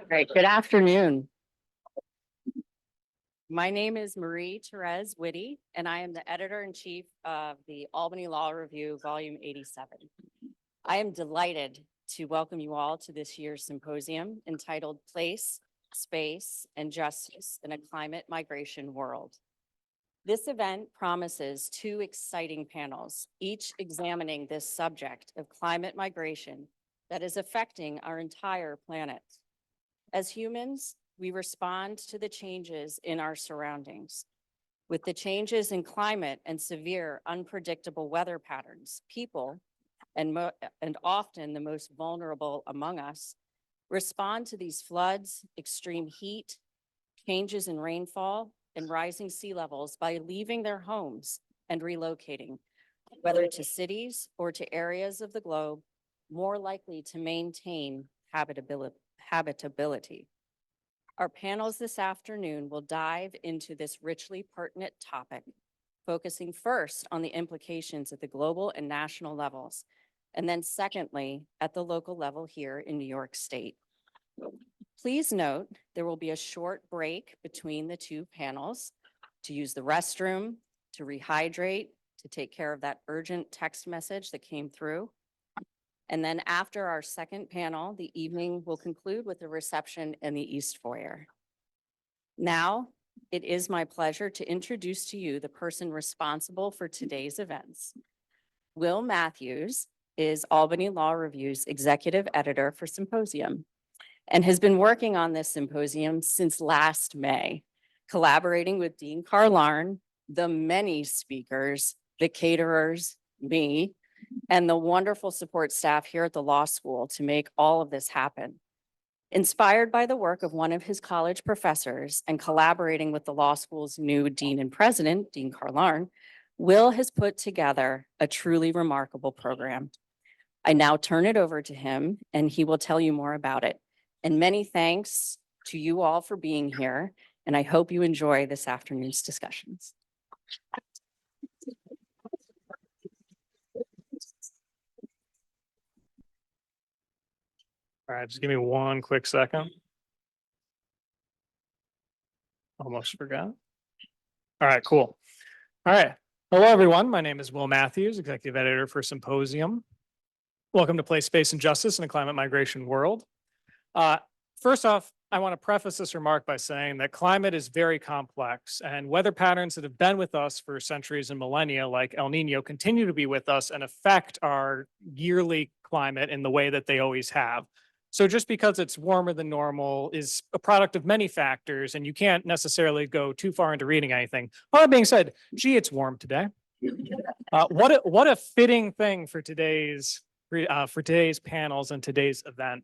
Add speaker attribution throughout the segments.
Speaker 1: Great. Good afternoon. My name is Marie-Therese Whitty, and I am the editor-in-chief of the Albany Law Review, Volume 87. I am delighted to welcome you all to this year's symposium entitled Place, Space, and Justice in a Climate Migration World. This event promises two exciting panels, each examining this subject of climate migration that is affecting our entire planet. As humans, we respond to the changes in our surroundings. With the changes in climate and severe, unpredictable weather patterns, people, and often the most vulnerable among us, respond to these floods, extreme heat, changes in rainfall, and rising sea levels by leaving their homes and relocating, whether to cities or to areas of the globe more likely to maintain habitability. Our panels this afternoon will dive into this richly pertinent topic, focusing first on the implications at the global and national levels, and then secondly, at the local level here in New York State. Please note there will be a short break between the two panels to use the restroom, to rehydrate, to take care of that urgent text message that came through. And then after our second panel, the evening will conclude with a reception in the East Foyer. Now, it is my pleasure to introduce to you the person responsible for today's events. Will Matthews is Albany Law Review's executive editor for Symposium, and has been working on this symposium since last May, collaborating with Dean Carlarne, the many speakers, the caterers, me, and the wonderful support staff here at the law school to make all of this happen. Inspired by the work of one of his college professors and collaborating with the law school's new dean and president, Dean Carlarne, Will has put together a truly remarkable program. I now turn it over to him and he will tell you more about it. And many thanks to you all for being here, and I hope you enjoy this afternoon's discussions.
Speaker 2: All right, just give me one quick second. Almost forgot. All right, cool. All right. Hello, everyone. My name is Will Matthews, executive editor for Symposium. Welcome to Place, Space, and Justice in a Climate Migration World. First off, I want to preface this remark by saying that climate is very complex, and weather patterns that have been with us for centuries and millennia, like El Nino, continue to be with us and affect our yearly climate in the way that they always have. So just because it's warmer than normal is a product of many factors, and you can't necessarily go too far into reading anything. All that being said, gee, it's warm today. What a fitting thing for today's panels and today's event.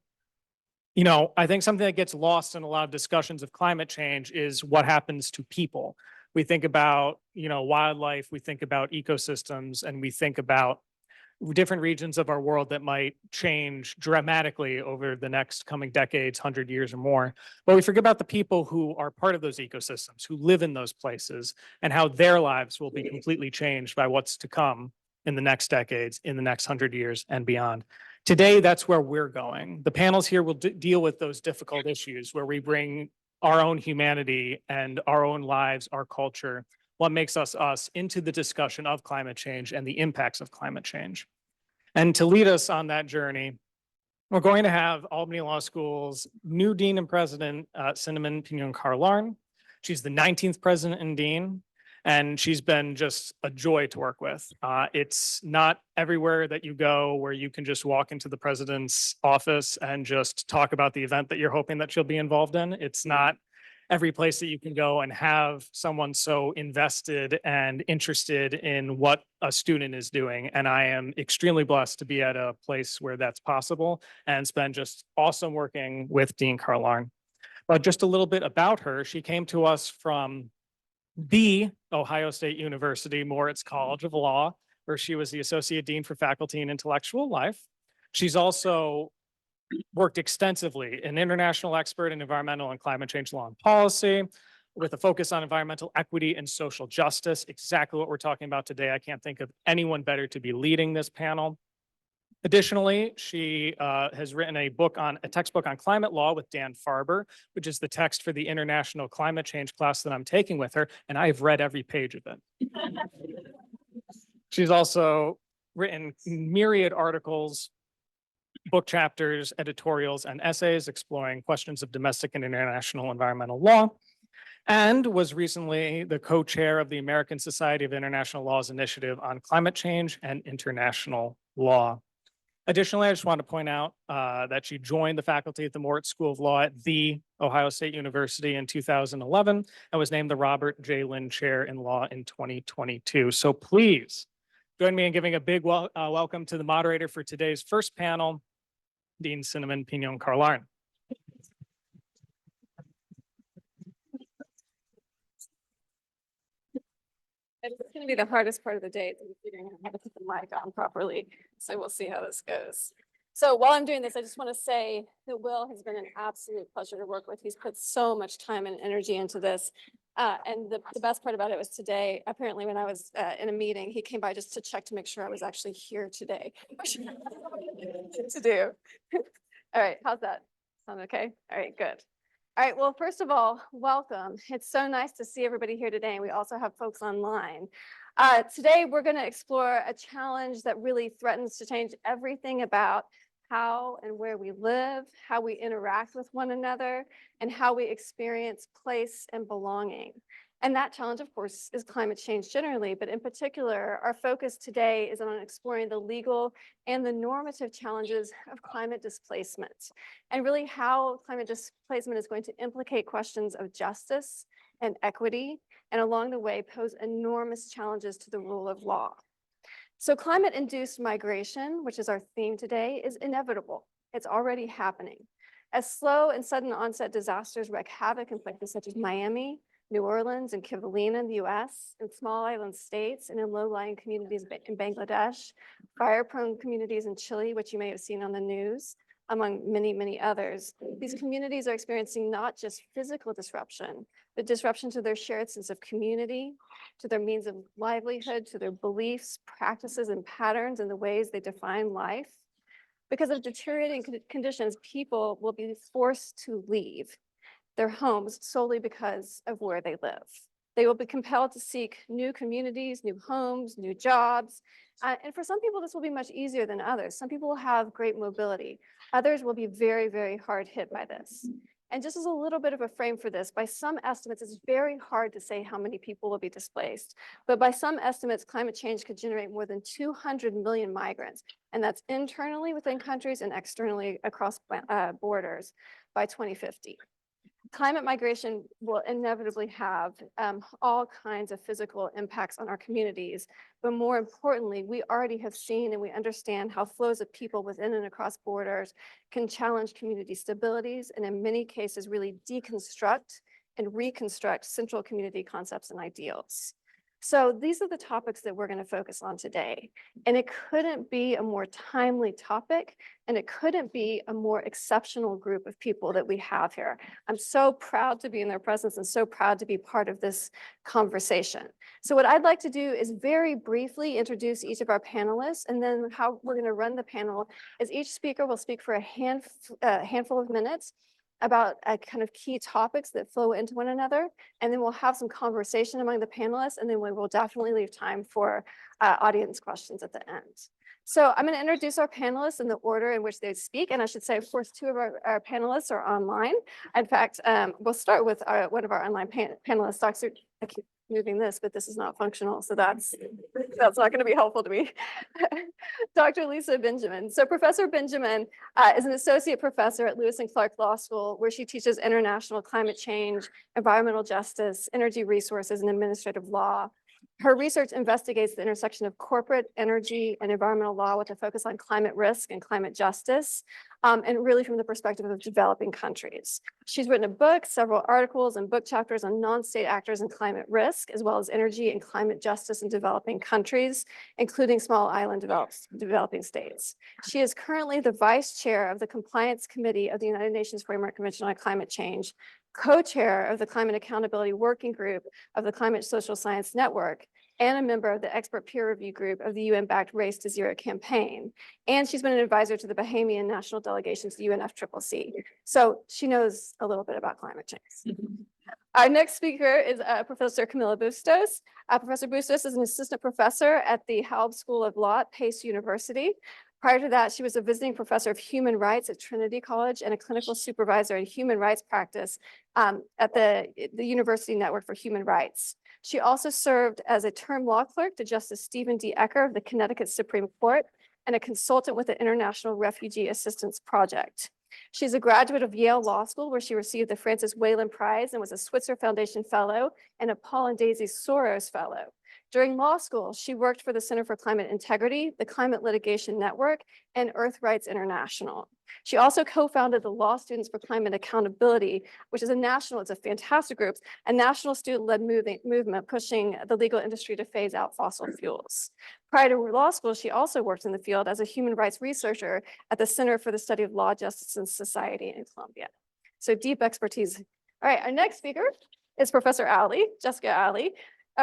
Speaker 2: You know, I think something that gets lost in a lot of discussions of climate change is what happens to people. We think about, wildlife, we think about ecosystems, and we think about different regions of our world that might change dramatically over the next coming decades, 100 years or more. But we forget about the people who are part of those ecosystems, who live in those places, and how their lives will be completely changed by what's to come in the next decades, in the next 100 years and beyond. Today, that's where we're going. The panels here will deal with those difficult issues where we bring our own humanity and our own lives, our culture, what makes us us, into the discussion of climate change and the impacts of climate change. And to lead us on that journey, we're going to have Albany Law School's new dean and president, Cinnamon Pignon Carlarne. She's the 19th president and dean, and she's been just a joy to work with. It's not everywhere that you go where you can just walk into the president's office and just talk about the event that you're hoping that she'll be involved in. It's not every place that you can go and have someone so invested and interested in what a student is doing. And I am extremely blessed to be at a place where that's possible, and it's been just awesome working with Dean Carlarne. But just a little bit about her. She came to us from the Ohio State University Moritz College of Law, where she was the Associate Dean for Faculty and Intellectual Life. She's also worked extensively, an international expert in environmental and climate change law and policy, with a focus on environmental equity and social justice, exactly what we're talking about today. I can't think of anyone better to be leading this panel. Additionally, she has written a textbook on climate law with Dan Farber, which is the text for the international climate change class that I'm taking with her, and I have read every page of it. She's also written myriad articles, book chapters, editorials, and essays exploring questions of domestic and international environmental law, and was recently the co-chair of the American Society of International Law's Initiative on Climate Change and International Law. Additionally, I just want to point out that she joined the faculty at the Moritz School of Law at The Ohio State University in 2011 and was named the Robert J. Lynn Chair in Law in 2022. So please join me in giving a big welcome to the moderator for today's first panel, Dean Cinnamon Pignon Carlarne.
Speaker 3: It's going to be the hardest part of the day, figuring out how to put the mic on properly. So we'll see how this goes. So while I'm doing this, I just want to say that Will has been an absolute pleasure to work with. He's put so much time and energy into this. And the best part about it was today, apparently when I was in a meeting, he came by just to check to make sure I was actually here today. To do. All right, how's that? Sound okay? All right, good. All right, well, first of all, welcome. It's so nice to see everybody here today. And we also have folks online. Today, we're going to explore a challenge that really threatens to change everything about how and where we live, how we interact with one another, and how we experience place and belonging. And that challenge, of course, is climate change generally, but in particular, our focus today is on exploring the legal and the normative challenges of climate displacement, and really how climate displacement is going to implicate questions of justice and equity, and along the way pose enormous challenges to the rule of law. So climate-induced migration, which is our theme today, is inevitable. It's already happening. As slow and sudden onset disasters wreak havoc in places such as Miami, New Orleans, and Kivalina in the US, in small island states, and in low-lying communities in Bangladesh, fire-prone communities in Chile, which you may have seen on the news, among many, many others. These communities are experiencing not just physical disruption, but disruption to their shared sense of community, to their means of livelihood, to their beliefs, practices, and patterns, and the ways they define life. Because of deteriorating conditions, people will be forced to leave their homes solely because of where they live. They will be compelled to seek new communities, new homes, new jobs. And for some people, this will be much easier than others. Some people will have great mobility. Others will be very, very hard hit by this. And just as a little bit of a frame for this, by some estimates, it's very hard to say how many people will be displaced. But by some estimates, climate change could generate more than 200 million migrants. And that's internally within countries and externally across borders by 2050. Climate migration will inevitably have all kinds of physical impacts on our communities. But more importantly, we already have seen and we understand how flows of people within and across borders can challenge community stabilities and in many cases really deconstruct and reconstruct central community concepts and ideals. So these are the topics that we're going to focus on today. And it couldn't be a more timely topic, and it couldn't be a more exceptional group of people that we have here. I'm so proud to be in their presence and so proud to be part of this conversation. So what I'd like to do is very briefly introduce each of our panelists, and then how we're going to run the panel is each speaker will speak for a handful of minutes about kind of key topics that flow into one another. And then we'll have some conversation among the panelists, and then we will definitely leave time for audience questions at the end. So I'm going to introduce our panelists in the order in which they speak. And I should say, of course, two of our panelists are online. In fact, we'll start with one of our online panelists, Dr. I keep moving this, but this is not functional. So that's not going to be helpful to me. Dr. Lisa Benjamin. So Professor Benjamin is an associate professor at Lewis and Clark Law School, where she teaches international climate change, environmental justice, energy resources, and administrative law. Her research investigates the intersection of corporate, energy, and environmental law with a focus on climate risk and climate justice, and really from the perspective of developing countries. She's written a book, several articles, and book chapters on non-state actors and climate risk, as well as energy and climate justice in developing countries, including small island developing states. She is currently the vice chair of the Compliance Committee of the United Nations Framework Convention on Climate Change, co-chair of the Climate Accountability Working Group of the Climate Social Science Network, and a member of the expert peer review group of the UN-backed Race to Zero campaign. And she's been an advisor to the Bahamian National Delegation to the UNFCCC. So she knows a little bit about climate change. Our next speaker is Professor Camila Bustos. Professor Bustos is an assistant professor at the Haub School of Law at Pace University. Prior to that, she was a visiting professor of human rights at Trinity College and a clinical supervisor in human rights practice at the University Network for Human Rights. She also served as a term law clerk to Justice Stephen D. Ecker of the Connecticut Supreme Court and a consultant with the International Refugee Assistance Project. She's a graduate of Yale Law School, where she received the Francis Wayland Prize and was a Switzer Foundation Fellow and a Paul and Daisy Soros Fellow. During law school, she worked for the Center for Climate Integrity, the Climate Litigation Network, and Earth Rights International. She also co-founded the Law Students for Climate Accountability, which is it's a fantastic group, a national student-led movement pushing the legal industry to phase out fossil fuels. Prior to her law school, she also worked in the field as a human rights researcher at the Center for the Study of Law, Justice, and Society in Columbia. So deep expertise. All right, our next speaker is Professor Ali, Jessica Ali.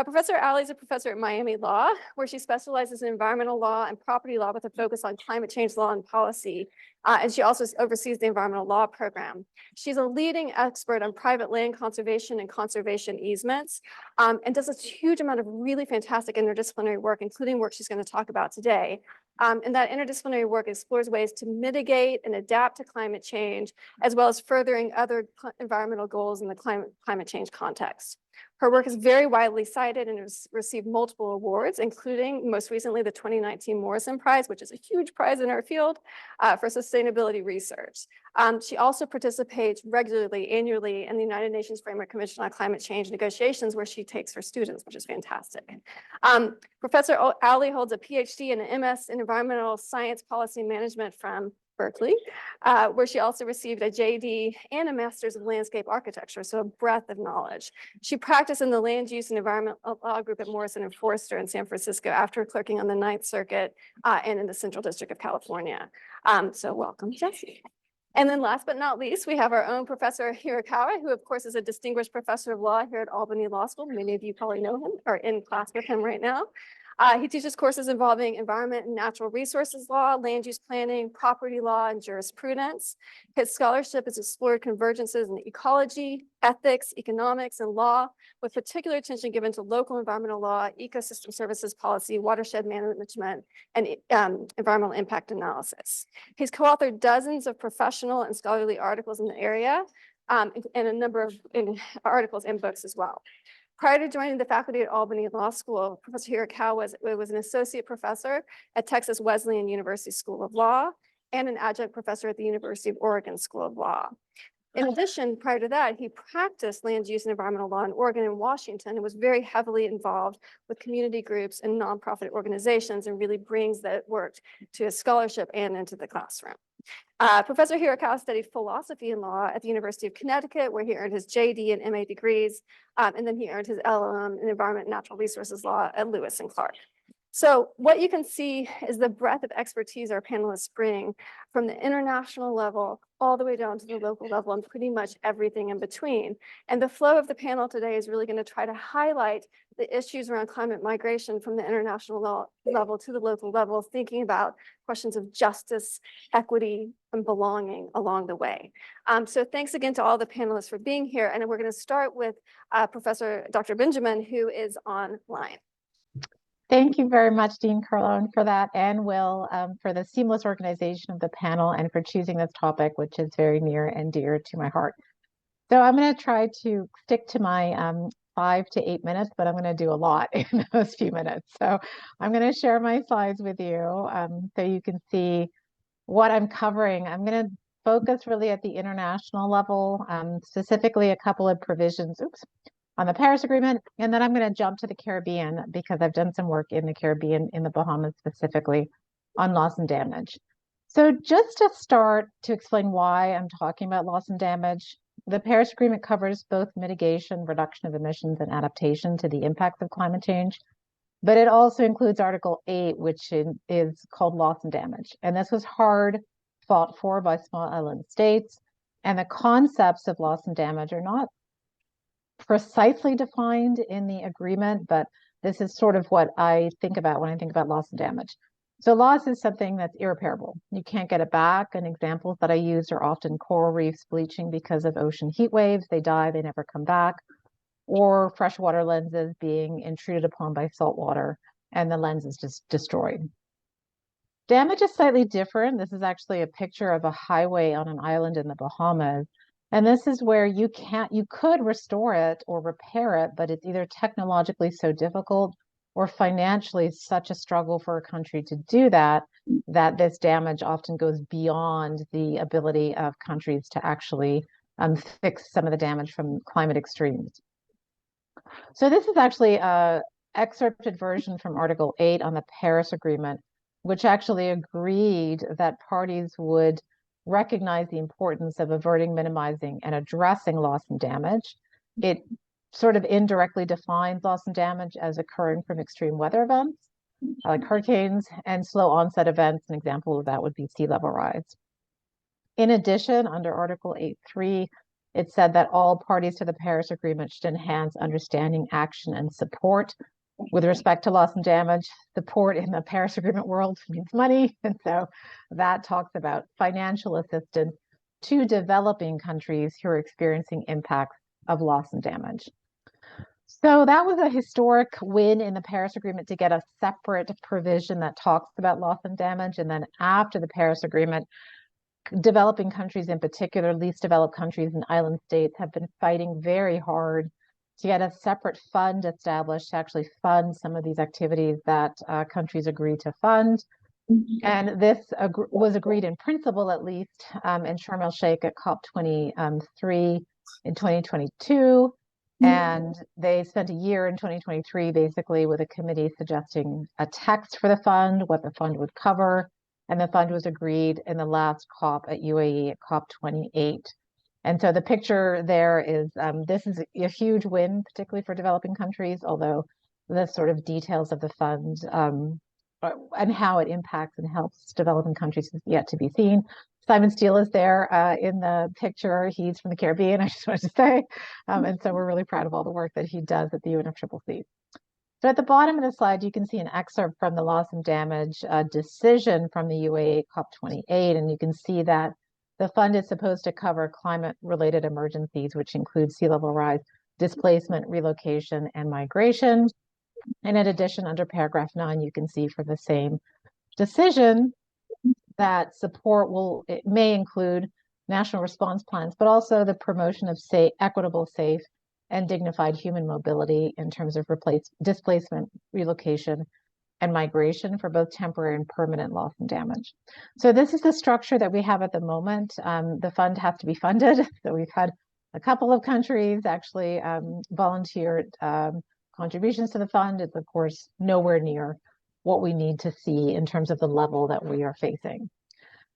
Speaker 3: Professor Ali is a professor at Miami Law, where she specializes in environmental law and property law with a focus on climate change law and policy. And she also oversees the environmental law program. She's a leading expert on private land conservation and conservation easements, and does a huge amount of really fantastic interdisciplinary work, including work she's going to talk about today. And that interdisciplinary work explores ways to mitigate and adapt to climate change, as well as furthering other environmental goals in the climate change context. Her work is very widely cited and has received multiple awards, including most recently the 2019 Morrison Prize, which is a huge prize in our field for sustainability research. She also participates regularly, annually, in the United Nations Framework Convention on Climate Change negotiations, where she takes her students, which is fantastic. Professor Ali holds a PhD and an MS in Environmental Science Policy Management from Berkeley, where she also received a JD and a Master's of Landscape Architecture, so a breadth of knowledge. She practiced in the Land Use and Environmental Law Group at Morrison and Foerster in San Francisco after clerking on the Ninth Circuit and in the Central District of California. So welcome, Jessie. And then last but not least, we have our own Professor Hirakawa, who of course is a distinguished professor of law here at Albany Law School. Many of you probably know him or in class with him right now. He teaches courses involving environment and natural resources law, land use planning, property law, and jurisprudence. His scholarship has explored convergences in ecology, ethics, economics, and law, with particular attention given to local environmental law, ecosystem services policy, watershed management, and environmental impact analysis. He's co-authored dozens of professional and scholarly articles in the area, and a number of articles and books as well. Prior to joining the faculty at Albany Law School, Professor Hirakawa was an associate professor at Texas Wesleyan University School of Law and an adjunct professor at the University of Oregon School of Law. In addition, prior to that, he practiced land use and environmental law in Oregon and Washington and was very heavily involved with community groups and nonprofit organizations, and really brings that work to his scholarship and into the classroom. Professor Hirakawa studied philosophy and law at the University of Connecticut, where he earned his JD and MA degrees, and then he earned his LLM in environment and natural resources law at Lewis and Clark. So what you can see is the breadth of expertise our panelists bring from the international level all the way down to the local level and pretty much everything in between. And the flow of the panel today is really going to try to highlight the issues around climate migration from the international level to the local level, thinking about questions of justice, equity, and belonging along the way. So thanks again to all the panelists for being here. And we're going to start with Professor Dr. Benjamin, who is online.
Speaker 4: Thank you very much, Dean Carlarne, for that, and Will, for the seamless organization of the panel and for choosing this topic, which is very near and dear to my heart. So I'm going to try to stick to my 5 to 8 minutes, but I'm going to do a lot in those few minutes. So I'm going to share my slides with you so you can see what I'm covering. I'm going to focus really at the international level, specifically a couple of provisions. On the Paris Agreement, and then I'm going to jump to the Caribbean because I've done some work in the Caribbean, in the Bahamas specifically, on loss and damage. So just to start to explain why I'm talking about loss and damage, the Paris Agreement covers both mitigation, reduction of emissions, and adaptation to the impacts of climate change, but it also includes Article 8, which is called loss and damage. And this was hard fought for by small island states, and the concepts of loss and damage are not precisely defined in the agreement, but this is sort of what I think about when I think about loss and damage. So loss is something that's irreparable. You can't get it back. And examples that I use are often coral reefs bleaching because of ocean heat waves. They die, they never come back. Or freshwater lenses being intruded upon by salt water and the lens is just destroyed. Damage is slightly different. This is actually a picture of a highway on an island in the Bahamas. And this is where you could restore it or repair it, but it's either technologically so difficult or financially such a struggle for a country to do that, that this damage often goes beyond the ability of countries to actually fix some of the damage from climate extremes. So this is actually a excerpted version from Article 8 on the Paris Agreement, which actually agreed that parties would recognize the importance of averting, minimizing, and addressing loss and damage. It sort of indirectly defines loss and damage as occurring from extreme weather events, like hurricanes, and slow onset events. An example of that would be sea level rise. In addition, under Article 8.3, it said that all parties to the Paris Agreement should enhance understanding, action, and support with respect to loss and damage. Support in the Paris Agreement world means money. And so that talks about financial assistance to developing countries who are experiencing impacts of loss and damage. So that was a historic win in the Paris Agreement to get a separate provision that talks about loss and damage. And then after the Paris Agreement, developing countries in particular, least developed countries and island states have been fighting very hard to get a separate fund established to actually fund some of these activities that countries agree to fund. And this was agreed in principle, at least, in Sharm el-Sheikh at COP23 in 2022. And they spent a year in 2023, basically, with a committee suggesting a text for the fund, what the fund would cover. And the fund was agreed in the last COP at UAE at COP28. And so the picture there is, this is a huge win, particularly for developing countries, although the sort of details of the fund and how it impacts and helps developing countries is yet to be seen. Simon Steele is there in the picture. He's from the Caribbean, I just wanted to say. And so we're really proud of all the work that he does at the UNFCCC. So at the bottom of the slide, you can see an excerpt from the loss and damage decision from the UAE COP28. And you can see that the fund is supposed to cover climate-related emergencies, which include sea level rise, displacement, relocation, and migration. And in addition, under paragraph 9, you can see for the same decision that support it may include national response plans, but also the promotion of equitable, safe, and dignified human mobility in terms of displacement, relocation, and migration for both temporary and permanent loss and damage. So this is the structure that we have at the moment. The fund has to be funded. So we've had a couple of countries actually volunteered contributions to the fund. It's of course nowhere near what we need to see in terms of the level that we are facing.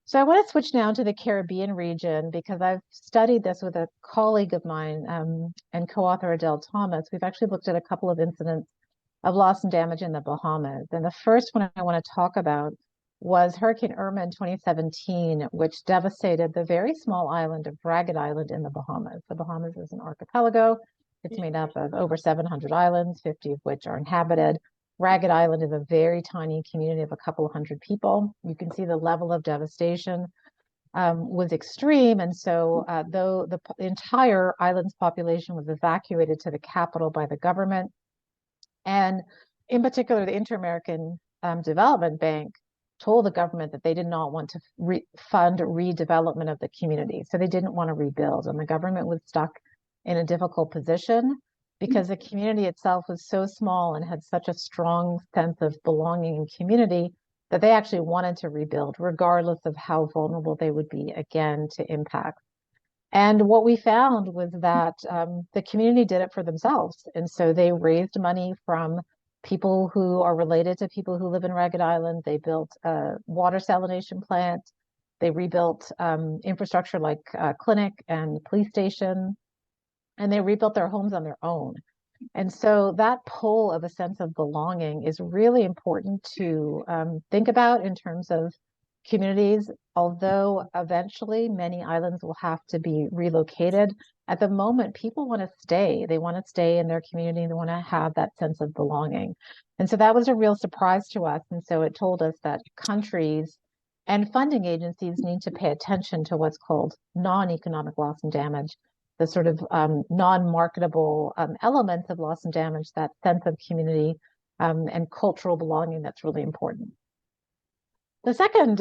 Speaker 4: So I want to switch now to the Caribbean region because I've studied this with a colleague of mine and co-author Adele Thomas. We've actually looked at a couple of incidents of loss and damage in the Bahamas. And the first one I want to talk about was Hurricane Irma in 2017, which devastated the very small island of Ragged Island in the Bahamas. The Bahamas is an archipelago. It's made up of over 700 islands, 50 of which are inhabited. Ragged Island is a very tiny community of a couple of hundred people. You can see the level of devastation was extreme. And so though the entire island's population was evacuated to the capital by the government, and in particular, the Inter-American Development Bank told the government that they did not want to fund redevelopment of the community. So they didn't want to rebuild. And the government was stuck in a difficult position because the community itself was so small and had such a strong sense of belonging and community that they actually wanted to rebuild, regardless of how vulnerable they would be, again, to impacts. And what we found was that the community did it for themselves. And so they raised money from people who are related to people who live in Ragged Island. They built a water salination plant. They rebuilt infrastructure like a clinic and police station. And they rebuilt their homes on their own. And so that pull of a sense of belonging is really important to think about in terms of communities, although eventually many islands will have to be relocated, at the moment, people want to stay. They want to stay in their community. They want to have that sense of belonging. And so that was a real surprise to us. And so it told us that countries and funding agencies need to pay attention to what's called non-economic loss and damage, the sort of non-marketable elements of loss and damage, that sense of community and cultural belonging that's really important. The second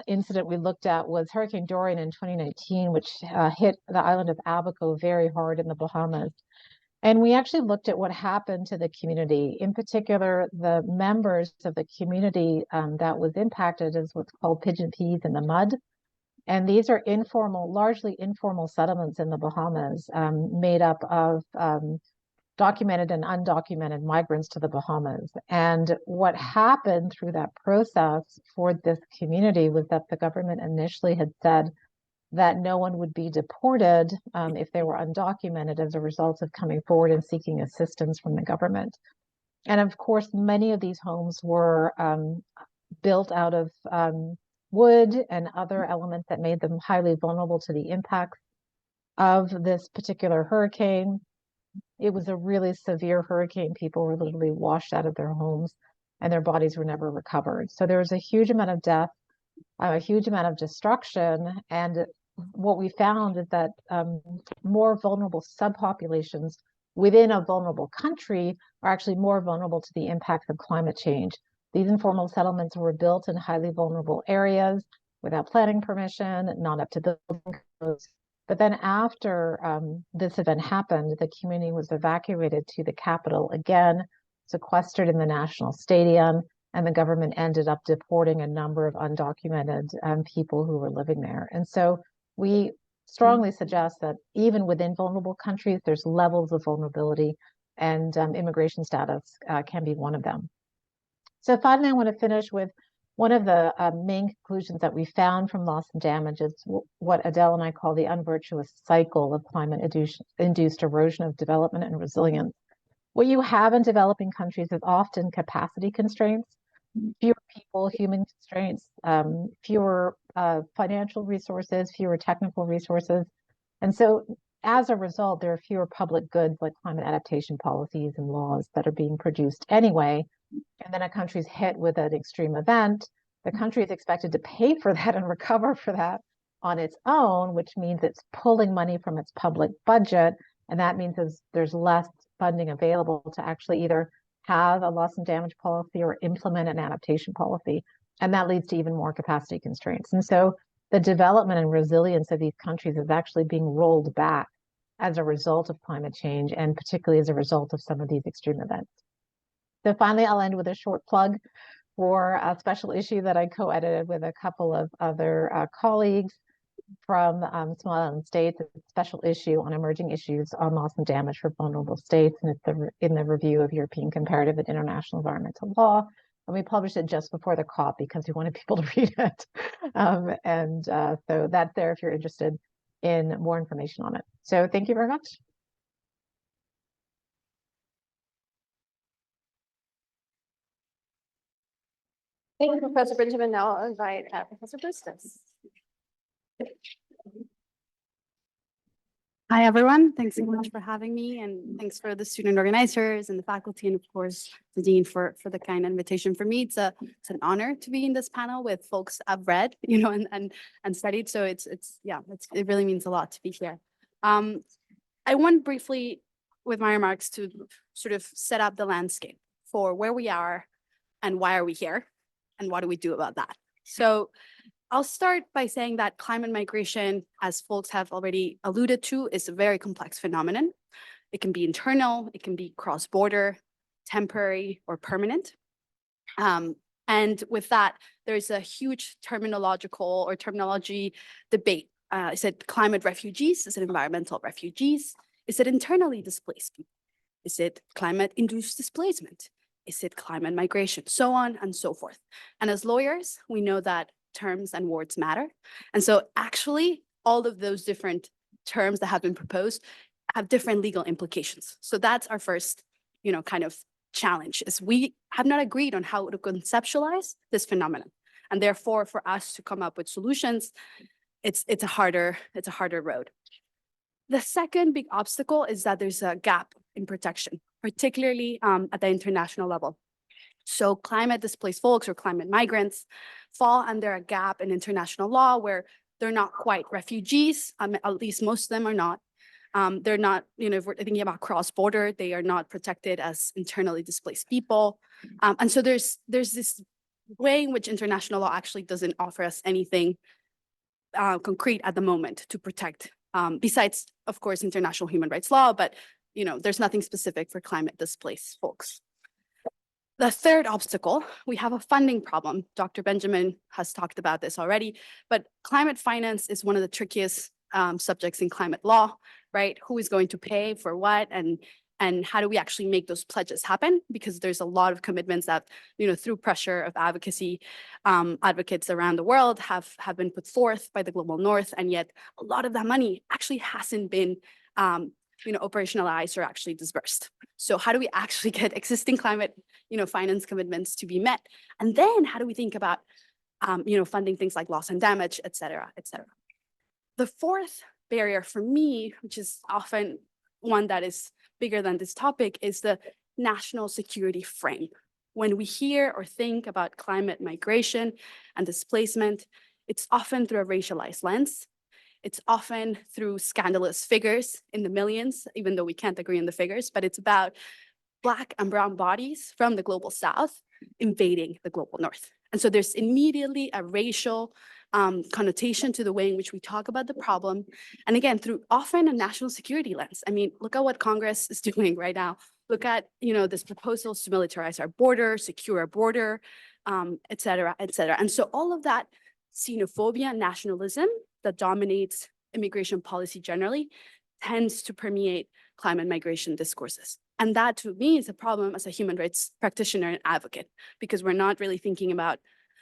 Speaker 4: incident we looked at was Hurricane Dorian in 2019, which hit the island of Abaco very hard in the Bahamas. And we actually looked at what happened to the community. In particular, the members of the community that was impacted is what's called pigeon peas in the mud. And these are informal, largely informal settlements in the Bahamas, made up of documented and undocumented migrants to the Bahamas. And what happened through that process for this community was that the government initially had said that no one would be deported if they were undocumented as a result of coming forward and seeking assistance from the government. And of course, many of these homes were built out of wood and other elements that made them highly vulnerable to the impacts of this particular hurricane. It was a really severe hurricane. People were literally washed out of their homes and their bodies were never recovered. So there was a huge amount of death, a huge amount of destruction. And what we found is that more vulnerable subpopulations within a vulnerable country are actually more vulnerable to the impacts of climate change. These informal settlements were built in highly vulnerable areas without planning permission, not up to building codes. But then after this event happened, the community was evacuated to the capital again, sequestered in the National Stadium, and the government ended up deporting a number of undocumented people who were living there. And so we strongly suggest that even within vulnerable countries, there's levels of vulnerability, and immigration status can be one of them. So finally, I want to finish with one of the main conclusions that we found from loss and damage is what Adele and I call the unvirtuous cycle of climate-induced erosion of development and resilience. What you have in developing countries is often capacity constraints, fewer people, human constraints, fewer financial resources, fewer technical resources. And so as a result, there are fewer public goods like climate adaptation policies and laws that are being produced anyway. And then a country's hit with an extreme event, the country is expected to pay for that and recover for that on its own, which means it's pulling money from its public budget. And that means there's less funding available to actually either have a loss and damage policy or implement an adaptation policy. And that leads to even more capacity constraints. And so the development and resilience of these countries is actually being rolled back as a result of climate change, and particularly as a result of some of these extreme events. So finally, I'll end with a short plug for a special issue that I co-edited with a couple of other colleagues from small island states. It's a special issue on emerging issues on loss and damage for vulnerable states, and it's in the review of European comparative and international environmental law. And we published it just before the COP because we wanted people to read it. So that's there if you're interested in more information on it. So thank you very much.
Speaker 3: Thank you, Professor Benjamin. Now I'll invite Professor Bustos.
Speaker 5: Hi, everyone. Thanks so much for having me, and thanks for the student organizers and the faculty, and of course, the dean for the kind invitation. For me, it's an honor to be in this panel with folks I've read, and studied. So it really means a lot to be here. I want briefly, with my remarks, to sort of set up the landscape for where we are and why are we here and what do we do about that. So I'll start by saying that climate migration, as folks have already alluded to, is a very complex phenomenon. It can be internal, it can be cross-border, temporary, or permanent. And with that, there's a huge terminology debate. Is it climate refugees? Is it environmental refugees? Is it internally displaced people? Is it climate-induced displacement? Is it climate migration? So on and so forth. And as lawyers, we know that terms and words matter. And so actually, all of those different terms that have been proposed have different legal implications. So that's our first, kind of challenge, is we have not agreed on how to conceptualize this phenomenon. And therefore, for us to come up with solutions, it's a harder road. The second big obstacle is that there's a gap in protection, particularly at the international level. So climate displaced folks or climate migrants fall under a gap in international law where they're not quite refugees, at least most of them are not. They're not, if we're thinking about cross-border, they are not protected as internally displaced people. And so there's this way in which international law actually doesn't offer us anything concrete at the moment to protect, besides, of course, international human rights law, but there's nothing specific for climate displaced folks. The third obstacle, we have a funding problem. Dr. Benjamin has talked about this already, but climate finance is one of the trickiest subjects in climate law, right? Who is going to pay for what, and how do we actually make those pledges happen? Because there's a lot of commitments that, through pressure of advocacy, advocates around the world have been put forth by the global north, and yet a lot of that money actually hasn't been operationalized or actually dispersed. So how do we actually get existing climate, finance commitments to be met? And then how do we think about, funding things like loss and damage, et cetera, et cetera. The fourth barrier for me, which is often one that is bigger than this topic, is the national security frame. When we hear or think about climate migration and displacement, it's often through a racialized lens. It's often through scandalous figures in the millions, even though we can't agree on the figures, but it's about Black and brown bodies from the global South invading the global North. And so there's immediately a racial connotation to the way in which we talk about the problem. And again, through often a national security lens. I mean, look at what Congress is doing right now. Look at, this proposals to militarize our border, secure our border, et cetera, et cetera. And so all of that xenophobia, nationalism that dominates immigration policy generally tends to permeate climate migration discourses. And that to me is a problem as a human rights practitioner and advocate, because we're not really thinking about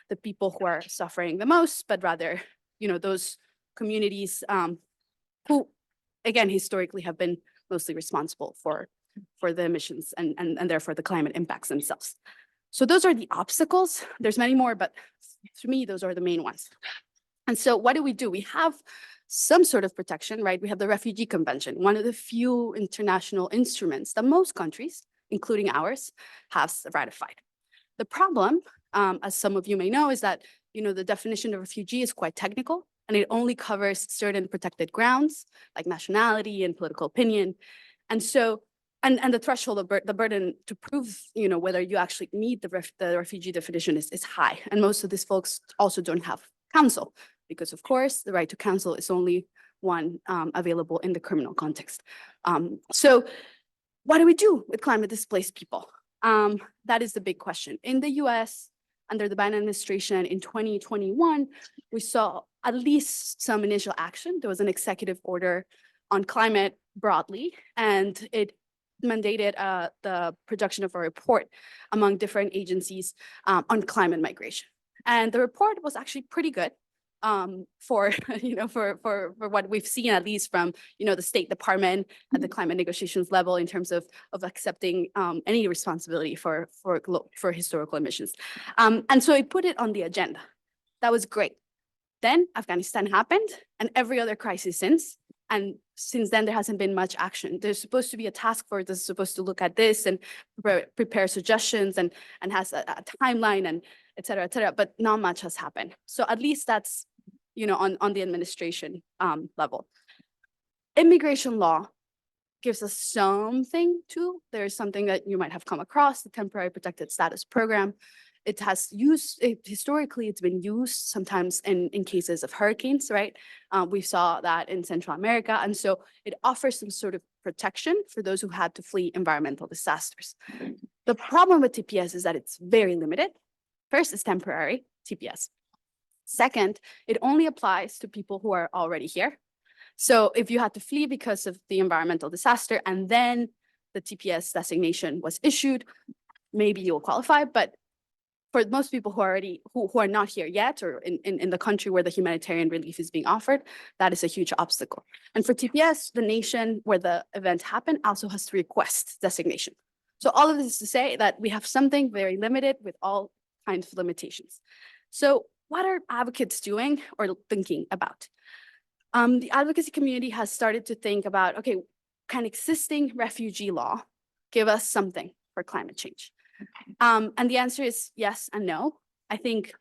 Speaker 5: the people who are suffering the most, but rather, those communities who, again, historically have been mostly responsible for the emissions and therefore the climate impacts themselves. So those are the obstacles. There's many more, but to me, those are the main ones. And so what do? We have some sort of protection, right? We have the Refugee Convention, one of the few international instruments that most countries, including ours, have ratified. The problem, as some of you may know, is that the definition of refugee is quite technical, and it only covers certain protected grounds like nationality and political opinion. And so, and the threshold of the burden to prove, whether you actually meet the refugee definition is high. And most of these folks also don't have counsel, because of course, the right to counsel is only one available in the criminal context. So what do we do with climate displaced people? That is the big question. In the US, under the Biden administration in 2021, we saw at least some initial action. There was an executive order on climate broadly, and it mandated the production of a report among different agencies on climate migration. And the report was actually pretty good for what we've seen, at least from the State Department at the climate negotiations level, in terms of accepting any responsibility for historical emissions. And so it put it on the agenda. That was great. Then Afghanistan happened, and every other crisis since. And since then, there hasn't been much action. There's supposed to be a task force that's supposed to look at this and prepare suggestions and has a timeline and et cetera, but not much has happened. So at least that's, on the administration level. Immigration law gives us something too. There's something that you might have come across, the Temporary Protected Status Program. It has historically, it's been used sometimes in cases of hurricanes, right? We saw that in Central America. And so it offers some sort of protection for those who had to flee environmental disasters. The problem with TPS is that it's very limited. First, it's temporary, TPS. Second, it only applies to people who are already here. So if you had to flee because of the environmental disaster and then the TPS designation was issued, maybe you'll qualify, but for most people who are not here yet, or in the country where the humanitarian relief is being offered, that is a huge obstacle. And for TPS, the nation where the event happened also has to request designation. So all of this is to say that we have something very limited with all kinds of limitations. So what are advocates doing or thinking about? The advocacy community has started to think about, okay, can existing refugee law give us something for climate change? And the answer is yes and no. I think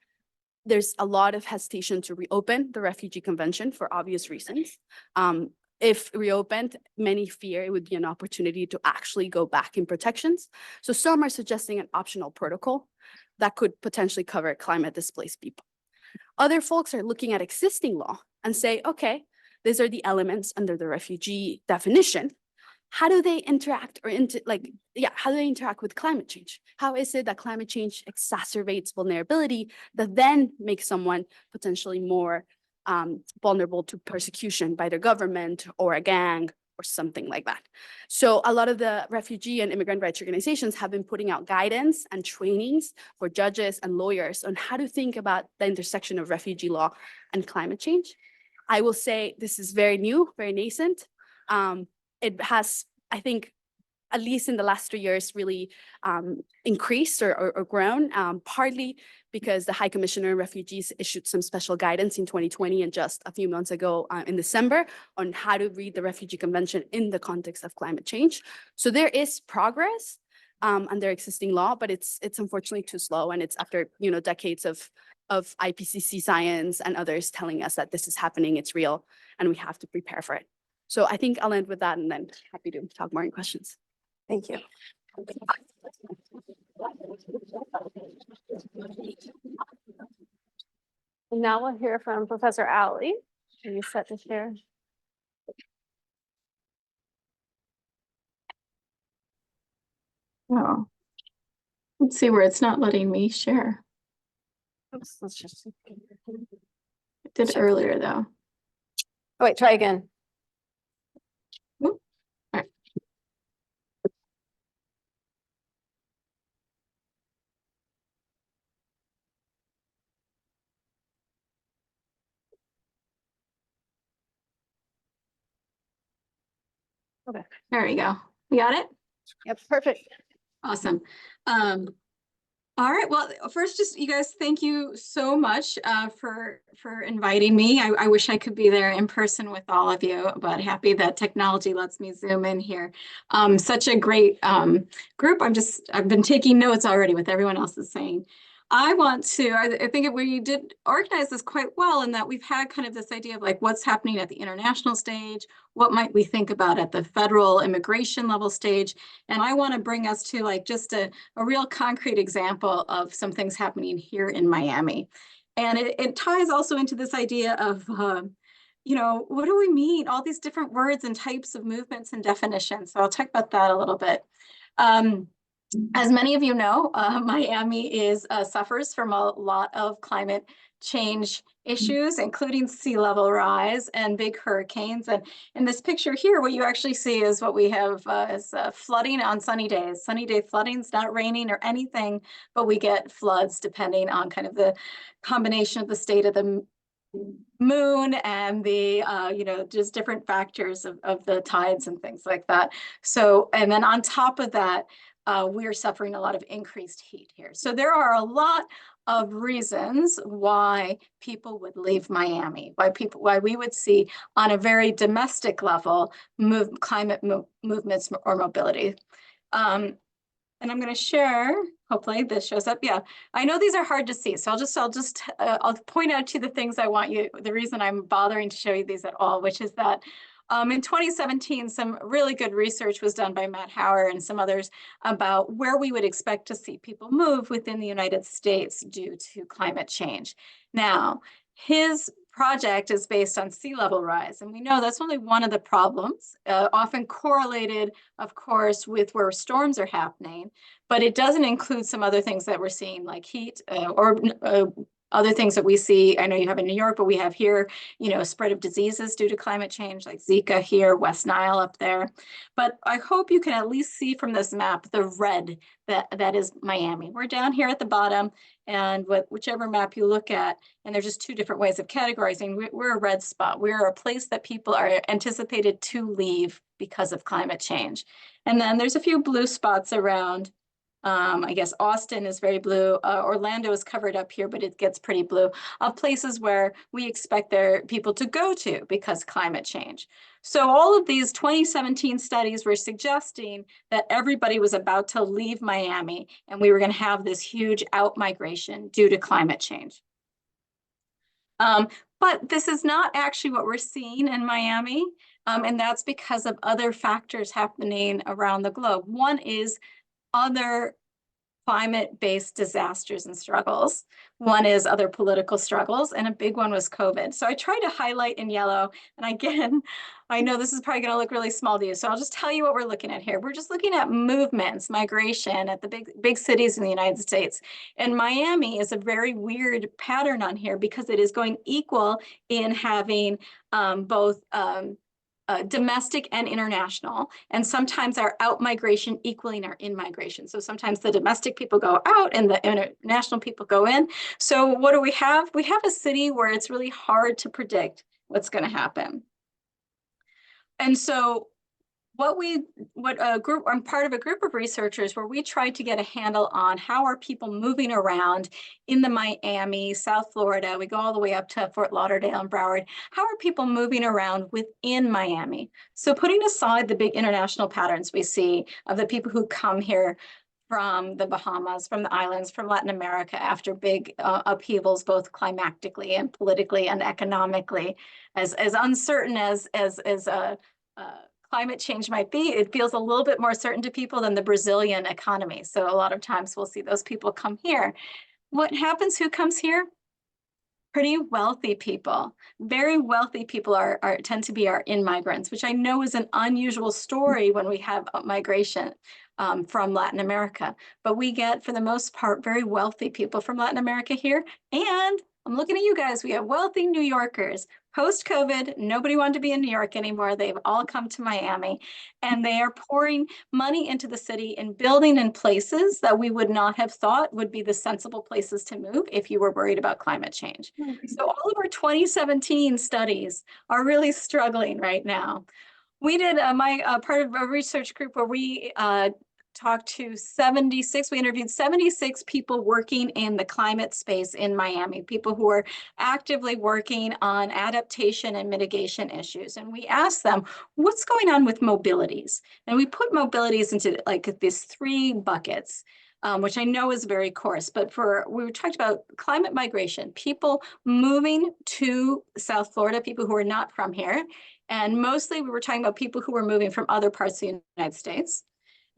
Speaker 5: there's a lot of hesitation to reopen the Refugee Convention for obvious reasons. If reopened, many fear it would be an opportunity to actually go back in protections. So some are suggesting an optional protocol that could potentially cover climate displaced people. Other folks are looking at existing law and say, okay, these are the elements under the refugee definition. How do they interact how do they interact with climate change? How is it that climate change exacerbates vulnerability that then makes someone potentially more vulnerable to persecution by their government or a gang or something like that? So a lot of the refugee and immigrant rights organizations have been putting out guidance and trainings for judges and lawyers on how to think about the intersection of refugee law and climate change. I will say this is very new, very nascent. It has, I think, at least in the last 3 years, really increased or grown, partly because the High Commissioner of Refugees issued some special guidance in 2020 and just a few months ago in December on how to read the Refugee Convention in the context of climate change. So there is progress under existing law, but it's unfortunately too slow, and it's after decades of IPCC science and others telling us that this is happening, it's real, and we have to prepare for it. So I think I'll end with that and then happy to talk more in questions.
Speaker 3: Thank you. And now we'll hear from Professor Alley. Are you set to share?
Speaker 6: Oh, let's see where it's not letting me share.
Speaker 3: Oops, let's just.
Speaker 6: I did earlier though.
Speaker 3: Oh, wait, try again.
Speaker 6: Oop. All right.
Speaker 3: Okay.
Speaker 6: There we go. We got it?
Speaker 3: Yep, perfect.
Speaker 6: Awesome. All right. Well, first, just you guys, thank you so much for inviting me. I wish I could be there in person with all of you, but happy that technology lets me zoom in here. Such a great group. I've been taking notes already with everyone else is saying. I think we did organize this quite well in that we've had kind of this idea of like what's happening at the international stage, what might we think about at the federal immigration level stage, and I want to bring us to like just a real concrete example of some things happening here in Miami. And it ties also into this idea of, what do we mean? All these different words and types of movements and definitions. So I'll talk about that a little bit. As many of you know, Miami suffers from a lot of climate change issues, including sea level rise and big hurricanes. And in this picture here, what you actually see is what we have is flooding on sunny days. Sunny day flooding, it's not raining or anything, but we get floods depending on kind of the combination of the state of the moon and the just different factors of the tides and things like that. So, and then on top of that, we're suffering a lot of increased heat here. So there are a lot of reasons why people would leave Miami, why we would see on a very domestic level climate movements or mobility. And I'm going to share. Hopefully this shows up. Yeah, I know these are hard to see, so I'll point out to you the things I want you. The reason I'm bothering to show you these at all, which is that. In 2017, some really good research was done by Matt Hauer and some others about where we would expect to see people move within the United States due to climate change. Now, his project is based on sea level rise, and we know that's only one of the problems, often correlated, of course, with where storms are happening, but it doesn't include some other things that we're seeing like heat or other things that we see. I know you have in New York, but we have here, spread of diseases due to climate change, like Zika here, West Nile up there. But I hope you can at least see from this map the red that is Miami. We're down here at the bottom, and whichever map you look at, and there's just two different ways of categorizing. We're a red spot. We're a place that people are anticipated to leave because of climate change. And then there's a few blue spots around I guess Austin is very blue. Orlando is covered up here, but it gets pretty blue, of places where we expect their people to go to because climate change. So all of these 2017 studies were suggesting that everybody was about to leave Miami and we were going to have this huge out-migration due to climate change. But this is not actually what we're seeing in Miami. And that's because of other factors happening around the globe. One is other climate-based disasters and struggles. One is other political struggles, and a big one was COVID. So I try to highlight in yellow. And again, I know this is probably going to look really small to you, so I'll just tell you what we're looking at here. We're just looking at movements, migration at the big cities in the United States. And Miami is a very weird pattern on here because it is going equal in having both domestic and international, and sometimes our out migration equaling our in migration. So sometimes the domestic people go out and the international people go in. So what do we have? We have a city where it's really hard to predict what's going to happen. And so I'm part of a group of researchers where we tried to get a handle on how are people moving around in the Miami, South Florida. We go all the way up to Fort Lauderdale and Broward. How are people moving around within Miami? So putting aside the big international patterns we see of the people who come here from the Bahamas, from the islands, from Latin America after big upheavals, both climatically and politically and economically, as uncertain as climate change might be, it feels a little bit more certain to people than the Brazilian economy. So a lot of times we'll see those people come here. What happens? Who comes here? Pretty wealthy people. Very wealthy people tend to be our in-migrants, which I know is an unusual story when we have migration from Latin America. But we get, for the most part, very wealthy people from Latin America here. And I'm looking at you guys. We have wealthy New Yorkers. Post-COVID, nobody wanted to be in New York anymore. They've all come to Miami, and they are pouring money into the city and building in places that we would not have thought would be the sensible places to move if you were worried about climate change. So all of our 2017 studies are really struggling right now. We did part of a research group where we talked to we interviewed 76 people working in the climate space in Miami, people who are actively working on adaptation and mitigation issues. And we asked them, what's going on with mobilities? And we put mobilities into like these 3 buckets, which I know is very coarse, but we talked about climate migration, people moving to South Florida, people who are not from here. And mostly we were talking about people who were moving from other parts of the United States.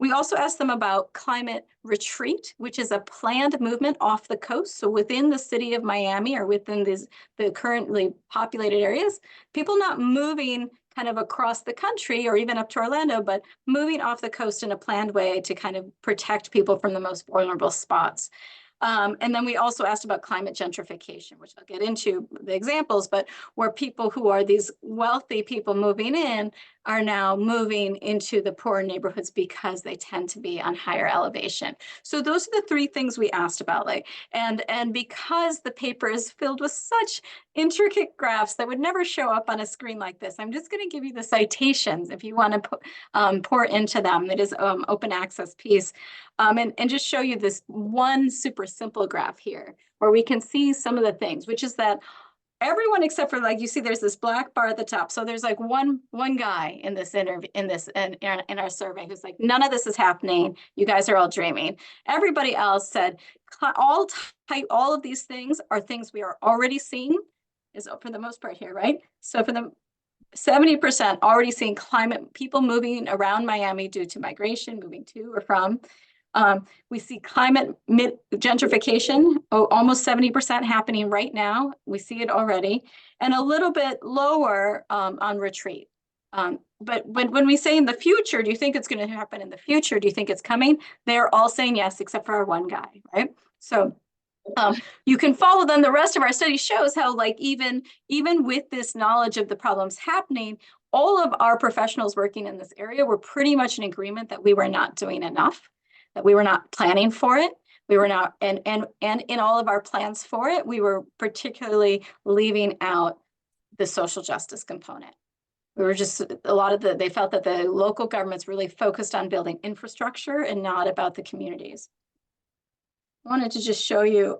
Speaker 6: We also asked them about climate retreat, which is a planned movement off the coast. So within the city of Miami or within the currently populated areas, people not moving kind of across the country or even up to Orlando, but moving off the coast in a planned way to kind of protect people from the most vulnerable spots. And then we also asked about climate gentrification, which I'll get into the examples, but where people who are these wealthy people moving in are now moving into the poorer neighborhoods because they tend to be on higher elevation. So those are the 3 things we asked about. And because the paper is filled with such intricate graphs that would never show up on a screen like this, I'm just going to give you the citations if you want to pour into them. It is open access piece. And just show you this one super simple graph here where we can see some of the things, which is that everyone except for, like, you see there's this black bar at the top. So there's like one guy in this interview, in our survey who's like, none of this is happening. You guys are all dreaming. Everybody else said all of these things are things we are already seeing, is for the most part here, right? So for the 70% already seeing people moving around Miami due to migration, moving to or from. We see climate gentrification, almost 70% happening right now. We see it already, and a little bit lower on retreat. But when we say in the future, do you think it's going to happen in the future? Do you think it's coming? They're all saying yes, except for our one guy, right? So you can follow them. The rest of our study shows how, like, even with this knowledge of the problems happening, all of our professionals working in this area were pretty much in agreement that we were not doing enough, that we were not planning for it. We were not, and in all of our plans for it, we were particularly leaving out the social justice component, we were just, a lot of they felt that the local governments really focused on building infrastructure and not about the communities. I wanted to just show you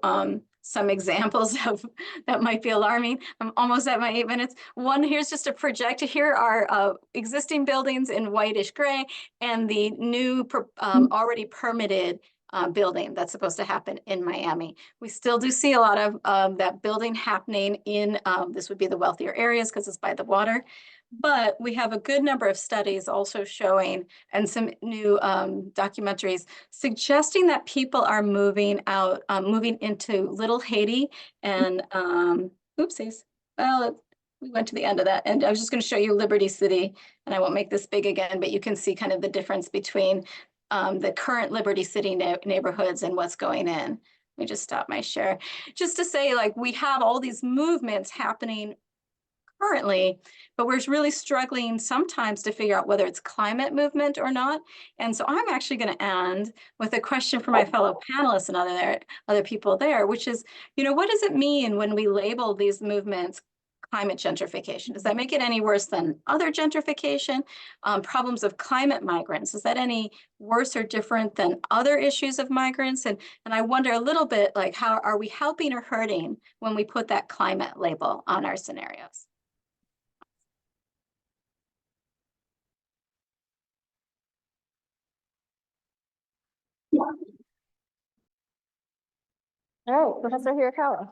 Speaker 6: some examples of that might be alarming. I'm almost at my 8 minutes. One, here's just a project. Here are existing buildings in whitish gray and the new already permitted building that's supposed to happen in Miami. We still do see a lot of that building happening in, this would be the wealthier areas because it's by the water. But we have a good number of studies also showing, and some new documentaries suggesting that people are moving out, moving into Little Haiti and, oopsies. Well, we went to the end of that. And I was just going to show you Liberty City, and I won't make this big again, but you can see kind of the difference between the current Liberty City neighborhoods and what's going in. Let me just stop my share. Just to say, like, we have all these movements happening currently, but we're really struggling sometimes to figure out whether it's climate movement or not. And so I'm actually going to end with a question for my fellow panelists and other people there, which is, you know, what does it mean when we label these movements climate gentrification? Does that make it any worse than other gentrification? Problems of climate migrants, is that any worse or different than other issues of migrants? And I wonder a little bit, like, how are we helping or hurting when we put that climate label on our scenarios? All right, Professor Hirakawa.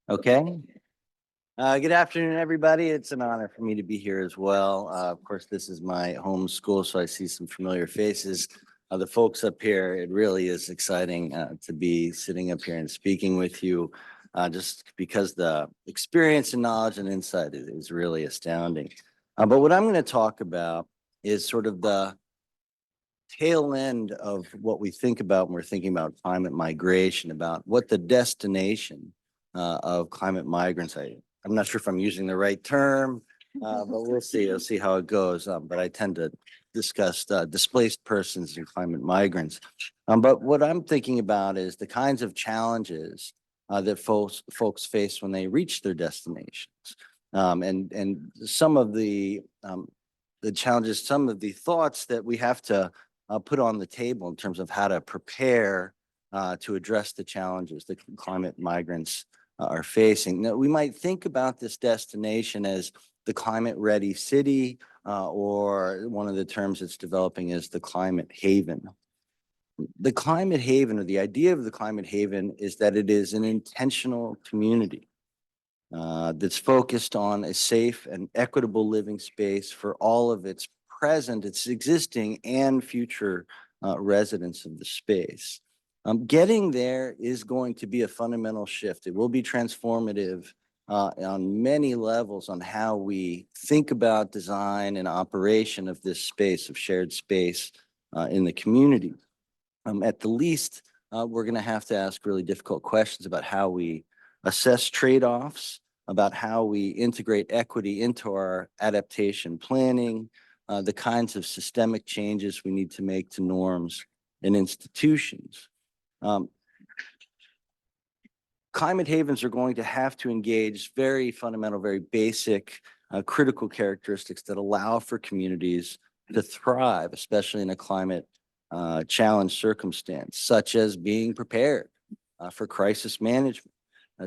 Speaker 7: Okay. Good afternoon, everybody. It's an honor for me to be here as well. Of course, this is my home school, so I see some familiar faces. The folks up here, it really is exciting to be sitting up here and speaking with you, just because the experience and knowledge and insight is really astounding. But what I'm going to talk about is sort of the tail end of what we think about when we're thinking about climate migration, about what the destination of climate migrants. I'm not sure if I'm using the right term, but we'll see. We'll see how it goes. But I tend to discuss displaced persons and climate migrants. But what I'm thinking about is the kinds of challenges that folks face when they reach their destinations, and some of the challenges, some of the thoughts that we have to put on the table in terms of how to prepare to address the challenges that climate migrants are facing. Now, we might think about this destination as the climate-ready city, or one of the terms it's developing is the climate haven. The climate haven, or the idea of the climate haven, is that it is an intentional community that's focused on a safe and equitable living space for all of its present, its existing and future residents of the space. Getting there is going to be a fundamental shift. It will be transformative on many levels on how we think about design and operation of this space, of shared space in the community. At the least, we're going to have to ask really difficult questions about how we assess trade-offs, about how we integrate equity into our adaptation planning, the kinds of systemic changes we need to make to norms and institutions. Climate havens are going to have to engage very fundamental, very basic, critical characteristics that allow for communities to thrive, especially in a climate challenge circumstance, such as being prepared for crisis management,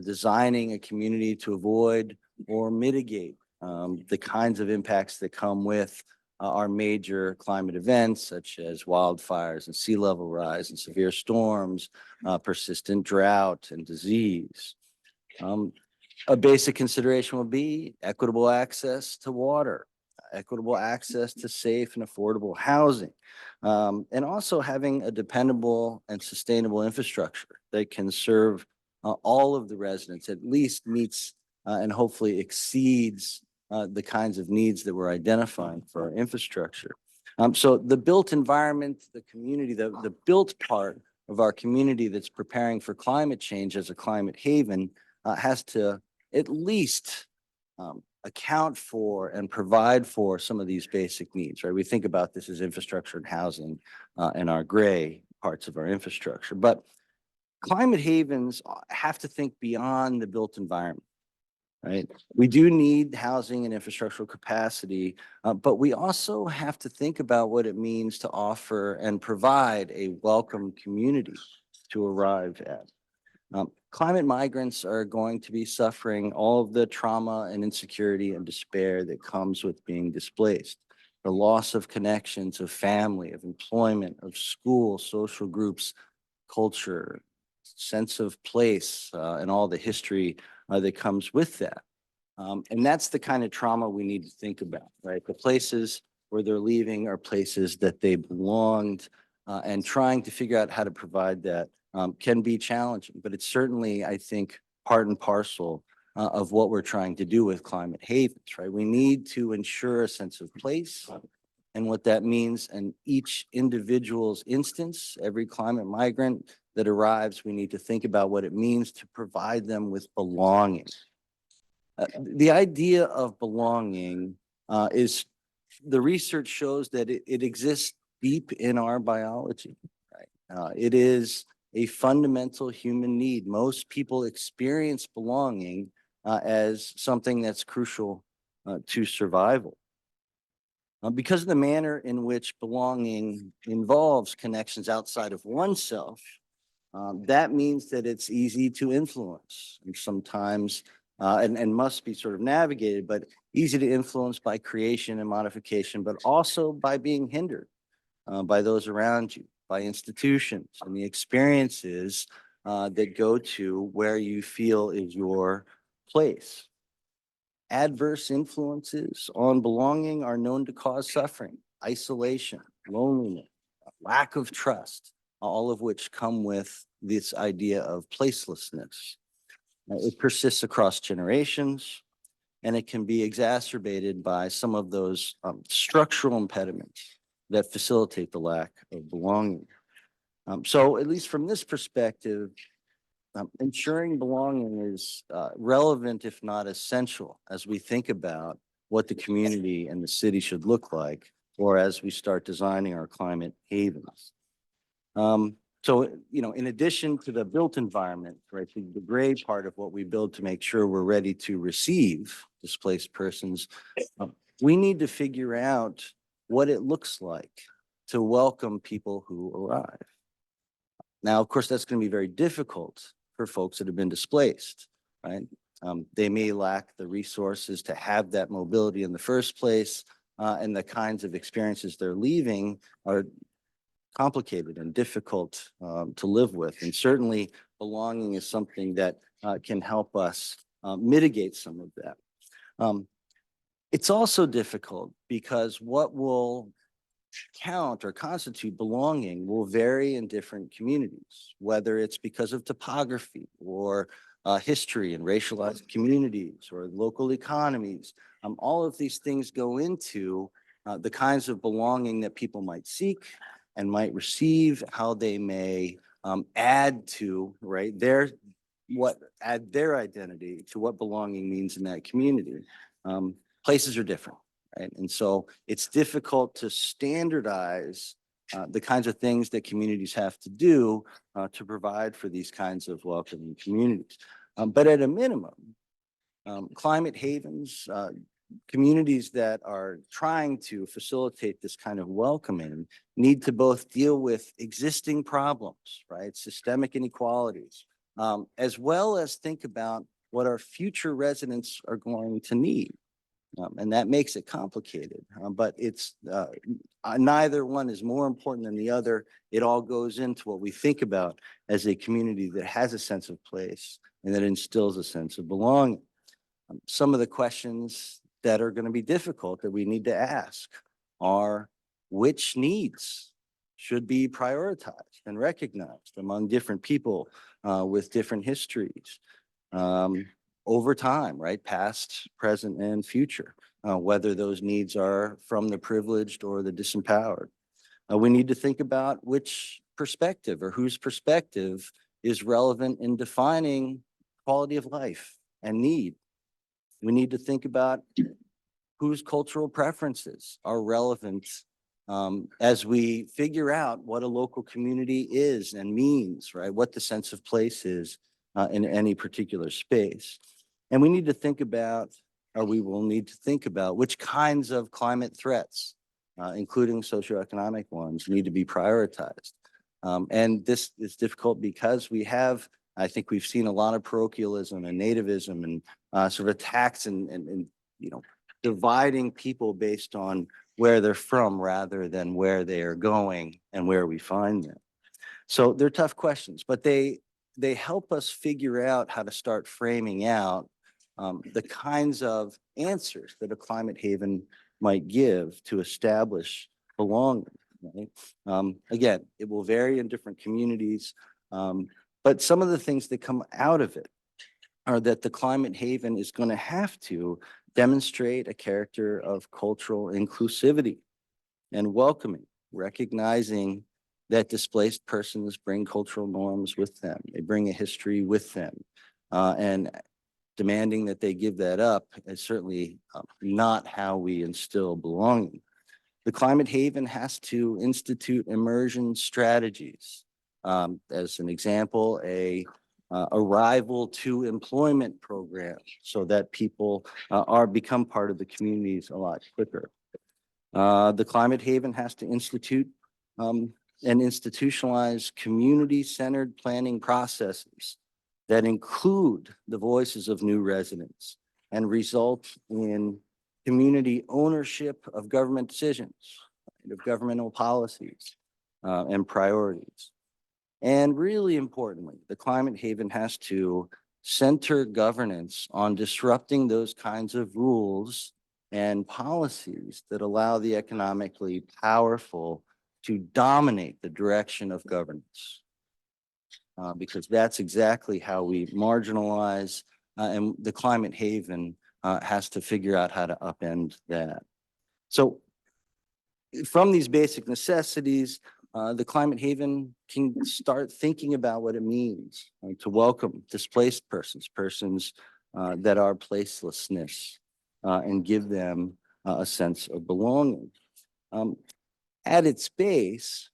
Speaker 7: designing a community to avoid or mitigate the kinds of impacts that come with our major climate events, such as wildfires and sea level rise and severe storms, persistent drought and disease. A basic consideration will be equitable access to water, equitable access to safe and affordable housing, and also having a dependable and sustainable infrastructure that can serve all of the residents, at least meets and hopefully exceeds the kinds of needs that we're identifying for our infrastructure. So the built environment, the community, the built part of our community that's preparing for climate change as a climate haven has to at least account for and provide for some of these basic needs, right? We think about this as infrastructure and housing and our gray parts of our infrastructure, but climate havens have to think beyond the built environment. right? We do need housing and infrastructural capacity, but we also have to think about what it means to offer and provide a welcome community to arrive at. Climate migrants are going to be suffering all of the trauma and insecurity and despair that comes with being displaced. The loss of connections, of family, of employment, of school, social groups, culture, sense of place, and all the history that comes with that. And that's the kind of trauma we need to think about, right? The places where they're leaving are places that they belonged, and trying to figure out how to provide that can be challenging, but it's certainly, I think, part and parcel of what we're trying to do with climate havens, right? We need to ensure a sense of place and what that means. And each individual's instance, every climate migrant that arrives, we need to think about what it means to provide them with belonging. The idea of belonging is, the research shows that it exists deep in our biology, right? It is a fundamental human need. Most people experience belonging as something that's crucial to survival. Because of the manner in which belonging involves connections outside of oneself, that means that it's easy to influence and sometimes and must be sort of navigated, but easy to influence by creation and modification, but also by being hindered by those around you, by institutions and the experiences that go to where you feel is your place. Adverse influences on belonging are known to cause suffering, isolation, loneliness, lack of trust, all of which come with this idea of placelessness. It persists across generations, and it can be exacerbated by some of those structural impediments that facilitate the lack of belonging. So at least from this perspective, ensuring belonging is relevant, if not essential, as we think about what the community and the city should look like, or as we start designing our climate havens. So, you know, in addition to the built environment, right, the gray part of what we build to make sure we're ready to receive displaced persons, we need to figure out what it looks like to welcome people who arrive. Now, of course, that's going to be very difficult for folks that have been displaced, right? They may lack the resources to have that mobility in the first place, and the kinds of experiences they're leaving are complicated and difficult to live with. And certainly belonging is something that can help us mitigate some of that. It's also difficult because what will count or constitute belonging will vary in different communities, whether it's because of topography or history and racialized communities or local economies. All of these things go into the kinds of belonging that people might seek and might receive, how they may add to, right, add their identity to what belonging means in that community. Places are different, right? And so it's difficult to standardize the kinds of things that communities have to do to provide for these kinds of welcoming communities. But at a minimum, climate havens, communities that are trying to facilitate this kind of welcoming need to both deal with existing problems, right? Systemic inequalities, as well as think about what our future residents are going to need. And that makes it complicated, but it's neither one is more important than the other. It all goes into what we think about as a community that has a sense of place and that instills a sense of belonging. Some of the questions that are going to be difficult that we need to ask are, which needs should be prioritized and recognized among different people with different histories over time, right? Past, present, and future, whether those needs are from the privileged or the disempowered. We need to think about which perspective or whose perspective is relevant in defining quality of life and need. We need to think about whose cultural preferences are relevant as we figure out what a local community is and means, right? What the sense of place is in any particular space. And we need to think about, or we will need to think about which kinds of climate threats, including socioeconomic ones, need to be prioritized. And this is difficult because I think we've seen a lot of parochialism and nativism and sort of attacks and dividing people based on where they're from rather than where they are going and where we find them. So they're tough questions, but they help us figure out how to start framing out the kinds of answers that a climate haven might give to establish belonging. Right? Again, it will vary in different communities, but some of the things that come out of it are that the climate haven is going to have to demonstrate a character of cultural inclusivity and welcoming, recognizing that displaced persons bring cultural norms with them. They bring a history with them. And demanding that they give that up is certainly not how we instill belonging. The climate haven has to institute immersion strategies. As an example, a arrival to employment program so that people become part of the communities a lot quicker. The climate haven has to institute and institutionalize community-centered planning processes that include the voices of new residents and result in community ownership of government decisions, of governmental policies and priorities. And really importantly, the climate haven has to center governance on disrupting those kinds of rules and policies that allow the economically powerful to dominate the direction of governance. Because that's exactly how we marginalize, and the climate haven has to figure out how to upend that. So from these basic necessities, the climate haven can start thinking about what it means to welcome displaced persons that are placelessness, and give them a sense of belonging. At its base,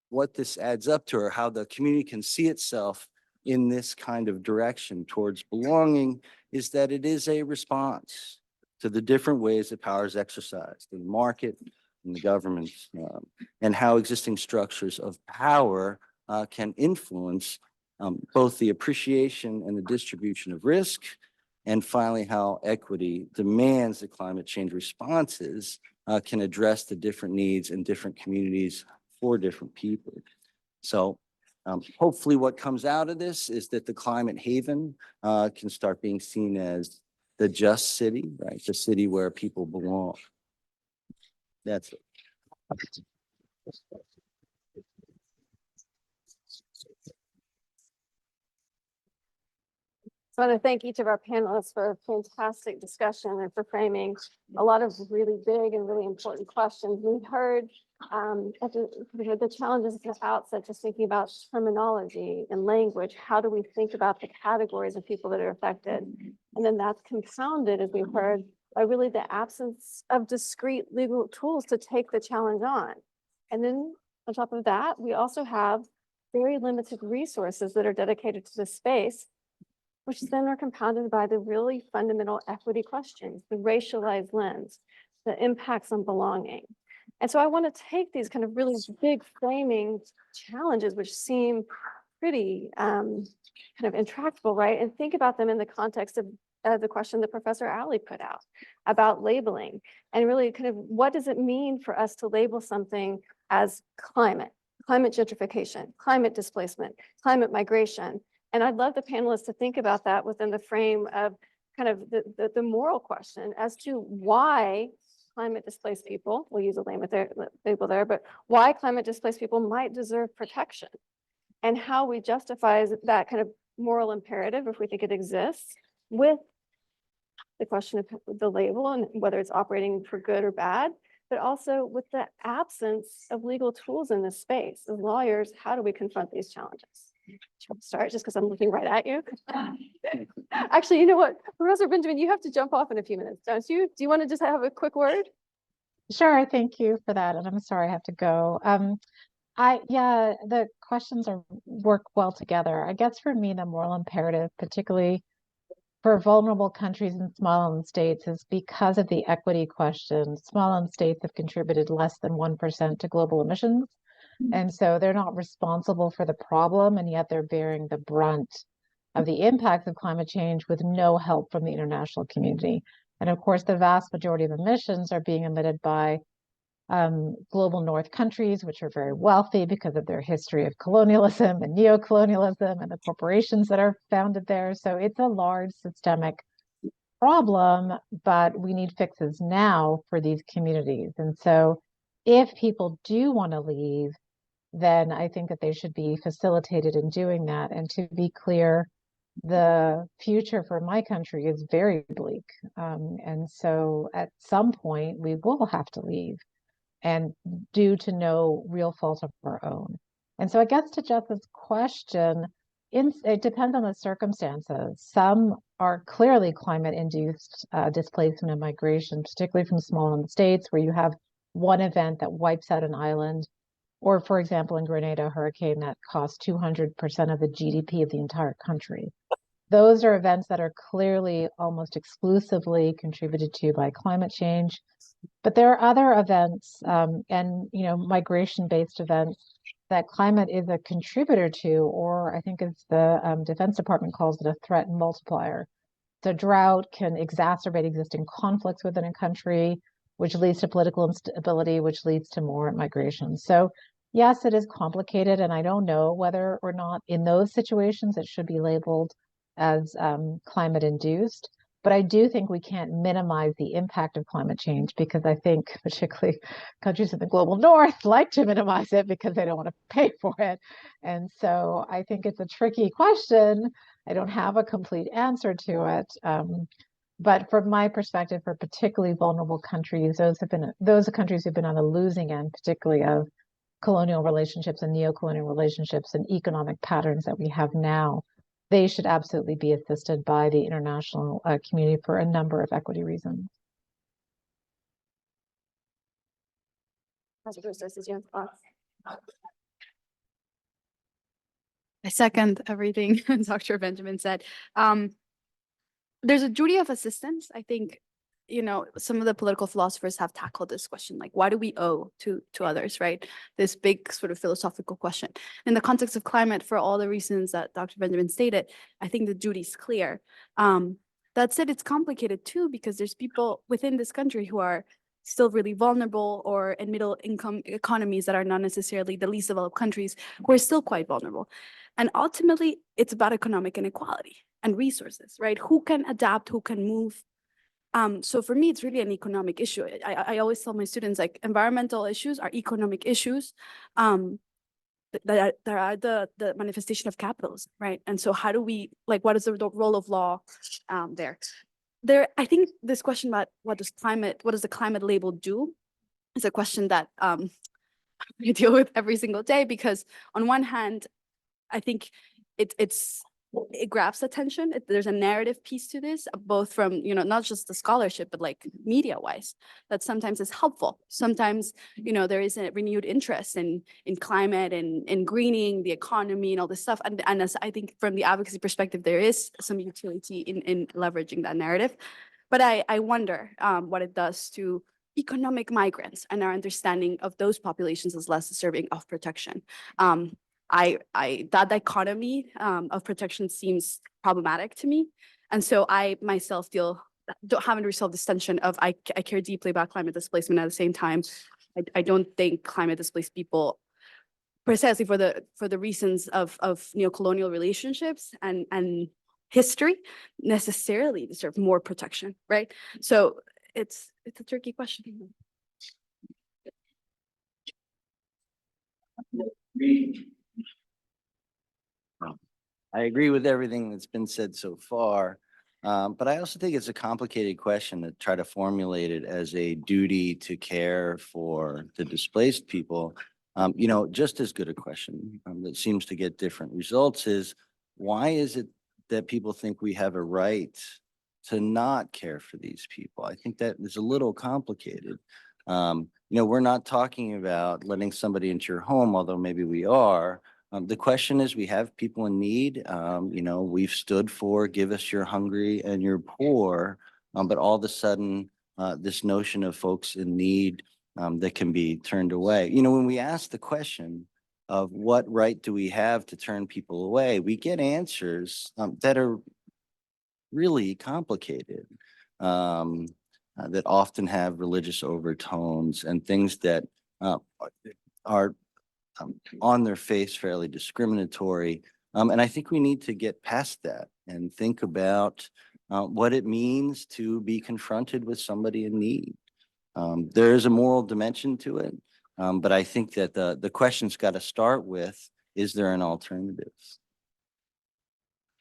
Speaker 7: what this adds up to, or how the community can see itself in this kind of direction towards belonging, is that it is a response to the different ways that power is exercised in the market, in the government, and how existing structures of power can influence both the appreciation and the distribution of risk, and finally, how equity demands that climate change responses can address the different needs in different communities for different people. So hopefully what comes out of this is that the climate haven can start being seen as the just city, right? The city where people belong. That's it.
Speaker 3: So I want to thank each of our panelists for a fantastic discussion and for framing a lot of really big and really important questions. We've heard the challenges at the outset, just thinking about terminology and language. How do we think about the categories of people that are affected? And then that's compounded, as we've heard, by really the absence of discrete legal tools to take the challenge on. And then on top of that, we also have very limited resources that are dedicated to this space, which then are compounded by the really fundamental equity questions, the racialized lens, the impacts on belonging. And so I want to take these kind of really big framing challenges, which seem pretty kind of intractable, right? And think about them in the context of the question that Professor Alley put out about labeling, and really kind of what does it mean for us to label something as climate gentrification, climate displacement, climate migration. And I'd love the panelists to think about that within the frame of kind of the moral question as to why climate displaced people, we'll use a label there, but why climate displaced people might deserve protection, and how we justify that kind of moral imperative, if we think it exists, with the question of the label and whether it's operating for good or bad, but also with the absence of legal tools in this space. As lawyers, how do we confront these challenges? Should I start just because I'm looking right at you? Actually, you know what, Professor Benjamin, you have to jump off in a few minutes, don't you? Do you want to just have a quick word?
Speaker 4: Sure, thank you for that. And I'm sorry I have to go. Yeah, the questions work well together. I guess for me, the moral imperative, particularly for vulnerable countries and small island states is because of the equity question. Small island states have contributed less than 1% to global emissions. And so they're not responsible for the problem, and yet they're bearing the brunt of the impacts of climate change with no help from the international community. And of course, the vast majority of emissions are being emitted by global north countries, which are very wealthy because of their history of colonialism and neocolonialism and the corporations that are founded there. So it's a large systemic problem, but we need fixes now for these communities. And so if people do want to leave, then I think that they should be facilitated in doing that. And to be clear, the future for my country is very bleak. And so at some point, we will have to leave, and due to no real fault of our own. And so I guess to Jess's question, it depends on the circumstances. Some are clearly climate-induced displacement and migration, particularly from small island states where you have one event that wipes out an island, or for example, in Grenada, a hurricane that cost 200% of the GDP of the entire country. Those are events that are clearly almost exclusively contributed to by climate change. But there are other events and migration-based events that climate is a contributor to, or I think as the Defense Department calls it, a threat multiplier. So drought can exacerbate existing conflicts within a country, which leads to political instability, which leads to more migration. So yes, it is complicated, and I don't know whether or not in those situations it should be labeled as climate-induced. But I do think we can't minimize the impact of climate change, because I think particularly countries in the global north like to minimize it because they don't want to pay for it. And so I think it's a tricky question. I don't have a complete answer to it. But from my perspective, for particularly vulnerable countries, those countries who've been on the losing end, particularly of colonial relationships and neo-colonial relationships and economic patterns that we have now, they should absolutely be assisted by the international community for a number of equity reasons.
Speaker 5: I second everything Dr. Benjamin said. There's a duty of assistance. I think, some of the political philosophers have tackled this question, like, why do we owe to others, right? This big sort of philosophical question. In the context of climate, for all the reasons that Dr. Benjamin stated, I think the duty is clear. That said, it's complicated too, because there's people within this country who are still really vulnerable, or in middle income economies that are not necessarily the least developed countries, who are still quite vulnerable. And ultimately, it's about economic inequality and resources, right? Who can adapt, who can move. So for me, it's really an economic issue. I always tell my students, like, environmental issues are economic issues that are the manifestation of capitalism, right? And so how do we, like, what is the role of law there? I think this question about what does the climate label do is a question that we deal with every single day, because on one hand, I think it grabs attention. There's a narrative piece to this, both from, not just the scholarship, but like media wise, that sometimes is helpful. Sometimes, there is a renewed interest in climate and in greening the economy and all this stuff. And as I think from the advocacy perspective, there is some utility in leveraging that narrative. But I wonder what it does to economic migrants and our understanding of those populations as less deserving of protection. That dichotomy of protection seems problematic to me. And so I myself haven't resolved this tension of I care deeply about climate displacement. At the same time, I don't think climate displaced people, precisely for the reasons of neocolonial relationships and history, necessarily deserve more protection, right? So it's a tricky question.
Speaker 7: I agree with everything that's been said so far, but I also think it's a complicated question to try to formulate it as a duty to care for the displaced people. Just as good a question that seems to get different results is, why is it that people think we have a right to not care for these people? I think that is a little complicated. We're not talking about letting somebody into your home, although maybe we are. The question is, we have people in need. You know, we've stood for give us your hungry and your poor, but all of a sudden, this notion of folks in need that can be turned away. You know, when we ask the question of what right do we have to turn people away, we get answers that are really complicated, that often have religious overtones and things that are on their face fairly discriminatory. And I think we need to get past that and think about what it means to be confronted with somebody in need. There is a moral dimension to it, but I think that the question's got to start with, is there an alternative?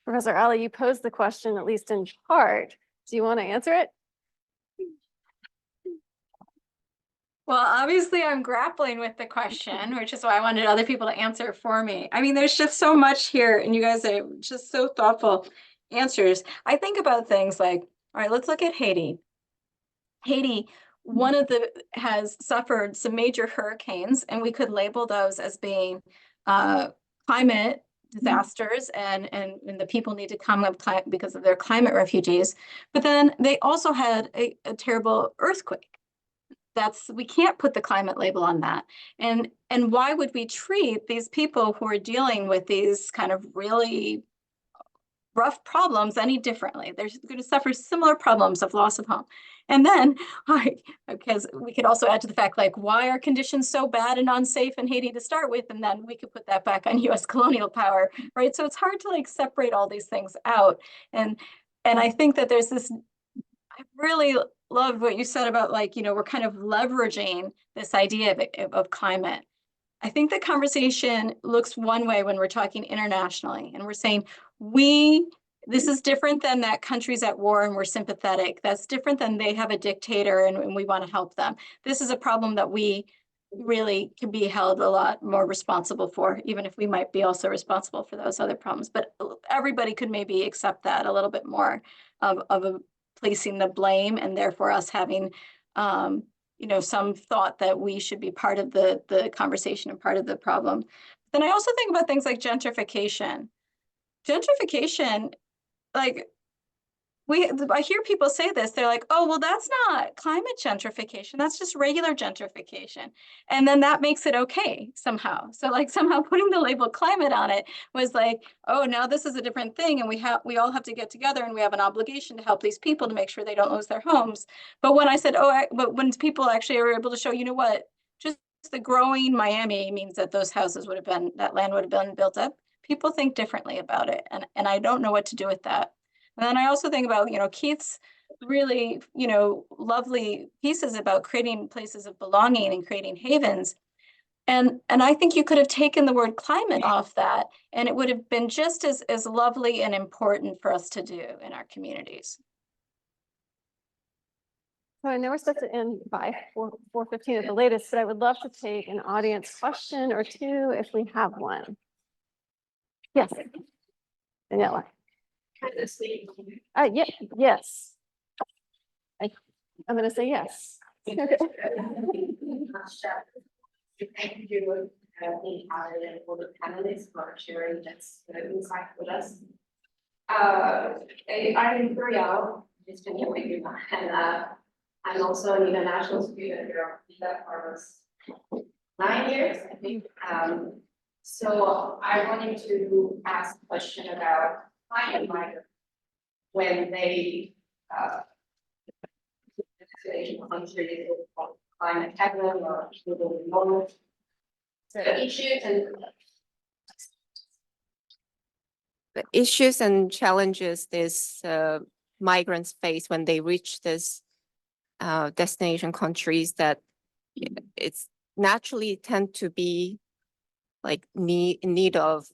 Speaker 3: Professor Ali, you posed the question, at least in part. Do you want to answer it?
Speaker 6: Well, obviously I'm grappling with the question, which is why I wanted other people to answer it for me. I mean, there's just so much here and you guys are just so thoughtful answers. I think about things like, all right, let's look at Haiti. Haiti, has suffered some major hurricanes, and we could label those as being climate disasters, and the people need to come up because of their climate refugees. But then they also had a terrible earthquake. We can't put the climate label on that. And why would we treat these people who are dealing with these kind of really rough problems any differently? They're going to suffer similar problems of loss of home. And then, because we could also add to the fact, like, why are conditions so bad and unsafe in Haiti to start with? And then we could put that back on US colonial power, right? So it's hard to like separate all these things out. And I think that there's this, I really love what you said about, like, you know, we're kind of leveraging this idea of climate. I think the conversation looks one way when we're talking internationally, and we're saying, this is different than that country's at war and we're sympathetic. That's different than they have a dictator and we want to help them. This is a problem that we really can be held a lot more responsible for, even if we might be also responsible for those other problems. But everybody could maybe accept that a little bit more of a placing the blame, and therefore us having you know, some thought that we should be part of the conversation and part of the problem. Then I also think about things like gentrification. Gentrification, like, I hear people say this, they're like, oh, well, that's not climate gentrification, that's just regular gentrification. And then that makes it okay somehow. So like somehow putting the label climate on it was like, oh, now this is a different thing. And we all have to get together and we have an obligation to help these people to make sure they don't lose their homes. But when I said, but when people actually are able to show, you know what, just the growing Miami means that those houses that land would have been built up, people think differently about it. And I don't know what to do with that. And then I also think about, you know, Keith's really, you know, lovely pieces about creating places of belonging and creating havens. And I think you could have taken the word climate off that, and it would have been just as lovely and important for us to do in our communities.
Speaker 3: So I know we're supposed to end by 4:15 at the latest, but I would love to take an audience question or two if we have one. Yes. Daniela. Yeah, yes. I'm going to say yes.
Speaker 8: Thank you, and for the panelists for sharing this insight with us. I'm in Korea, just to join you, and I'm also an international student here for 9 years, I think. So I wanted to ask a question about climate migrants when they countries climate heaven or global warming. So
Speaker 9: the issues and challenges these migrants face when they reach this destination countries, that it's naturally tend to be like in need of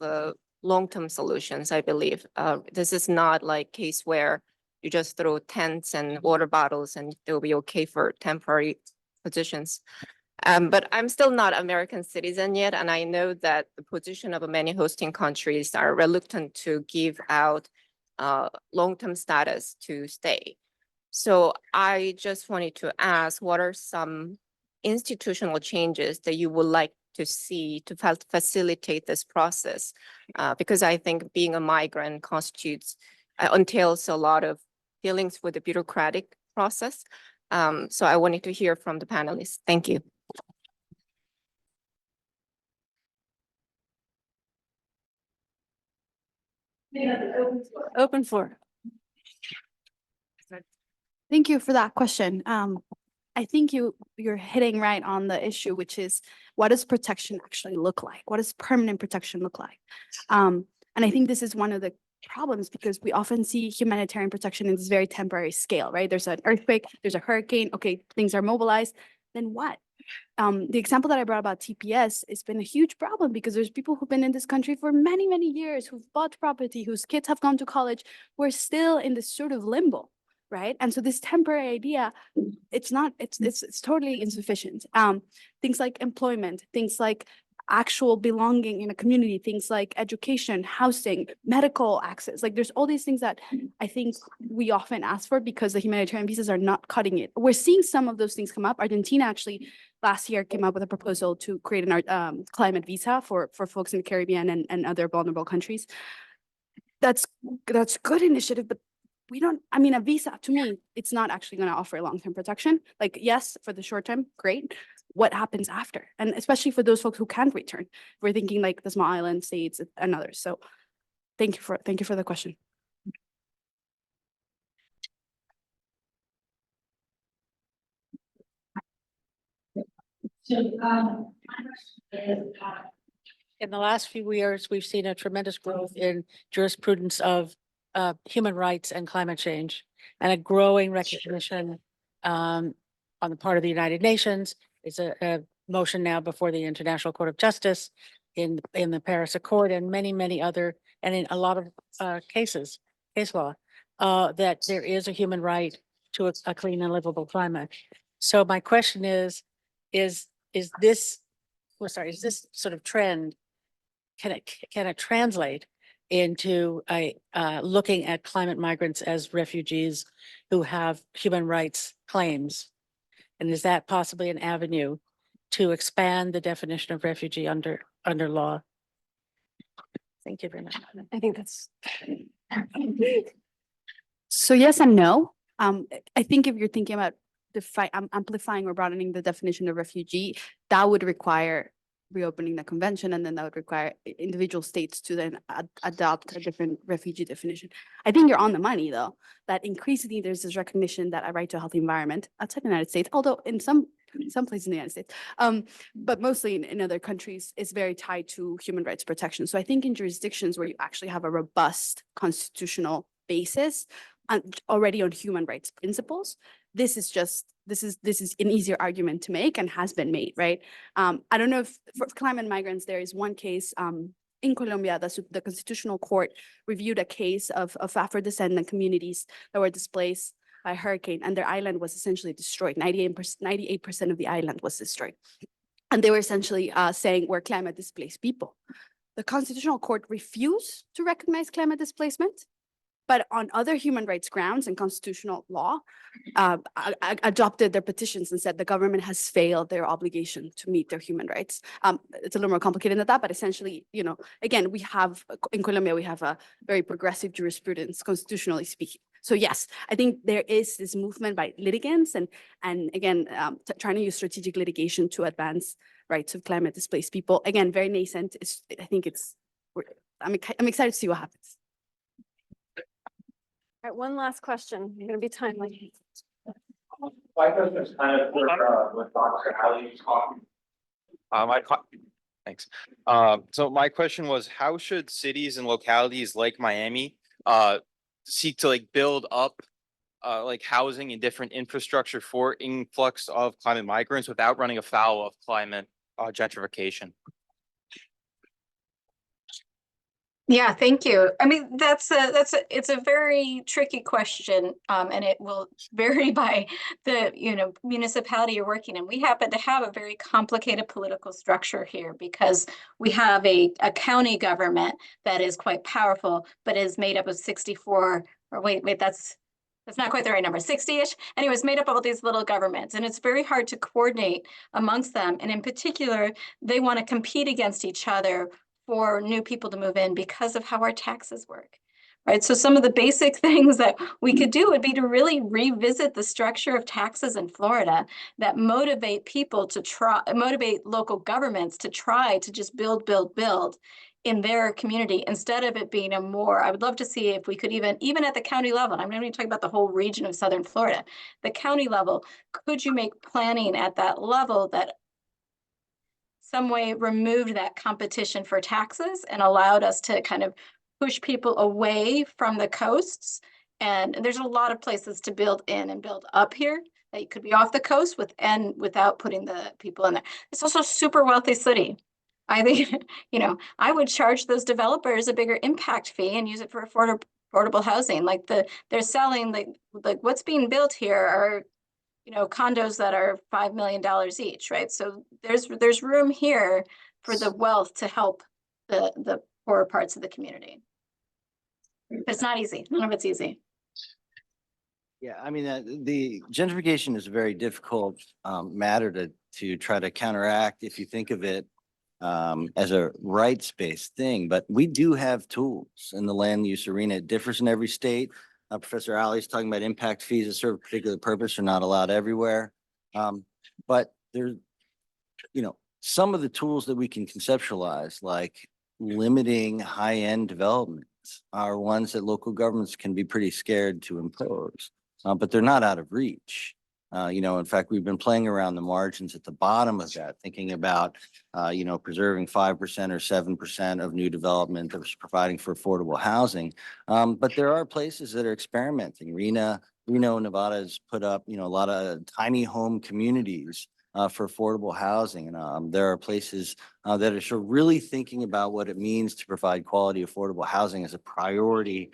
Speaker 9: long-term solutions, I believe. This is not like case where you just throw tents and water bottles and they'll be okay for temporary positions. But I'm still not American citizen yet, and I know that the position of many hosting countries are reluctant to give out long-term status to stay. So I just wanted to ask, what are some institutional changes that you would like to see to facilitate this process, because I think being a migrant entails a lot of dealings with the bureaucratic process. So I wanted to hear from the panelists. Thank you.
Speaker 1: Open floor.
Speaker 5: Thank you for that question. I think you're hitting right on the issue, which is what does protection actually look like? What does permanent protection look like? And I think this is one of the problems because we often see humanitarian protection in this very temporary scale, right? There's an earthquake, there's a hurricane, okay, things are mobilized, then what? The example that I brought about TPS has been a huge problem because there's people who've been in this country for many, many years, who've bought property, whose kids have gone to college, who are still in this sort of limbo, right? And so this temporary idea, it's totally insufficient. Things like employment, things like actual belonging in a community, things like education, housing, medical access. Like there's all these things that I think we often ask for because the humanitarian visas are not cutting it. We're seeing some of those things come up. Argentina actually last year came up with a proposal to create an climate visa for folks in the Caribbean and other vulnerable countries. That's good initiative, but we don't, I mean, a visa to me, it's not actually going to offer long-term protection. Like, yes, for the short term, great. What happens after? And especially for those folks who can't return, we're thinking like the small island states and others. So thank you for the question.
Speaker 10: In the last few years, we've seen a tremendous growth in jurisprudence of human rights and climate change, and a growing recognition on the part of the United Nations. It's a motion now before the International Court of Justice in the Paris Accord and many other, and in a lot of case law, that there is a human right to a clean and livable climate. So my question is this sort of trend, can it translate into looking at climate migrants as refugees who have human rights claims? And is that possibly an avenue to expand the definition of refugee under law? Thank you very much.
Speaker 3: I think that's. So yes and no. I think if you're thinking about amplifying or broadening the definition of refugee, that would require reopening the convention, and then that would require individual states to then adopt a different refugee definition. I think you're on the money though, that increasingly there's this recognition that a right to a healthy environment outside the United States, although in some places in the United States, but mostly in other countries, is very tied to human rights protection. So I think in jurisdictions where you actually have a robust constitutional basis already on human rights principles, this is an easier argument to make and has been made, right? I don't know if for climate migrants, there is one case in Colombia, the Constitutional Court reviewed a case of Afro-descendant communities that were displaced by a hurricane, and their island was essentially destroyed. 98% of the island was destroyed. And they were essentially saying we're climate displaced people. The Constitutional Court refused to recognize climate displacement, but on other human rights grounds and constitutional law, adopted their petitions and said the government has failed their obligation to meet their human rights. It's a little more complicated than that, but essentially, again, in Colombia, we have a very progressive jurisprudence, constitutionally speaking. So yes, I think there is this movement by litigants and again, trying to use strategic litigation to advance rights of climate displaced people. Again, very nascent. I'm excited to see what happens. All right, one last question. You're going to be timely.
Speaker 11: My question is kind of with Dr. Ali's talking. Thanks. So my question was, how should cities and localities like Miami seek to build up housing and different infrastructure for influx of climate migrants without running afoul of climate gentrification?
Speaker 6: Yeah, thank you. I mean, it's a very tricky question, and it will vary by the municipality you're working in. We happen to have a very complicated political structure here because we have a county government that is quite powerful, but is made up of 64. Or wait, that's that's not quite the right number, 60-ish. Anyways, made up of all these little governments, and it's very hard to coordinate amongst them. And in particular, they want to compete against each other for new people to move in because of how our taxes work. Right. So some of the basic things that we could do would be to really revisit the structure of taxes in Florida that motivate people to motivate local governments to try to just build in their community instead of it being a more, I would love to see if we could even at the county level, I'm not even talking about the whole region of Southern Florida, the county level, could you make planning at that level that some way removed that competition for taxes and allowed us to kind of push people away from the coasts? And there's a lot of places to build in and build up here that you could be off the coast without putting the people in there. It's also a super wealthy city. I think, I would charge those developers a bigger impact fee and use it for affordable housing. Like they're selling like what's being built here are, condos that are $5 million each, right? So there's room here for the wealth to help the poorer parts of the community. But it's not easy. None of it's easy.
Speaker 7: Yeah, I mean, the gentrification is a very difficult matter to try to counteract if you think of it as a rights-based thing. But we do have tools in the land use arena. It differs in every state. Professor Ali's talking about impact fees that serve a particular purpose are not allowed everywhere. But there's, some of the tools that we can conceptualize, like limiting high-end developments, are ones that local governments can be pretty scared to impose, but they're not out of reach. In fact, we've been playing around the margins at the bottom of that, thinking about, preserving 5% or 7% of new development that's providing for affordable housing. But there are places that are experimenting. Reno, Nevada has put up, a lot of tiny home communities for affordable housing. And there are places that are sort of really thinking about what it means to provide quality affordable housing as a priority,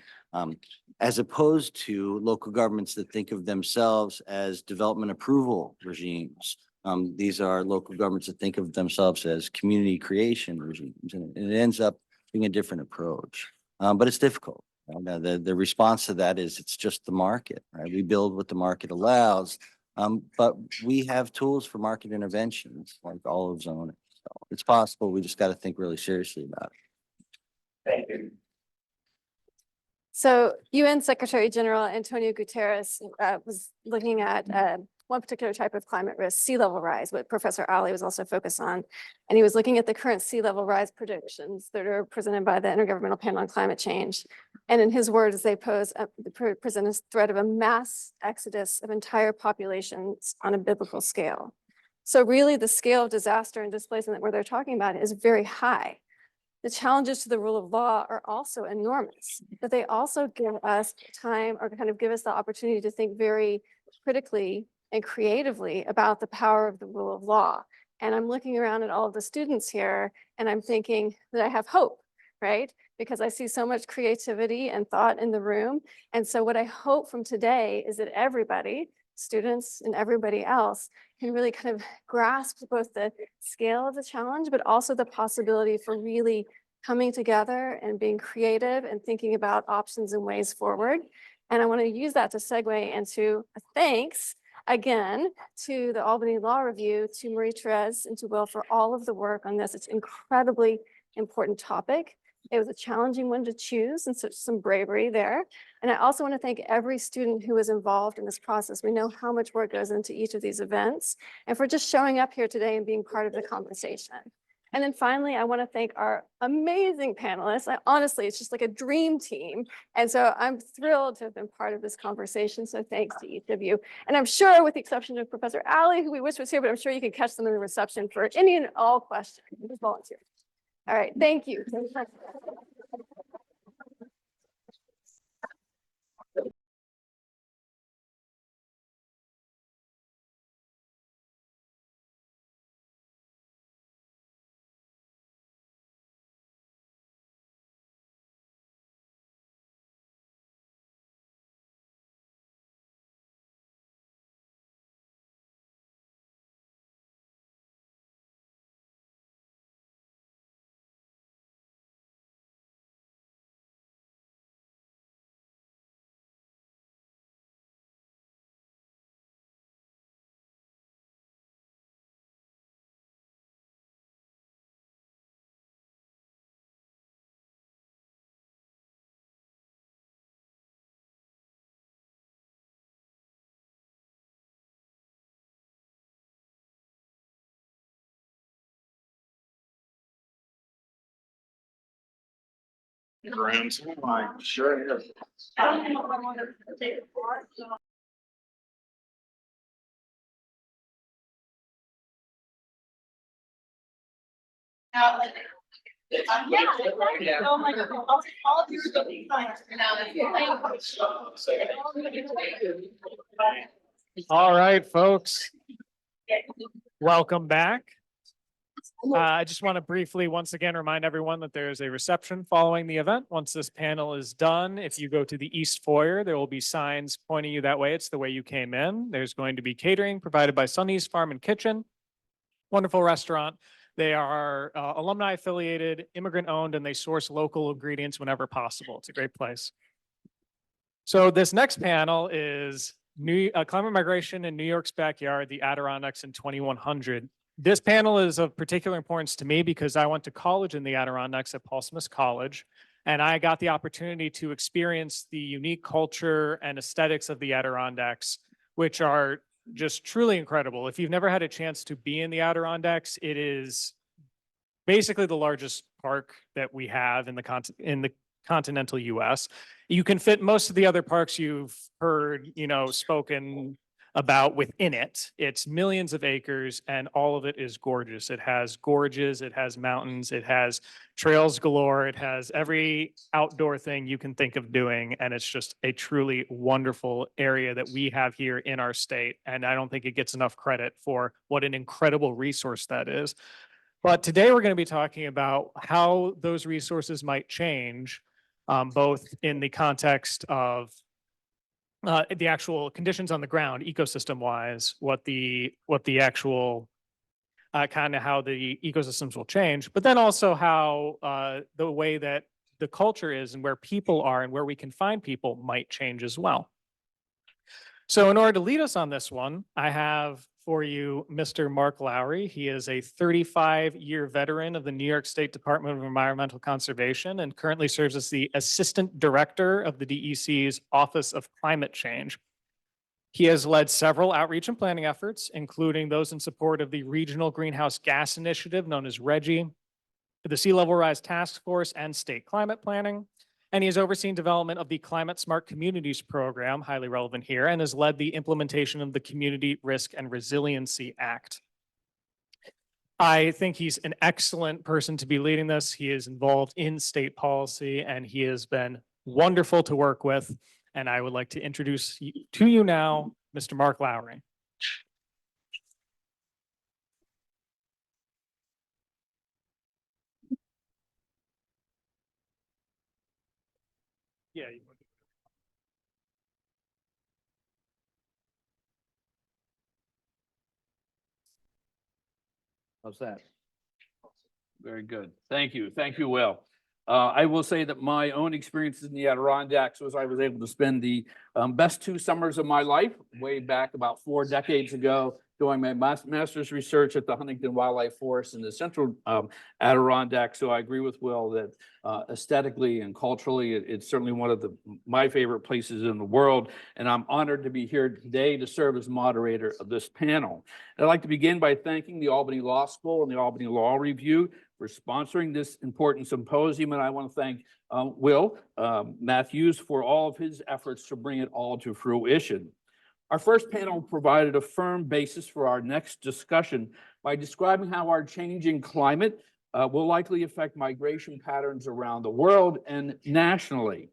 Speaker 7: as opposed to local governments that think of themselves as development approval regimes. These are local governments that think of themselves as community creation regimes, and it ends up being a different approach. But it's difficult. The response to that is it's just the market, right? We build what the market allows, but we have tools for market interventions like all of zoning. So it's possible. We just got to think really seriously about it.
Speaker 2: Thank you.
Speaker 3: So UN Secretary General Antonio Guterres was looking at one particular type of climate risk, sea level rise, what Professor Ali was also focused on. And he was looking at the current sea level rise predictions that are presented by the Intergovernmental Panel on Climate Change. And in his words, they present a threat of a mass exodus of entire populations on a biblical scale. So really the scale of disaster and displacement where they're talking about is very high. The challenges to the rule of law are also enormous, but they also give us time or kind of give us the opportunity to think very critically and creatively about the power of the rule of law. And I'm looking around at all of the students here and I'm thinking that I have hope, right? Because I see so much creativity and thought in the room. And so what I hope from today is that everybody, students and everybody else, can really kind of grasp both the scale of the challenge, but also the possibility for really coming together and being creative and thinking about options and ways forward. And I want to use that to segue into a thanks again to the Albany Law Review, to Marie-Therese and to Will for all of the work on this. It's an incredibly important topic. It was a challenging one to choose and such some bravery there. And I also want to thank every student who was involved in this process. We know how much work goes into each of these events and for just showing up here today and being part of the conversation. And then finally, I want to thank our amazing panelists. Honestly, it's just like a dream team. And so I'm thrilled to have been part of this conversation. So thanks to each of you. And I'm sure with the exception of Professor Ali, who we wish was here, but I'm sure you can catch them in the reception for any and all questions. Just volunteer. All right, thank you.
Speaker 2: Sure is. All right, folks. Welcome back. I just want to briefly, once again, remind everyone that there is a reception following the event. Once this panel is done, if you go to the East Foyer, there will be signs pointing you that way. It's the way you came in. There's going to be catering provided by Sunny's Farm and Kitchen. Wonderful restaurant. They are alumni affiliated, immigrant owned, and they source local ingredients whenever possible. It's a great place. So this next panel is climate migration in New York's backyard, the Adirondacks in 2100. This panel is of particular importance to me because I went to college in the Adirondacks at Paul Smith College, and I got the opportunity to experience the unique culture and aesthetics of the Adirondacks, which are just truly incredible. If you've never had a chance to be in the Adirondacks, it is basically the largest park that we have in the continental US. You can fit most of the other parks you've heard, spoken about within it. It's millions of acres and all of it is gorgeous. It has gorges, it has mountains, it has trails galore, it has every outdoor thing you can think of doing. And it's just a truly wonderful area that we have here in our state. And I don't think it gets enough credit for what an incredible resource that is. But today we're going to be talking about how those resources might change, both in the context of the actual conditions on the ground, ecosystem wise, what the actual kind of how the ecosystems will change, but then also how the way that the culture is and where people are and where we can find people might change as well. So in order to lead us on this one, I have for you Mr. Mark Lowry. He is a 35-year veteran of the New York State Department of Environmental Conservation and currently serves as the Assistant Director of the DEC's Office of Climate Change. He has led several outreach and planning efforts, including those in support of the Regional Greenhouse Gas Initiative, known as RGGI, the Sea Level Rise Task Force, and state climate planning. And he has overseen development of the Climate Smart Communities program, highly relevant here, and has led the implementation of the Community Risk and Resiliency Act. I think he's an excellent person to be leading this. He is involved in state policy and he has been wonderful to work with. And I would like to introduce to you now, Mr. Mark Lowry. Yeah.
Speaker 12: How's that? Very good. Thank you. Thank you, Will. I will say that my own experiences in the Adirondacks was I was able to spend the best 2 summers of my life way back about 4 decades ago doing my master's research at the Huntington Wildlife Forest in the central Adirondack. So I agree with Will that aesthetically and culturally, it's certainly one of my favorite places in the world. And I'm honored to be here today to serve as moderator of this panel. And I'd like to begin by thanking the Albany Law School and the Albany Law Review for sponsoring this important symposium. And I want to thank Will Matthews for all of his efforts to bring it all to fruition. Our first panel provided a firm basis for our next discussion by describing how our changing climate will likely affect migration patterns around the world and nationally,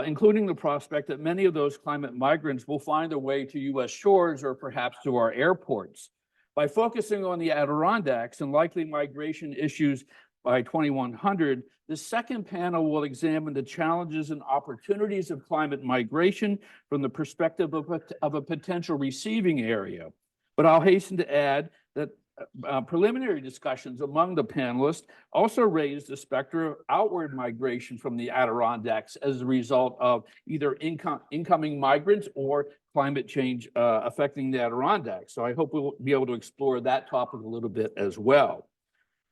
Speaker 12: including the prospect that many of those climate migrants will find their way to U.S. shores or perhaps to our airports. By focusing on the Adirondacks and likely migration issues by 2100, the second panel will examine the challenges and opportunities of climate migration from the perspective of a potential receiving area. But I'll hasten to add that preliminary discussions among the panelists also raised the specter of outward migration from the Adirondacks as a result of either incoming migrants or climate change affecting the Adirondacks. So I hope we'll be able to explore that topic a little bit as well.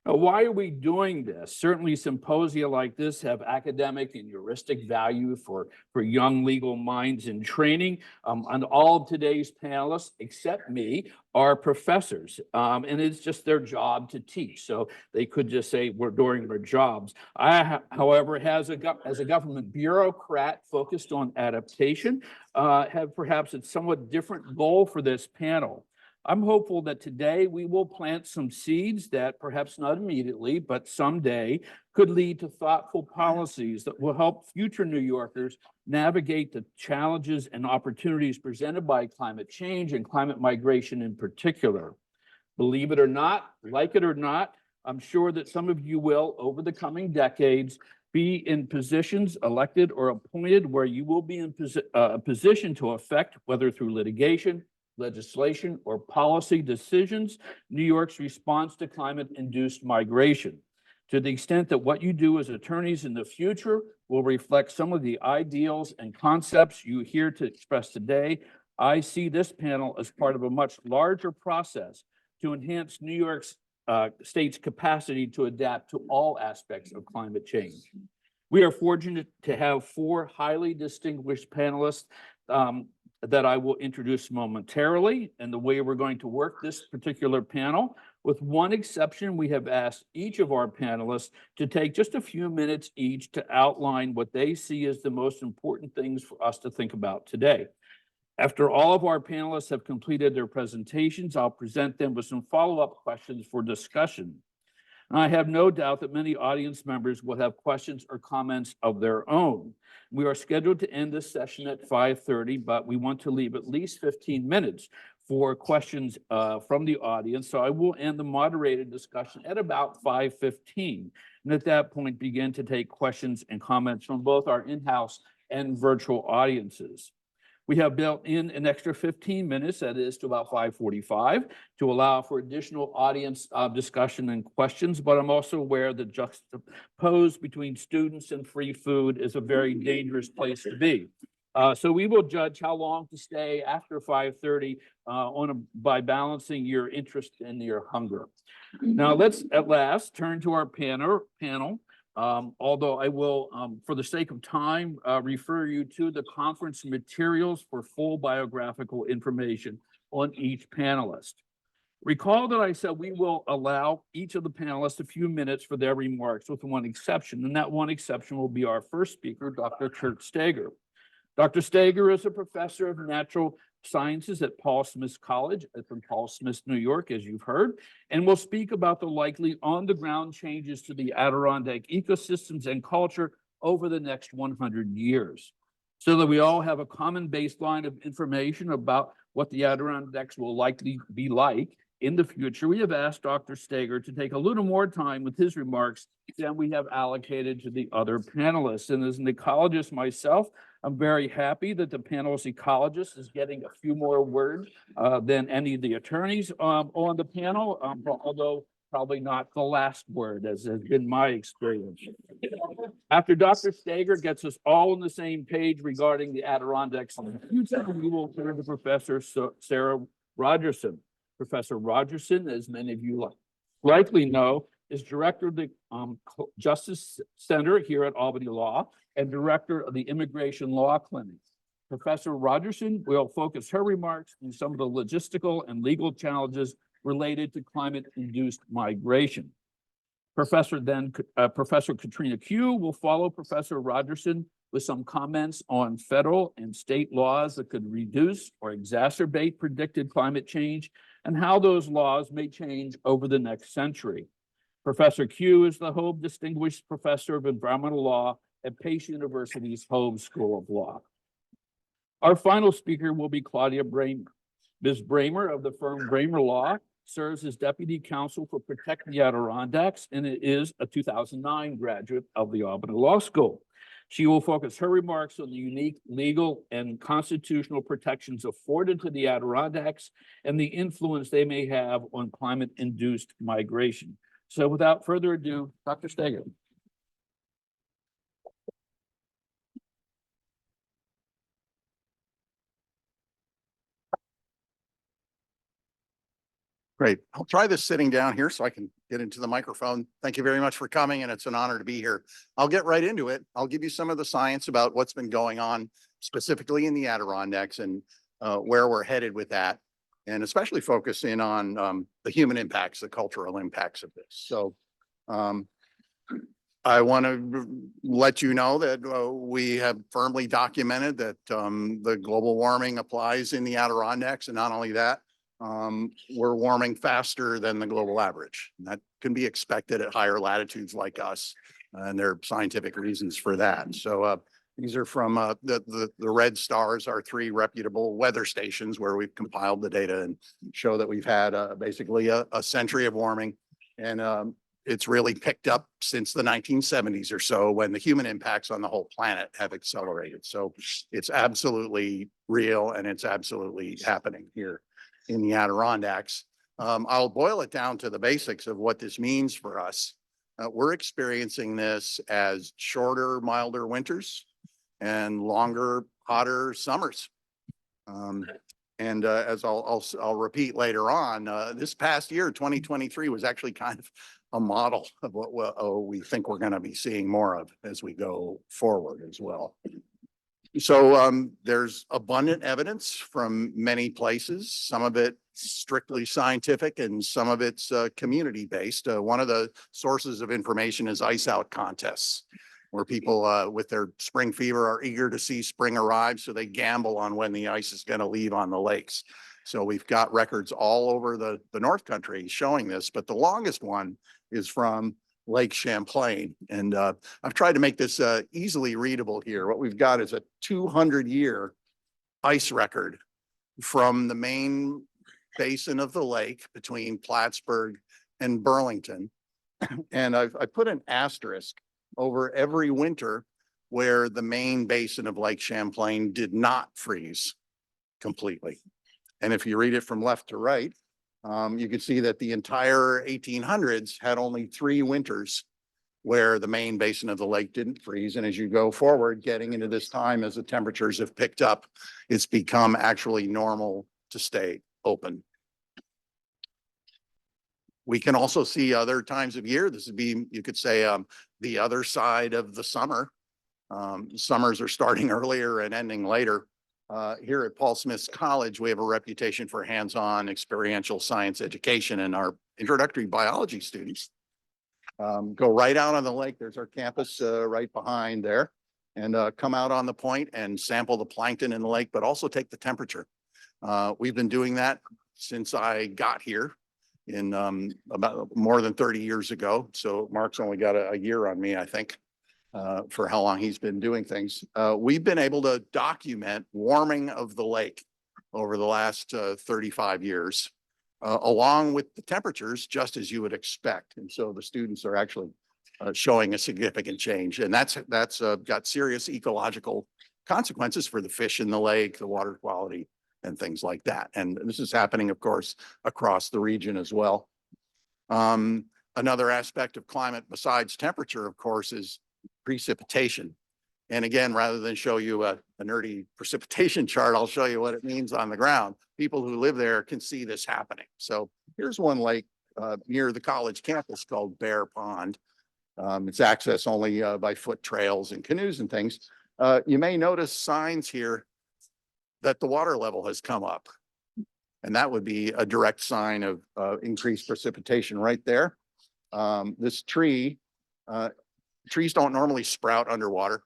Speaker 12: Now, why are we doing this? Certainly symposia like this have academic and heuristic value for young legal minds in training. And all of today's panelists, except me, are professors. And it's just their job to teach. So they could just say we're doing their jobs. I, however, as a government bureaucrat focused on adaptation, have perhaps a somewhat different goal for this panel. I'm hopeful that today we will plant some seeds that perhaps not immediately, but someday could lead to thoughtful policies that will help future New Yorkers navigate the challenges and opportunities presented by climate change and climate migration in particular. Believe it or not, like it or not, I'm sure that some of you will, over the coming decades, be in positions elected or appointed where you will be in a position to affect, whether through litigation, legislation, or policy decisions, New York's response to climate-induced migration. To the extent that what you do as attorneys in the future will reflect some of the ideals and concepts you hear to express today, I see this panel as part of a much larger process to enhance New York's state's capacity to adapt to all aspects of climate change. We are fortunate to have 4 highly distinguished panelists that I will introduce momentarily. And the way we're going to work this particular panel, with one exception, we have asked each of our panelists to take just a few minutes each to outline what they see as the most important things for us to think about today. After all of our panelists have completed their presentations, I'll present them with some follow-up questions for discussion. And I have no doubt that many audience members will have questions or comments of their own. We are scheduled to end this session at 5:30, but we want to leave at least 15 minutes for questions from the audience. So I will end the moderated discussion at about 5:15. And at that point, begin to take questions and comments from both our in-house and virtual audiences. We have built in an extra 15 minutes, that is to about 5:45, to allow for additional audience discussion and questions, but I'm also aware that juxtaposed between students and free food is a very dangerous place to be. So we will judge how long to stay after 5:30 by balancing your interest and your hunger. Now let's at last turn to our panel. Although I will, for the sake of time, refer you to the conference materials for full biographical information on each panelist. Recall that I said we will allow each of the panelists a few minutes for their remarks, with one exception, and that one exception will be our first speaker, Dr. Kurt Steger. Dr. Steger is a professor of natural sciences at Paul Smith College in Paul Smith, New York, as you've heard, and will speak about the likely on-the-ground changes to the Adirondack ecosystems and culture over the next 100 years. So that we all have a common baseline of information about what the Adirondacks will likely be like in the future, we have asked Dr. Steger to take a little more time with his remarks than we have allocated to the other panelists. And as an ecologist myself, I'm very happy that the panelist ecologist is getting a few more words than any of the attorneys on the panel, although probably not the last word, as has been my experience. After Dr. Steger gets us all on the same page regarding the Adirondacks in the future, we will turn to Professor Sarah Rogerson. Professor Rogerson, as many of you likely know, is director of the Justice Center here at Albany Law and director of the Immigration Law Clinic. Professor Rogerson will focus her remarks on some of the logistical and legal challenges related to climate-induced migration. Professor Katrina Q will follow Professor Rogerson with some comments on federal and state laws that could reduce or exacerbate predicted climate change and how those laws may change over the next century. Professor Q is the Hope Distinguished Professor of Environmental Law at Pace University's Hope School of Law. Our final speaker will be Claudia Bramer. Ms. Bramer of the firm Bramer Law serves as Deputy Counsel for Protect the Adirondacks and is a 2009 graduate of the Albany Law School. She will focus her remarks on the unique legal and constitutional protections afforded to the Adirondacks and the influence they may have on climate-induced migration. So without further ado, Dr. Steger.
Speaker 13: Great. I'll try this sitting down here so I can get into the microphone. Thank you very much for coming, and it's an honor to be here. I'll get right into it. I'll give you some of the science about what's been going on specifically in the Adirondacks and where we're headed with that, and especially focus in on the human impacts, the cultural impacts of this. So I want to let you know that we have firmly documented that the global warming applies in the Adirondacks, and not only that, we're warming faster than the global average. And that can be expected at higher latitudes like us, and there are scientific reasons for that. So these are from the red stars are 3 reputable weather stations where we've compiled the data and show that we've had basically a century of warming, and it's really picked up since the 1970s or so, when the human impacts on the whole planet have accelerated. So it's absolutely real, and it's absolutely happening here in the Adirondacks. I'll boil it down to the basics of what this means for us. We're experiencing this as shorter, milder winters and longer, hotter summers. As I'll repeat later on, this past year, 2023, was actually kind of a model of what we think we're going to be seeing more of as we go forward as well. So there's abundant evidence from many places, some of it strictly scientific and some of it's community-based. One of the sources of information is ice out contests, where people with their spring fever are eager to see spring arrive, so they gamble on when the ice is going to leave on the lakes. So we've got records all over the North Country showing this, but the longest one is from Lake Champlain. And I've tried to make this easily readable here. What we've got is a 200-year ice record from the main basin of the lake between Plattsburgh and Burlington. And I put an asterisk over every winter where the main basin of Lake Champlain did not freeze completely. And if you read it from left to right, you can see that the entire 1800s had only 3 winters where the main basin of the lake didn't freeze. And as you go forward, getting into this time, as the temperatures have picked up, it's become actually normal to stay open. We can also see other times of year. This would be, you could say, the other side of the summer. Summers are starting earlier and ending later. Here at Paul Smith's College, we have a reputation for hands-on experiential science education, and our introductory biology students go right out on the lake. There's our campus right behind there, and come out on the point and sample the plankton in the lake, but also take the temperature. We've been doing that since I got here in about more than 30 years ago. So Mark's only got a year on me, I think, for how long he's been doing things. We've been able to document warming of the lake over the last 35 years, along with the temperatures, just as you would expect. And so the students are actually showing a significant change, and that's got serious ecological consequences for the fish in the lake, the water quality, and things like that. And this is happening, of course, across the region as well. Another aspect of climate besides temperature, of course, is precipitation. And again, rather than show you a nerdy precipitation chart, I'll show you what it means on the ground. People who live there can see this happening. So here's one lake near the college campus called Bear Pond. It's accessed only by foot trails and canoes and things. You may notice signs here that the water level has come up. And that would be a direct sign of increased precipitation right there. This tree, trees don't normally sprout underwater.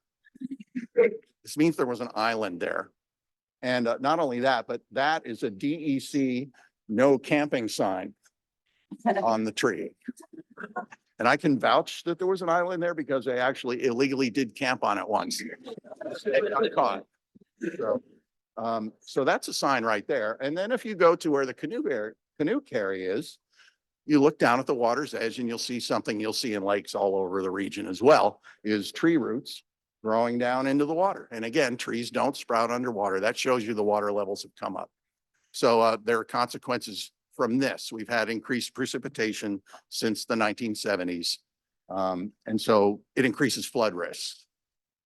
Speaker 13: This means there was an island there. And not only that, but that is a DEC no camping sign on the tree. And I can vouch that there was an island there because they actually illegally did camp on it once. They got caught. So that's a sign right there. And then if you go to where the canoe carry is, you look down at the water's edge and you'll see something you'll see in lakes all over the region as well, is tree roots growing down into the water. And again, trees don't sprout underwater. That shows you the water levels have come up. So there are consequences from this. We've had increased precipitation since the 1970s. And so it increases flood risk,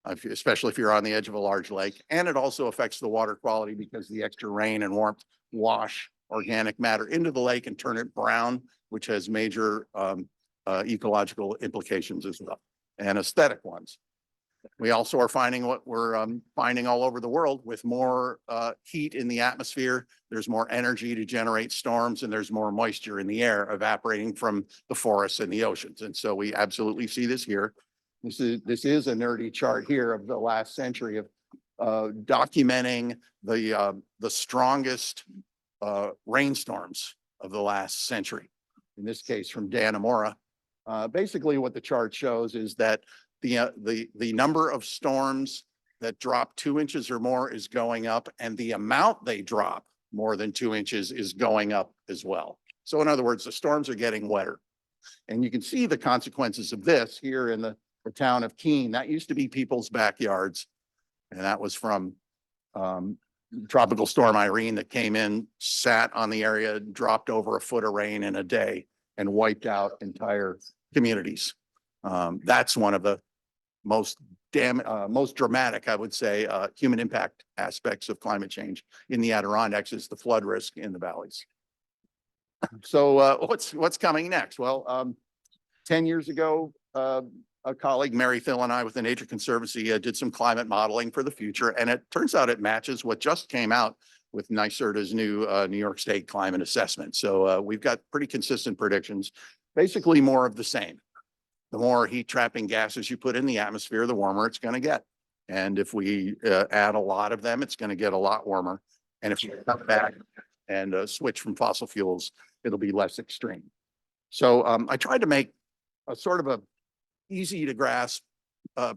Speaker 13: especially if you're on the edge of a large lake. And it also affects the water quality because the extra rain and warmth wash organic matter into the lake and turn it brown, which has major ecological implications as well, and aesthetic ones. We also are finding what we're finding all over the world with more heat in the atmosphere. There's more energy to generate storms, and there's more moisture in the air evaporating from the forests and the oceans. And so we absolutely see this here. This is a nerdy chart here of the last century of documenting the strongest rainstorms of the last century. In this case, from Dannemora. Basically, what the chart shows is that the number of storms that drop 2 inches or more is going up, and the amount they drop more than 2 inches is going up as well. So in other words, the storms are getting wetter. And you can see the consequences of this here in the town of Keene. That used to be people's backyards. And that was from Tropical Storm Irene that came in, sat on the area, dropped over a foot of rain in a day and wiped out entire communities. That's one of the most dramatic, I would say, human impact aspects of climate change in the Adirondacks is the flood risk in the valleys. So what's coming next? Well, 10 years ago, a colleague, Mary Thill, and I with the Nature Conservancy did some climate modeling for the future, and it turns out it matches what just came out with NYSERDA's new New York State climate assessment. So we've got pretty consistent predictions, basically more of the same. The more heat trapping gases you put in the atmosphere, the warmer it's going to get. And if we add a lot of them, it's going to get a lot warmer. And if we cut back and switch from fossil fuels, it'll be less extreme. So I tried to make a sort of a easy to grasp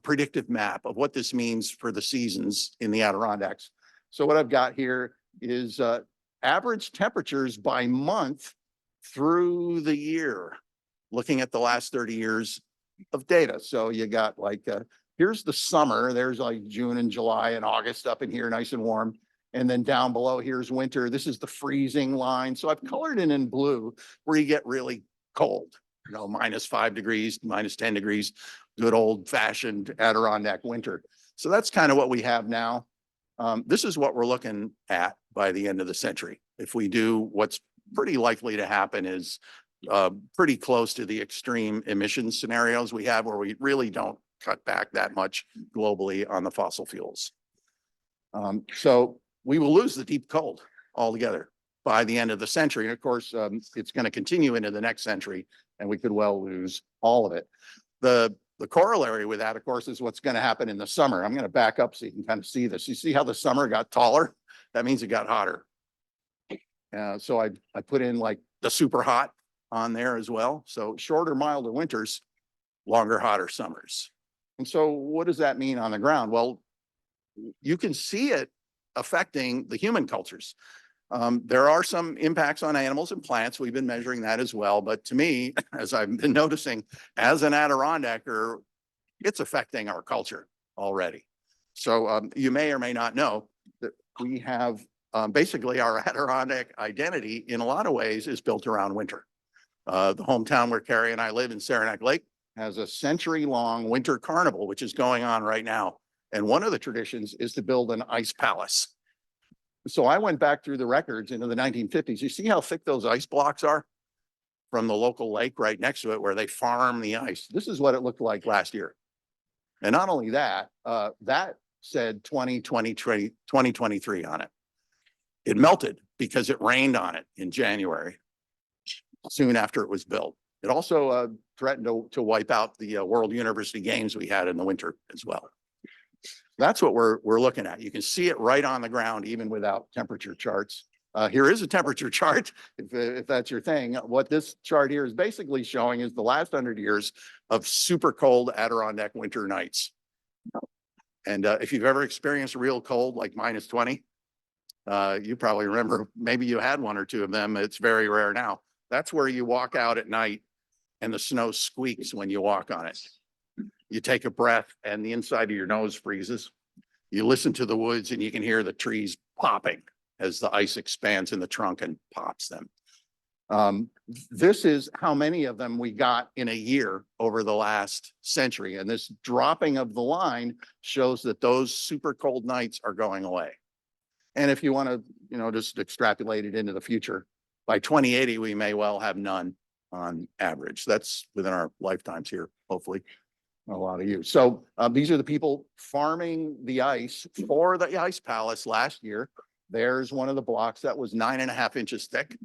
Speaker 13: predictive map of what this means for the seasons in the Adirondacks. So what I've got here is average temperatures by month through the year, looking at the last 30 years of data. So you got like, here's the summer, there's like June and July and August up in here, nice and warm. And then down below, here's winter. This is the freezing line. So I've colored it in blue where you get really cold, you know, -5 degrees, -10 degrees, good old fashioned Adirondack winter. So that's kind of what we have now. This is what we're looking at by the end of the century. If we do, what's pretty likely to happen is pretty close to the extreme emission scenarios we have where we really don't cut back that much globally on the fossil fuels. So we will lose the deep cold altogether by the end of the century. And of course, it's going to continue into the next century, and we could well lose all of it. The corollary with that, of course, is what's going to happen in the summer. I'm going to back up so you can kind of see this. You see how the summer got taller? That means it got hotter. So I put in like the super hot on there as well. So shorter, milder winters, longer, hotter summers. And so what does that mean on the ground? Well, you can see it affecting the human cultures. There are some impacts on animals and plants. We've been measuring that as well. But to me, as I've been noticing, as an Adirondacker, it's affecting our culture already. So you may or may not know that we have basically our Adirondack identity in a lot of ways is built around winter. The hometown where Carrie and I live in Saranac Lake has a century-long winter carnival, which is going on right now. And one of the traditions is to build an ice palace. So I went back through the records into the 1950s. You see how thick those ice blocks are from the local lake right next to it where they farm the ice. This is what it looked like last year. And not only that, that said 2023 on it. It melted because it rained on it in January, soon after it was built. It also threatened to wipe out the World University Games we had in the winter as well. That's what we're looking at. You can see it right on the ground, even without temperature charts. Here is a temperature chart, if that's your thing. What this chart here is basically showing is the last 100 years of super cold Adirondack winter nights. And if you've ever experienced real cold, like -20, you probably remember, maybe you had one or two of them. It's very rare now. That's where you walk out at night and the snow squeaks when you walk on it. You take a breath and the inside of your nose freezes. You listen to the woods and you can hear the trees popping as the ice expands in the trunk and pops them. This is how many of them we got in a year over the last century. And this dropping of the line shows that those super cold nights are going away. And if you want to, just extrapolate it into the future, by 2080, we may well have none on average. That's within our lifetimes here, hopefully, a lot of you. So these are the people farming the ice for the ice palace last year. There's one of the blocks that was 9.5 inches thick.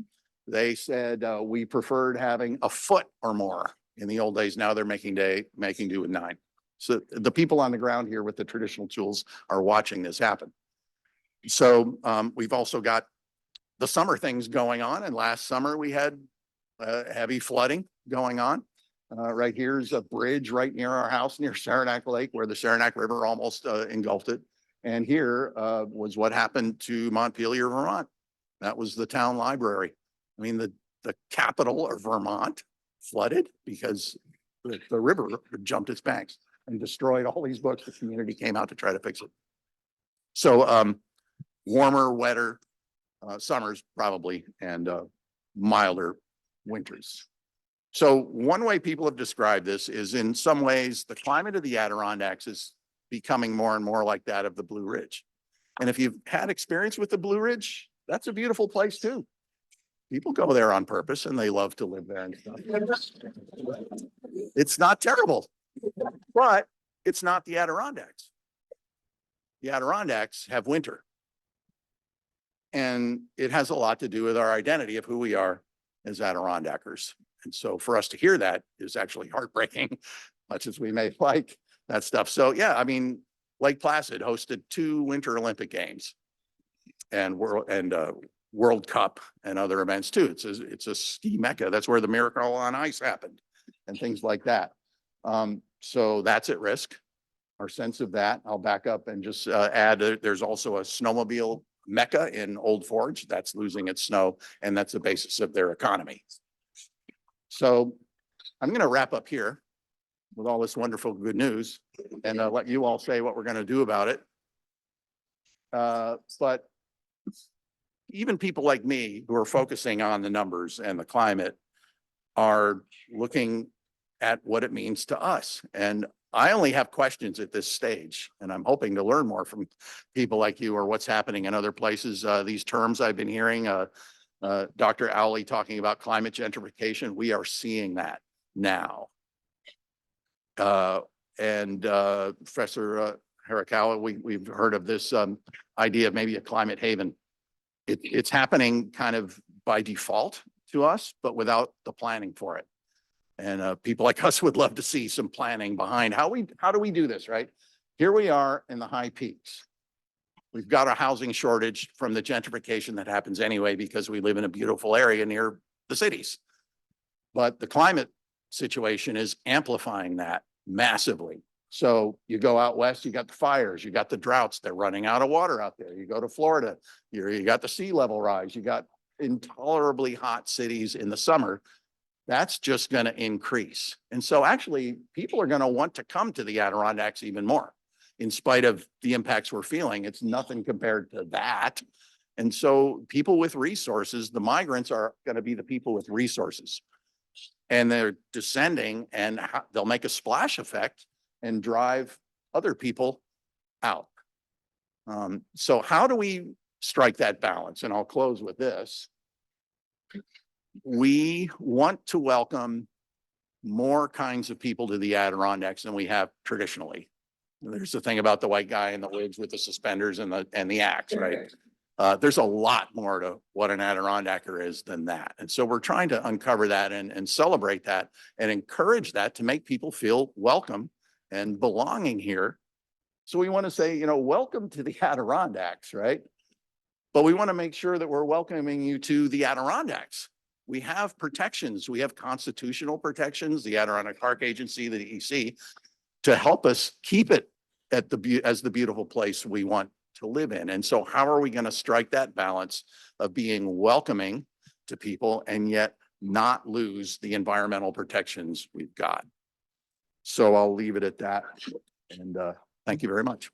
Speaker 13: They said we preferred having a foot or more in the old days. Now they're making do with 9. So the people on the ground here with the traditional tools are watching this happen. So we've also got the summer things going on. And last summer we had heavy flooding going on. Right here's a bridge right near our house near Saranac Lake where the Saranac River almost engulfed it. And here was what happened to Montpelier, Vermont. That was the town library. I mean, the capital of Vermont flooded because the river jumped its banks and destroyed all these books. The community came out to try to fix it. So warmer, wetter summers probably, and milder winters. So one way people have described this is in some ways the climate of the Adirondacks is becoming more and more like that of the Blue Ridge. And if you've had experience with the Blue Ridge, that's a beautiful place too. People go there on purpose and they love to live there and stuff. It's not terrible, but it's not the Adirondacks. The Adirondacks have winter. And it has a lot to do with our identity of who we are as Adirondackers. And so for us to hear that is actually heartbreaking, much as we may like that stuff. So yeah, I mean, Lake Placid hosted 2 Winter Olympic Games and World Cup and other events too. It's a ski mecca. That's where the Miracle on Ice happened and things like that. So that's at risk. Our sense of that, I'll back up and just add, there's also a snowmobile mecca in Old Forge that's losing its snow, and that's the basis of their economy. So I'm going to wrap up here with all this wonderful good news and let you all say what we're going to do about it. But even people like me who are focusing on the numbers and the climate are looking at what it means to us. And I only have questions at this stage, and I'm hoping to learn more from people like you or what's happening in other places. These terms I've been hearing, Dr. Owley talking about climate gentrification, we are seeing that now. Professor Hirakawa, we've heard of this idea of maybe a climate haven. It's happening kind of by default to us, but without the planning for it. And people like us would love to see some planning behind how do we do this, right? Here we are in the high peaks. We've got a housing shortage from the gentrification that happens anyway because we live in a beautiful area near the cities. But the climate situation is amplifying that massively. So you go out west, you got the fires, you got the droughts, they're running out of water out there. You go to Florida, you got the sea level rise, you got intolerably hot cities in the summer. That's just going to increase. And so actually people are going to want to come to the Adirondacks even more in spite of the impacts we're feeling. It's nothing compared to that. And so people with resources, the migrants are going to be the people with resources, and they're descending and they'll make a splash effect and drive other people out. So how do we strike that balance? And I'll close with this. We want to welcome more kinds of people to the Adirondacks than we have traditionally. There's the thing about the white guy in the woods with the suspenders and the axe, right? There's a lot more to what an Adirondacker is than that. And so we're trying to uncover that and celebrate that and encourage that to make people feel welcome and belonging here. So we want to say, welcome to the Adirondacks, right? But we want to make sure that we're welcoming you to the Adirondacks. We have protections. We have constitutional protections, the Adirondack Park Agency, the DEC, to help us keep it as the beautiful place we want to live in. And so how are we going to strike that balance of being welcoming to people and yet not lose the environmental protections we've got? So I'll leave it at that. And thank you very much.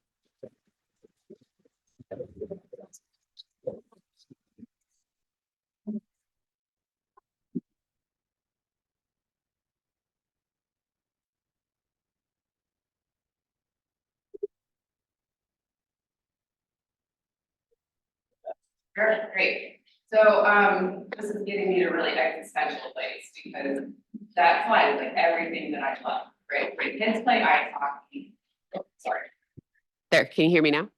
Speaker 8: Sure, great. So, this is getting me to a really existential place because that's like everything that I love, right? My kids play ice hockey. Sorry.
Speaker 14: There, can you hear me now?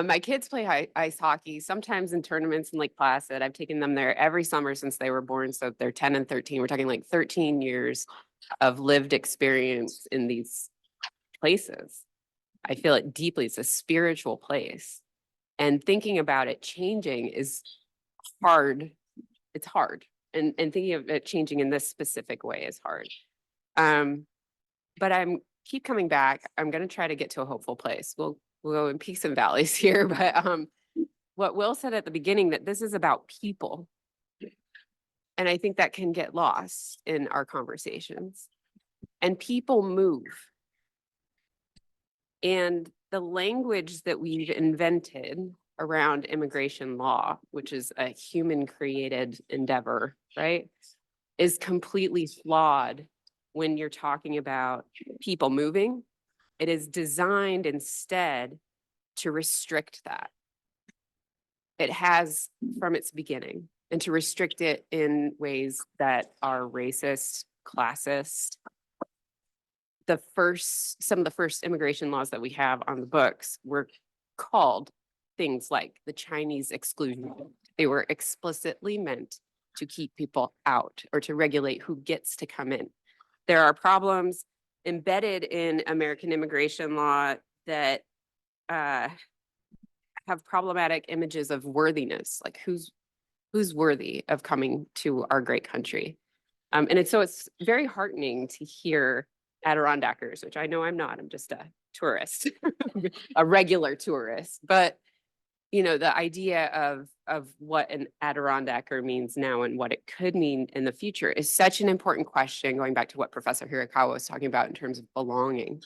Speaker 14: My kids play ice hockey, sometimes in tournaments in Lake Placid. I've taken them there every summer since they were born. So they're 10 and 13. We're talking like 13 years of lived experience in these places. I feel it deeply. It's a spiritual place. And thinking about it changing is hard. It's hard. And thinking of it changing in this specific way is hard. But I'm keep coming back. I'm going to try to get to a hopeful place. We'll go in peaks and valleys here, but what Will said at the beginning, that this is about people. And I think that can get lost in our conversations. And people move. And the language that we've invented around immigration law, which is a human created endeavor, right, is completely flawed when you're talking about people moving. It is designed instead to restrict that. It has from its beginning, and to restrict it in ways that are racist, classist. Some of the first immigration laws that we have on the books were called things like the Chinese exclusion. They were explicitly meant to keep people out or to regulate who gets to come in. There are problems embedded in American immigration law that have problematic images of worthiness, like who's worthy of coming to our great country. And it's very heartening to hear Adirondackers, which I know I'm not, I'm just a tourist, a regular tourist, but you know, the idea of what an Adirondacker means now and what it could mean in the future is such an important question, going back to what Professor Hirakawa was talking about in terms of belonging.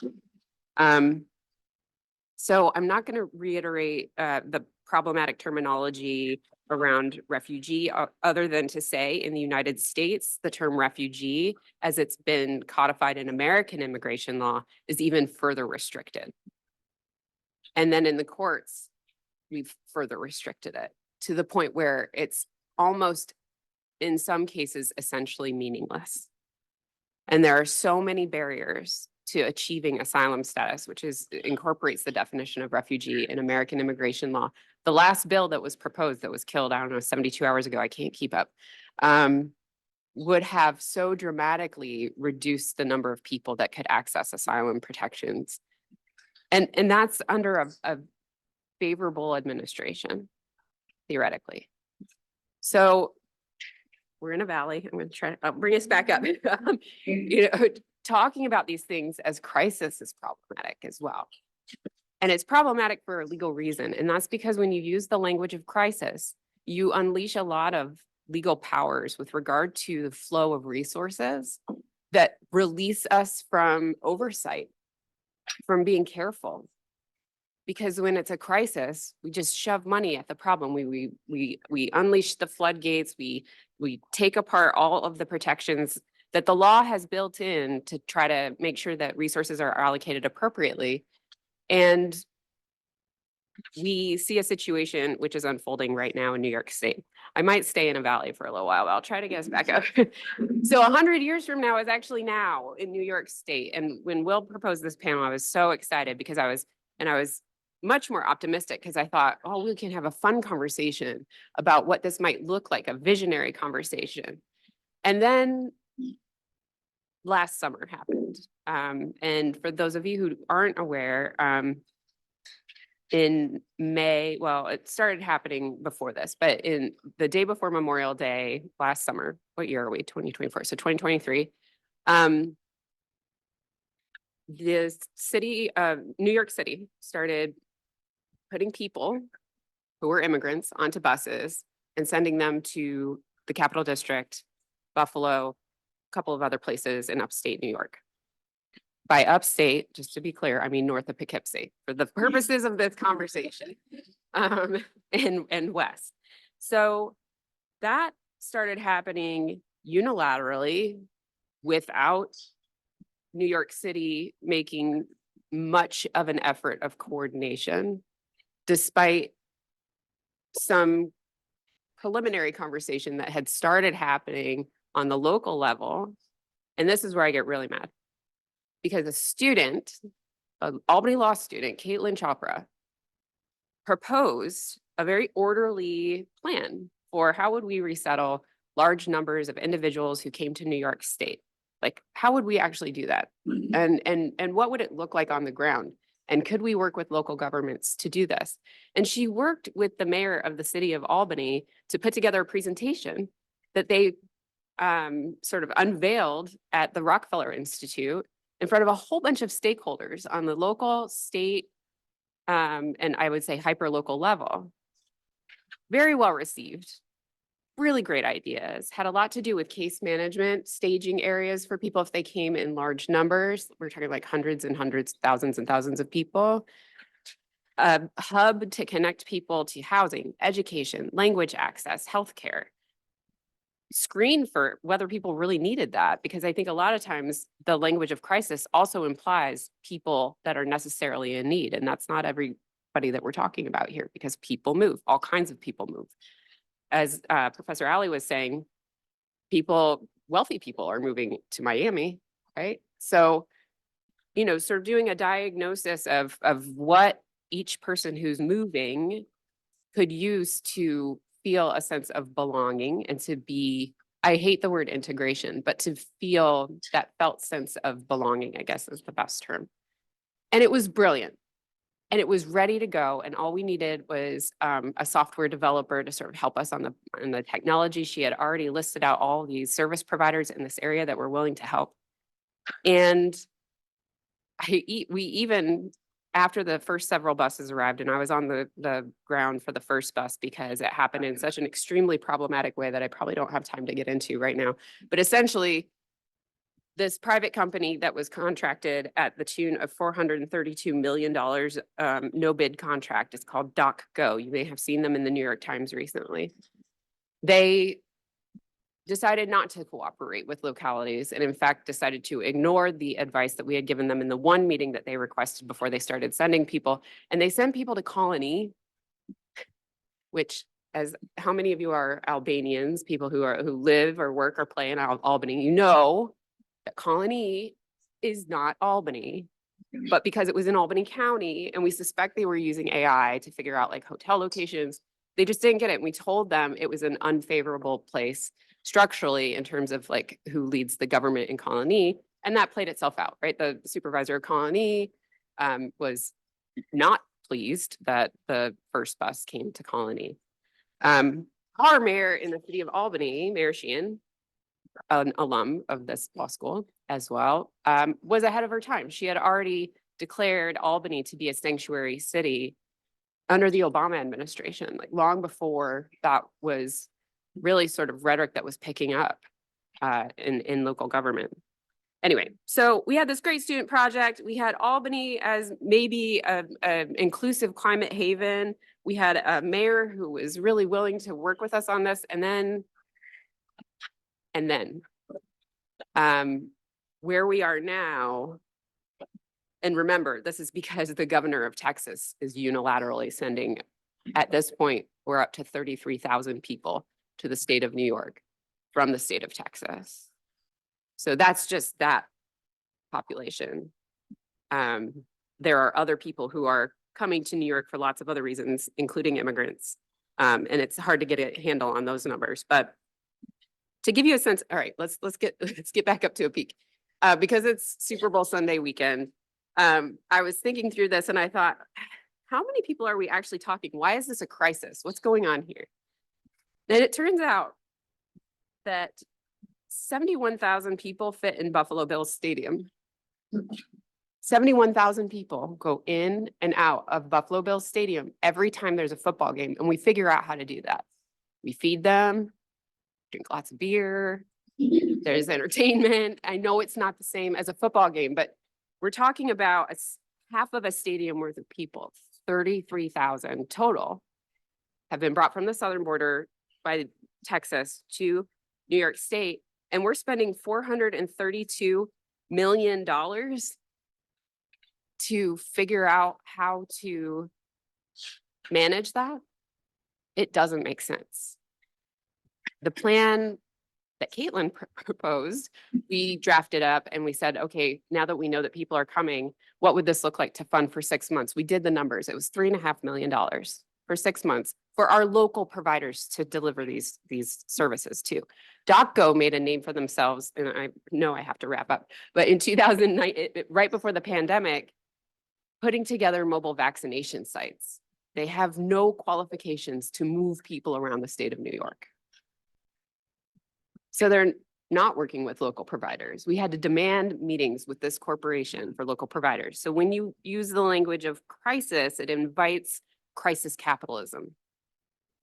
Speaker 14: So I'm not going to reiterate the problematic terminology around refugee, other than to say in the United States, the term refugee, as it's been codified in American immigration law, is even further restricted. And then in the courts, we've further restricted it to the point where it's almost, in some cases, essentially meaningless. And there are so many barriers to achieving asylum status, which incorporates the definition of refugee in American immigration law. The last bill that was proposed, that was killed, I don't know, 72 hours ago, I can't keep up, would have so dramatically reduced the number of people that could access asylum protections. And that's under a favorable administration, theoretically. So we're in a valley. I'm going to try to bring us back up. You know, talking about these things as crisis is problematic as well. And it's problematic for a legal reason. And that's because when you use the language of crisis, you unleash a lot of legal powers with regard to the flow of resources that release us from oversight, from being careful. Because when it's a crisis, we just shove money at the problem. We unleash the floodgates. We take apart all of the protections that the law has built in to try to make sure that resources are allocated appropriately. And we see a situation which is unfolding right now in New York State. I might stay in a valley for a little while, but I'll try to get us back up. So 100 years from now is actually now in New York State. And when Will proposed this panel, I was so excited because I was much more optimistic because I thought, oh, we can have a fun conversation about what this might look like, a visionary conversation. And then last summer happened. And for those of you who aren't aware, in May, well, it started happening before this, but in the day before Memorial Day last summer, what year are we? 2024. So 2023. The city of New York City started putting people who were immigrants onto buses and sending them to the Capital District, Buffalo, a couple of other places in upstate New York. By upstate, just to be clear, I mean north of Poughkeepsie for the purposes of this conversation, and west. So that started happening unilaterally without New York City making much of an effort of coordination, despite some preliminary conversation that had started happening on the local level. And this is where I get really mad. Because a student, an Albany law student, Caitlin Chopra, proposed a very orderly plan for how would we resettle large numbers of individuals who came to New York State. Like, how would we actually do that? And what would it look like on the ground? And could we work with local governments to do this? And she worked with the mayor of the city of Albany to put together a presentation that they sort of unveiled at the Rockefeller Institute in front of a whole bunch of stakeholders on the local, state, and I would say hyper-local level. Very well received. Really great ideas. Had a lot to do with case management, staging areas for people if they came in large numbers. We're talking like hundreds and hundreds, thousands and thousands of people. A hub to connect people to housing, education, language access, healthcare. Screen for whether people really needed that, because I think a lot of times the language of crisis also implies people that are necessarily in need. And that's not everybody that we're talking about here, because people move, all kinds of people move. As Professor Alley was saying, wealthy people are moving to Miami, right? So, you know, sort of doing a diagnosis of what each person who's moving could use to feel a sense of belonging and to be, I hate the word integration, but to feel that felt sense of belonging, I guess is the best term. And it was brilliant. And it was ready to go. And all we needed was a software developer to sort of help us on the technology. She had already listed out all these service providers in this area that were willing to help. And we even, after the first several buses arrived, and I was on the ground for the first bus because it happened in such an extremely problematic way that I probably don't have time to get into right now. But essentially, this private company that was contracted at the tune of $432 million, no bid contract, is called DocGo. You may have seen them in the New York Times recently. They decided not to cooperate with localities and in fact decided to ignore the advice that we had given them in the one meeting that they requested before they started sending people. And they sent people to Colony, which, as how many of you are Albanians, people who live or work or play in Albany, you know that Colony is not Albany, but because it was in Albany County and we suspect they were using AI to figure out like hotel locations, they just didn't get it. And we told them it was an unfavorable place structurally in terms of like who leads the government in Colony. And that played itself out, right? The supervisor of Colony was not pleased that the first bus came to Colony. Our mayor in the city of Albany, Mayor Sheehan, an alum of this law school as well, was ahead of her time. She had already declared Albany to be a sanctuary city under the Obama administration, like long before that was really sort of rhetoric that was picking up in local government. Anyway, so we had this great student project. We had Albany as maybe an inclusive climate haven. We had a mayor who was really willing to work with us on this. And then where we are now, and remember, this is because the governor of Texas is unilaterally sending, at this point, we're up to 33,000 people to the state of New York from the state of Texas. So that's just that population. There are other people who are coming to New York for lots of other reasons, including immigrants. And it's hard to get a handle on those numbers, but to give you a sense, all right, let's get back up to a peak because it's Super Bowl Sunday weekend. I was thinking through this and I thought, how many people are we actually talking? Why is this a crisis? What's going on here? And it turns out that 71,000 people fit in Buffalo Bills Stadium. 71,000 people go in and out of Buffalo Bills Stadium every time there's a football game, and we figure out how to do that. We feed them, drink lots of beer, there's entertainment. I know it's not the same as a football game, but we're talking about half of a stadium worth of people, 33,000 total, have been brought from the southern border by Texas to New York State. And we're spending $432 million to figure out how to manage that. It doesn't make sense. The plan that Caitlin proposed, we drafted up and we said, okay, now that we know that people are coming, what would this look like to fund for 6 months? We did the numbers. It was $3.5 million for 6 months for our local providers to deliver these services to. DocGo made a name for themselves, and I know I have to wrap up, but in 2009, right before the pandemic, putting together mobile vaccination sites. They have no qualifications to move people around the state of New York. So they're not working with local providers. We had to demand meetings with this corporation for local providers. So when you use the language of crisis, it invites crisis capitalism,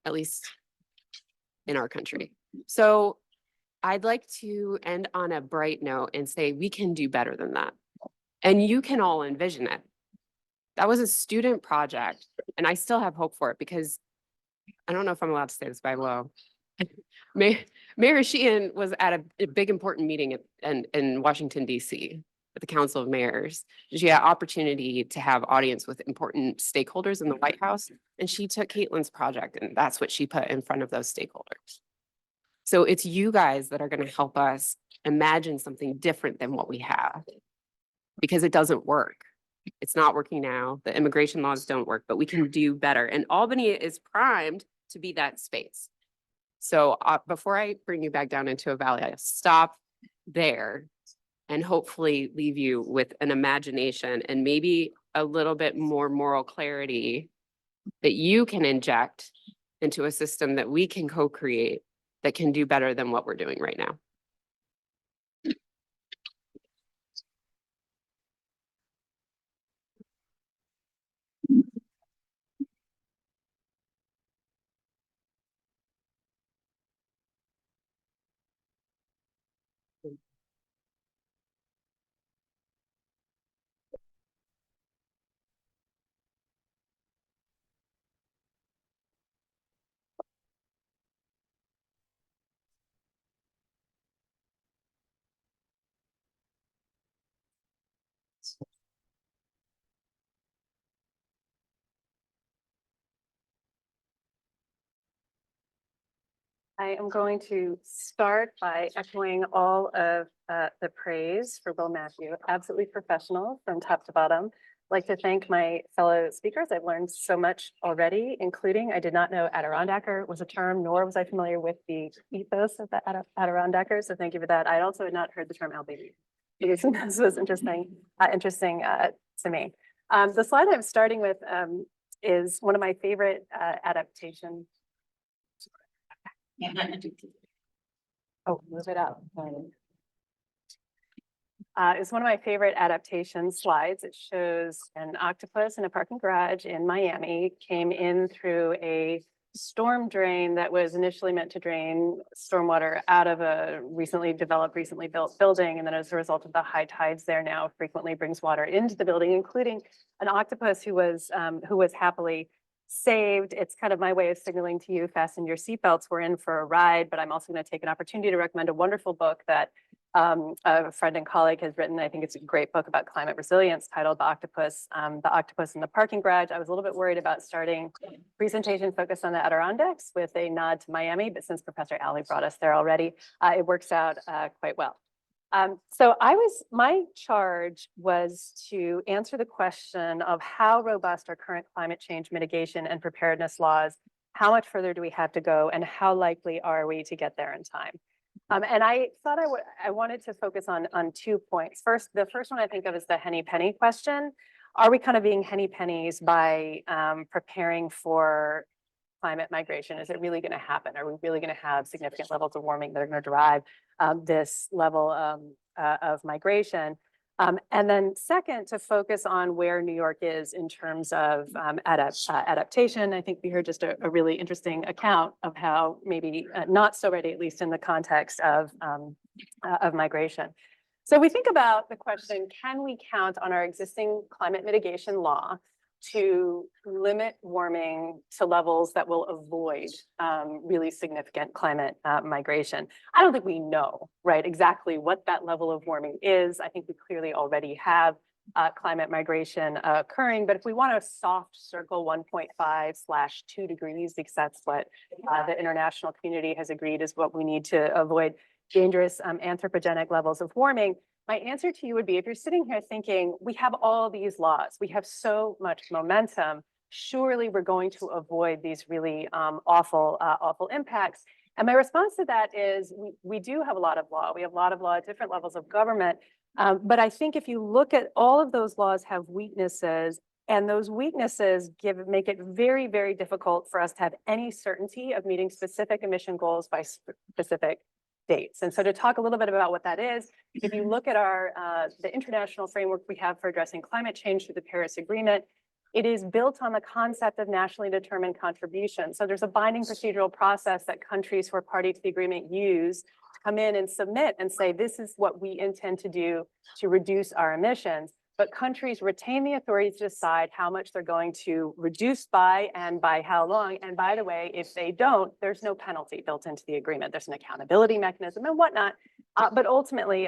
Speaker 14: at least in our country. So I'd like to end on a bright note and say we can do better than that. And you can all envision it. That was a student project, and I still have hope for it because I don't know if I'm allowed to say this, but I will. Mayor Sheehan was at a big important meeting in Washington, D.C. with the Council of Mayors. She had opportunity to have audience with important stakeholders in the White House, and she took Caitlin's project, and that's what she put in front of those stakeholders. So it's you guys that are going to help us imagine something different than what we have, because it doesn't work. It's not working now. The immigration laws don't work, but we can do better. And Albany is primed to be that space. So before I bring you back down into a valley, I'll stop there and hopefully leave you with an imagination and maybe a little bit more moral clarity that you can inject into a system that we can co-create that can do better than what we're doing right now.
Speaker 3: I am going to start by echoing all of the praise for Will Matthew, absolutely professional from top to bottom. I'd like to thank my fellow speakers. I've learned so much already, including I did not know Adirondacker was a term, nor was I familiar with the ethos of the Adirondackers. So thank you for that. I also had not heard the term Albany. This was interesting to me. The slide I'm starting with is one of my favorite adaptations. Oh, move it up. It's one of my favorite adaptation slides. It shows an octopus in a parking garage in Miami came in through a storm drain that was initially meant to drain stormwater out of a recently developed, recently built building. And then as a result of the high tides there now frequently brings water into the building, including an octopus who was happily saved. It's kind of my way of signaling to you, fasten your seatbelts, we're in for a ride, but I'm also going to take an opportunity to recommend a wonderful book that a friend and colleague has written. I think it's a great book about climate resilience titled The Octopus in the Parking Garage. I was a little bit worried about starting presentation focused on the Adirondacks with a nod to Miami, but since Professor Alley brought us there already, it works out quite well. So my charge was to answer the question of how robust are current climate change mitigation and preparedness laws, how much further do we have to go, and how likely are we to get there in time? And I thought I wanted to focus on 2 points. The first one I think of is the henny penny question. Are we kind of being henny pennies by preparing for climate migration? Is it really going to happen? Are we really going to have significant levels of warming that are going to drive this level of migration? And then second, to focus on where New York is in terms of adaptation. I think we heard just a really interesting account of how maybe not so ready, at least in the context of migration. So we think about the question, can we count on our existing climate mitigation law to limit warming to levels that will avoid really significant climate migration? I don't think we know, right, exactly what that level of warming is. I think we clearly already have climate migration occurring. But if we want to soft circle 1.5/2 degrees, because that's what the international community has agreed is what we need to avoid dangerous anthropogenic levels of warming, my answer to you would be, if you're sitting here thinking, we have all these laws, we have so much momentum, surely we're going to avoid these really awful impacts. And my response to that is we do have a lot of law. We have a lot of law at different levels of government. But I think if you look at all of those laws have weaknesses, and those weaknesses make it very, very difficult for us to have any certainty of meeting specific emission goals by specific dates. And so to talk a little bit about what that is, if you look at the international framework we have for addressing climate change through the Paris Agreement, it is built on the concept of nationally determined contribution. So there's a binding procedural process that countries who are party to the agreement use to come in and submit and say, this is what we intend to do to reduce our emissions. But countries retain the authority to decide how much they're going to reduce by and by how long. And by the way, if they don't, there's no penalty built into the agreement. There's an accountability mechanism and whatnot. But ultimately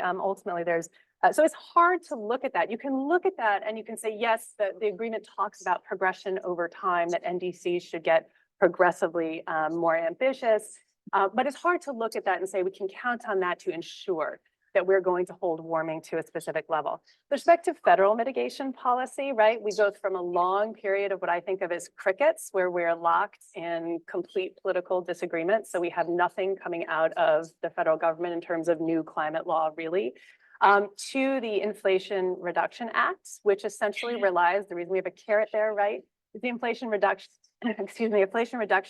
Speaker 3: there's so it's hard to look at that. You can look at that and you can say, yes, the agreement talks about progression over time, that NDCs should get progressively more ambitious. But it's hard to look at that and say we can count on that to ensure that we're going to hold warming to a specific level. With respect to federal mitigation policy, right, we go from a long period of what I think of as crickets, where we're locked in complete political disagreement. So we have nothing coming out of the federal government in terms of new climate law, really, to the Inflation Reduction Act, which essentially relies, the reason we have a carrot there, right, is the Inflation Reduction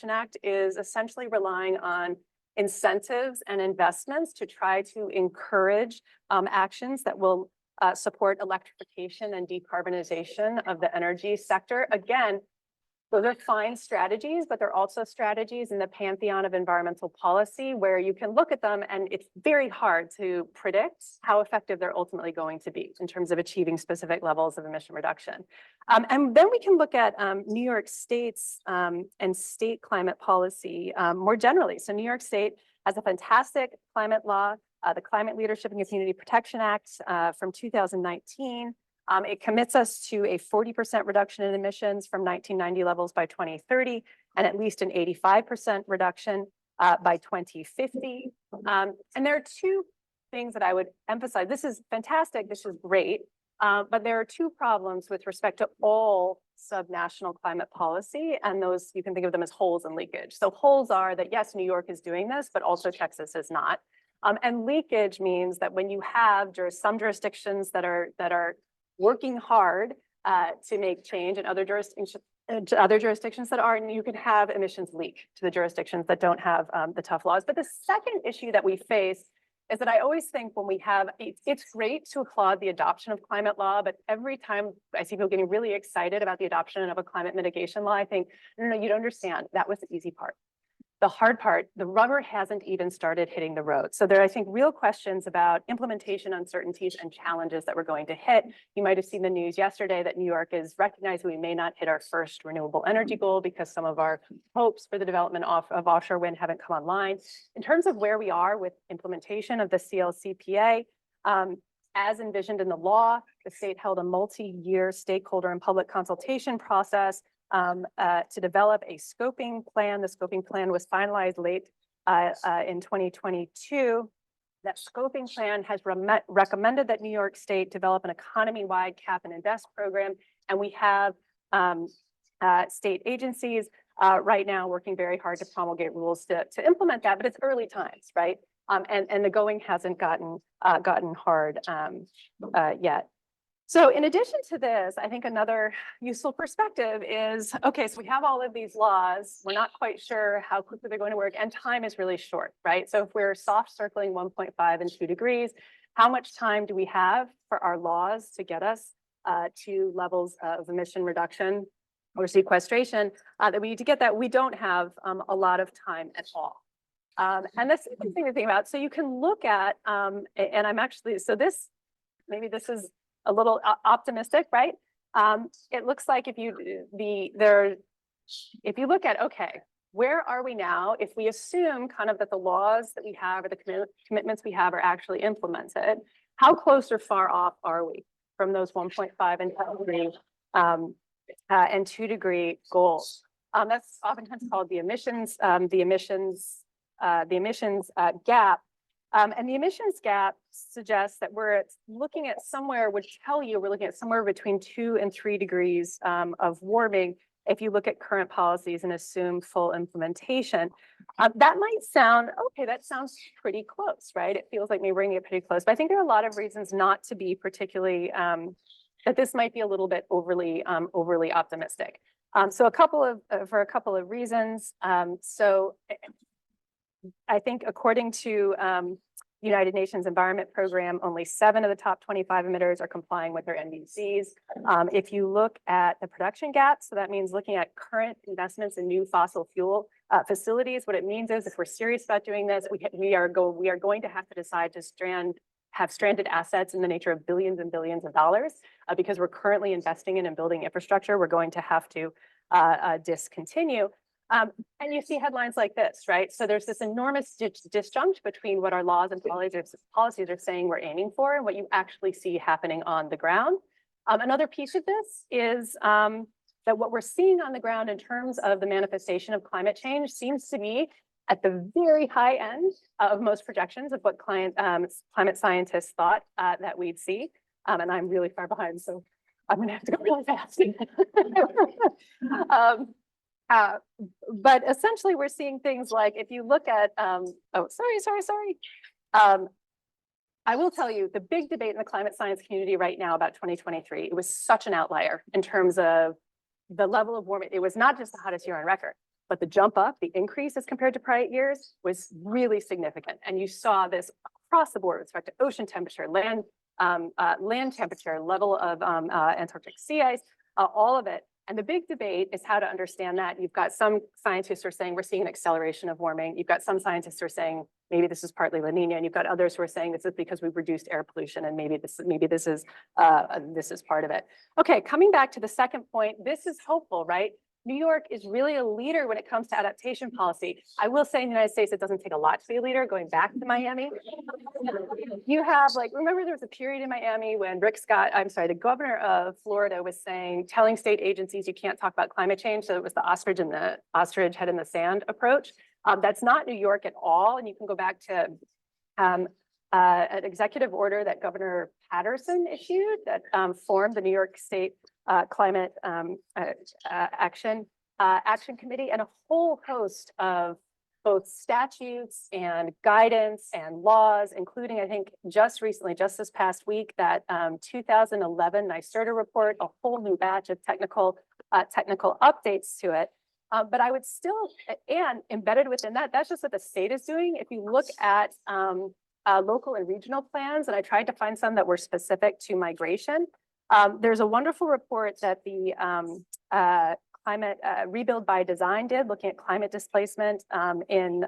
Speaker 3: Act is essentially relying on incentives and investments to try to encourage actions that will support electrification and decarbonization of the energy sector. Again, those are fine strategies, but they're also strategies in the pantheon of environmental policy where you can look at them and it's very hard to predict how effective they're ultimately going to be in terms of achieving specific levels of emission reduction. And then we can look at New York State's and state climate policy more generally. So New York State has a fantastic climate law, the Climate Leadership and Community Protection Act from 2019. It commits us to a 40% reduction in emissions from 1990 levels by 2030, and at least an 85% reduction by 2050. And there are two things that I would emphasize. This is fantastic, this is great, but there are two problems with respect to all subnational climate policy, and those, you can think of them as holes and leakage. So holes are that, yes, New York is doing this, but also Texas is not. And leakage means that when you have some jurisdictions that are working hard to make change, and other jurisdictions that aren't, you can have emissions leak to the jurisdictions that don't have the tough laws. But the second issue that we face is that I always think when we have, it's great to applaud the adoption of climate law, but every time I see people getting really excited about the adoption of a climate mitigation law, I think, no, you don't understand. That was the easy part. The hard part, the rubber hasn't even started hitting the road. So there are, I think, real questions about implementation uncertainties and challenges that we're going to hit. You might have seen the news yesterday that New York is recognizing we may not hit our first renewable energy goal because some of our hopes for the development of offshore wind haven't come online. In terms of where we are with implementation of the CLCPA, as envisioned in the law, the state held a multi-year stakeholder and public consultation process to develop a scoping plan. The scoping plan was finalized late in 2022. That scoping plan has recommended that New York State develop an economy-wide cap and invest program. And we have state agencies right now working very hard to promulgate rules to implement that, but it's early times, right? And the going hasn't gotten hard yet. So in addition to this, I think another useful perspective is, okay, so we have all of these laws. We're not quite sure how quickly they're going to work, and time is really short, right? So if we're soft circling 1.5 and 2 degrees, how much time do we have for our laws to get us to levels of emission reduction or sequestration that we need to get that? We don't have a lot of time at all. And that's the thing to think about. So you can look at, and I'm actually, so this, maybe this is a little optimistic, right? It looks like if you look at, okay, where are we now? If we assume kind of that the laws that we have or the commitments we have are actually implemented, how close or far off are we? from those 1.5 and 2-degree goals. That's oftentimes called the emissions gap. And the emissions gap suggests that we're looking at somewhere, would tell you we're looking at somewhere between 2 and 3 degrees of warming if you look at current policies and assume full implementation. That might sound, okay, that sounds pretty close, right? It feels like maybe bringing it pretty close, but I think there are a lot of reasons not to be particularly, that this might be a little bit overly optimistic. So for a couple of reasons. So I think according to United Nations Environment Program, only 7 of the top 25 emitters are complying with their NDCs. If you look at the production gap, so that means looking at current investments in new fossil fuel facilities, what it means is if we're serious about doing this, we are going to have to decide to have stranded assets in the nature of billions and billions of dollars because we're currently investing in and building infrastructure. We're going to have to discontinue. And you see headlines like this, right? So there's this enormous disjunct between what our laws and policies are saying we're aiming for and what you actually see happening on the ground. Another piece of this is that what we're seeing on the ground in terms of the manifestation of climate change seems to be at the very high end of most projections of what climate scientists thought that we'd see. And I'm really far behind, so I'm gonna have to go really fast. But essentially we're seeing things like, if you look at, I will tell you the big debate in the climate science community right now about 2023, it was such an outlier in terms of the level of warming. It was not just the hottest year on record, but the jump up, the increase as compared to prior years was really significant. And you saw this across the board with respect to ocean temperature, land temperature, level of Antarctic sea ice, all of it. And the big debate is how to understand that. You've got some scientists who are saying we're seeing an acceleration of warming. You've got some scientists who are saying maybe this is partly La Nina, and you've got others who are saying this is because we've reduced air pollution, and maybe this is part of it. Okay, coming back to the second point, this is hopeful, right? New York is really a leader when it comes to adaptation policy. I will say in the United States, it doesn't take a lot to be a leader. Going back to Miami, you have remember there was a period in Miami when the governor of Florida was telling state agencies you can't talk about climate change. So it was the ostrich head in the sand approach. That's not New York at all. And you can go back to an executive order that Governor Patterson issued that formed the New York State Climate Action Committee, and a whole host of both statutes and guidance and laws, including, I think, just recently, just this past week, that 2011 NYSERDA report, a whole new batch of technical updates to it. But I would still, and embedded within that, that's just what the state is doing. If you look at local and regional plans, and I tried to find some that were specific to migration, there's a wonderful report that the Climate Rebuild by Design did, looking at climate displacement in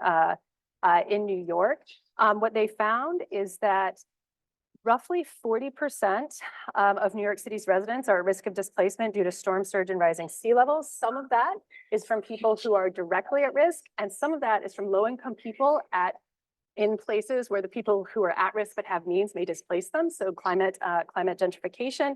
Speaker 3: New York. What they found is that roughly 40% of New York City's residents are at risk of displacement due to storm surge and rising sea levels. Some of that is from people who are directly at risk, and some of that is from low-income people in places where the people who are at risk but have means may displace them. So climate gentrification.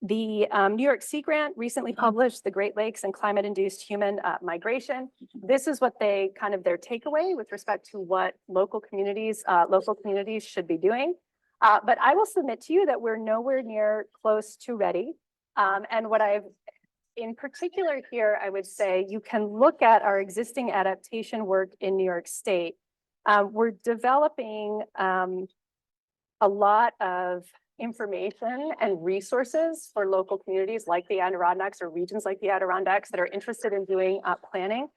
Speaker 3: The New York Sea Grant recently published the Great Lakes and Climate-Induced Human Migration. This is what their takeaway with respect to what local communities should be doing. But I will submit to you that we're nowhere near close to ready. And what in particular here, I would say you can look at our existing adaptation work in New York State. We're developing a lot of information and resources for local communities like the Adirondacks or regions like the Adirondacks that are interested in doing planning.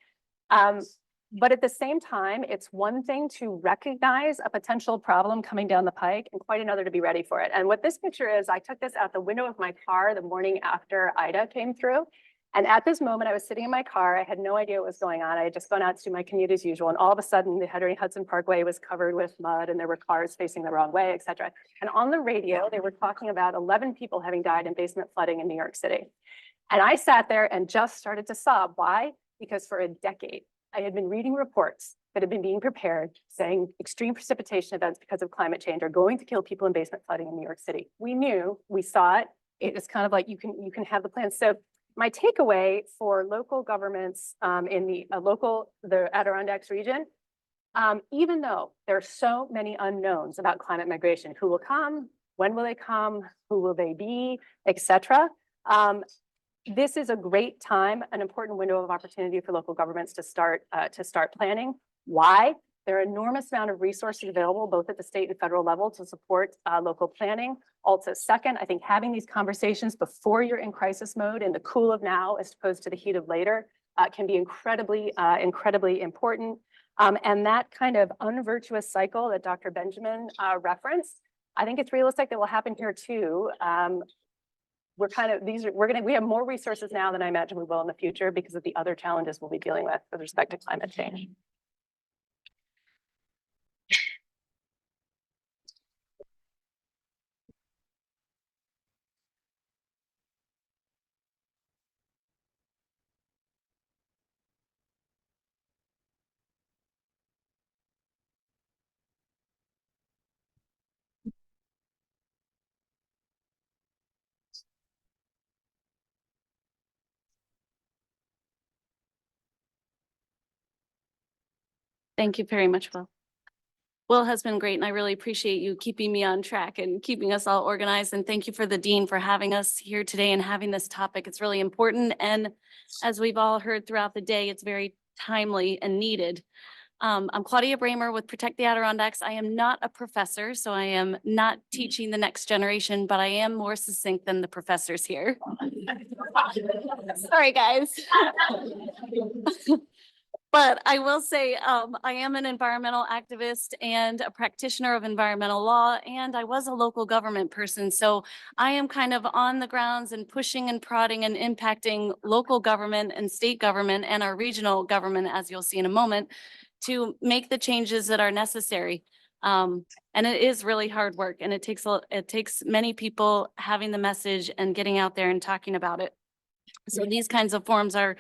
Speaker 3: But at the same time, it's one thing to recognize a potential problem coming down the pike and quite another to be ready for it. And what this picture is, I took this out the window of my car the morning after Ida came through. And at this moment, I was sitting in my car. I had no idea what was going on. I had just gone out to do my commute as usual. And all of a sudden, the Henry Hudson Parkway was covered with mud and there were cars facing the wrong way, et cetera. And on the radio, they were talking about 11 people having died in basement flooding in New York City. And I sat there and just started to sob. Why? Because for a decade, I had been reading reports that have been being prepared, saying extreme precipitation events because of climate change are going to kill people in basement flooding in New York City. We knew, we saw it. It is kind of like you can have the plan. So my takeaway for local governments in the Adirondacks region, even though there are so many unknowns about climate migration, who will come, when will they come, who will they be, etc. This is a great time, an important window of opportunity for local governments to start planning. Why? There are enormous amount of resources available both at the state and federal level to support local planning. Also, second, I think having these conversations before you're in crisis mode in the cool of now as opposed to the heat of later can be incredibly important. And that kind of unvirtuous cycle that Dr. Benjamin referenced, I think it's realistic that will happen here too. We have more resources now than I imagine we will in the future because of the other challenges we'll be dealing with respect to climate change.
Speaker 15: Thank you very much, Will. Will has been great, and I really appreciate you keeping me on track and keeping us all organized. And thank you for the Dean for having us here today and having this topic. It's really important. And as we've all heard throughout the day, it's very timely and needed. I'm Claudia Bramer with Protect the Adirondacks. I am not a professor, so I am not teaching the next generation, but I am more succinct than the professors here. Sorry, guys. But I will say I am an environmental activist and a practitioner of environmental law, and I was a local government person. So I am kind of on the grounds and pushing and prodding and impacting local government and state government and our regional government, as you'll see in a moment, to make the changes that are necessary. And it is really hard work, and it takes many people having the message and getting out there and talking about it. So these kinds of forums are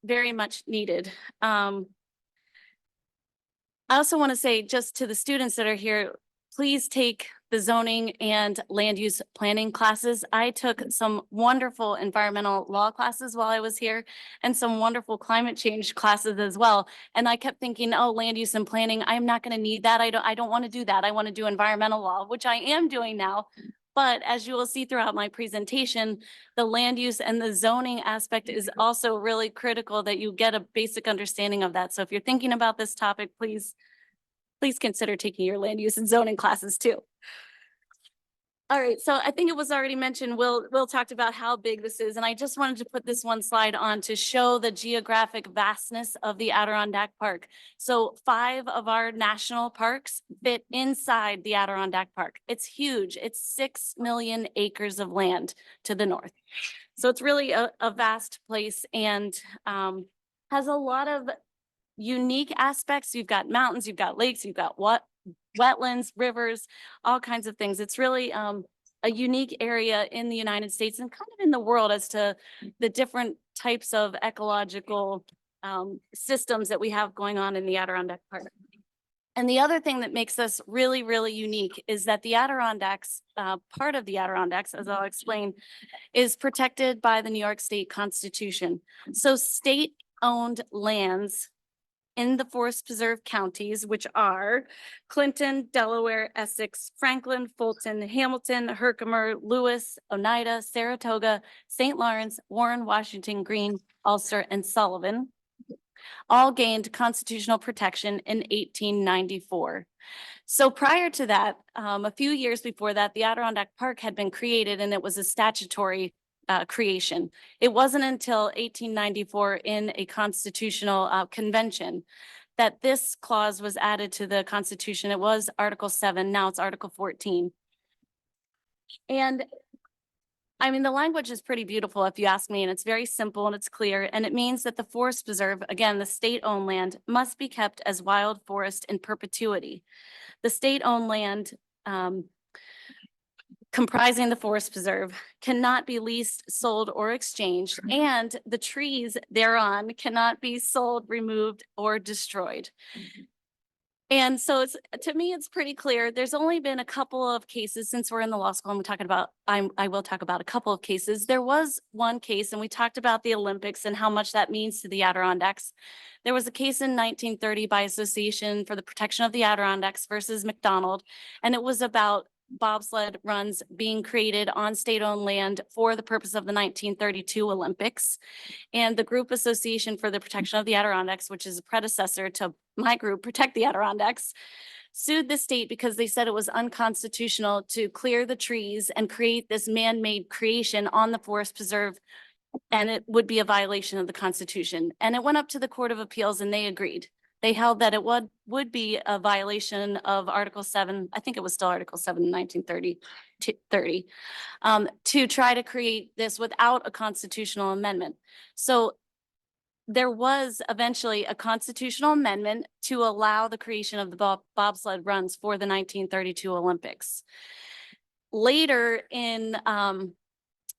Speaker 15: very much needed. I also want to say just to the students that are here, please take the zoning and land use planning classes. I took some wonderful environmental law classes while I was here and some wonderful climate change classes as well. And I kept thinking, oh, land use and planning, I'm not going to need that. I don't want to do that. I want to do environmental law, which I am doing now. But as you will see throughout my presentation, the land use and the zoning aspect is also really critical that you get a basic understanding of that. So if you're thinking about this topic, please consider taking your land use and zoning classes too. All right, so I think it was already mentioned, Will talked about how big this is, and I just wanted to put this one slide on to show the geographic vastness of the Adirondack Park. So 5 of our national parks fit inside the Adirondack Park. It's huge. It's 6 million acres of land to the north. So it's really a vast place and has a lot of unique aspects. You've got mountains, you've got lakes, you've got wetlands, rivers, all kinds of things. It's really a unique area in the United States and kind of in the world as to the different types of ecological systems that we have going on in the Adirondack Park. And the other thing that makes us really, really unique is that the Adirondacks, part of the Adirondacks, as I'll explain, is protected by the New York State Constitution. So state-owned lands in the forest preserve counties, which are Clinton, Delaware, Essex, Franklin, Fulton, Hamilton, Herkimer, Lewis, Oneida, Saratoga, St. Lawrence, Warren, Washington, Greene, Ulster, and Sullivan, all gained constitutional protection in 1894. So prior to that, a few years before that, the Adirondack Park had been created and it was a statutory creation. It wasn't until 1894 in a constitutional convention that this clause was added to the Constitution. It was Article 7, now it's Article 14. And I mean, the language is pretty beautiful if you ask me, and it's very simple and it's clear. And it means that the forest preserve, again, the state-owned land, must be kept as wild forest in perpetuity. The state-owned land comprising the forest preserve cannot be leased, sold, or exchanged, and the trees thereon cannot be sold, removed, or destroyed. And so it's, to me, it's pretty clear. There's only been a couple of cases since we're in the law school and we're talking about, I will talk about a couple of cases. There was one case and we talked about the Olympics and how much that means to the Adirondacks. There was a case in 1930 by Association for the Protection of the Adirondacks versus McDonald, and it was about bobsled runs being created on state-owned land for the purpose of the 1932 Olympics. And the group Association for the Protection of the Adirondacks, which is a predecessor to my group, Protect the Adirondacks, sued the state because they said it was unconstitutional to clear the trees and create this man-made creation on the forest preserve, and it would be a violation of the Constitution. And it went up to the Court of Appeals and they agreed. They held that it would be a violation of Article 7, I think it was still Article 7 in 1930, to try to create this without a constitutional amendment. So there was eventually a constitutional amendment to allow the creation of the bobsled runs for the 1932 Olympics. Later in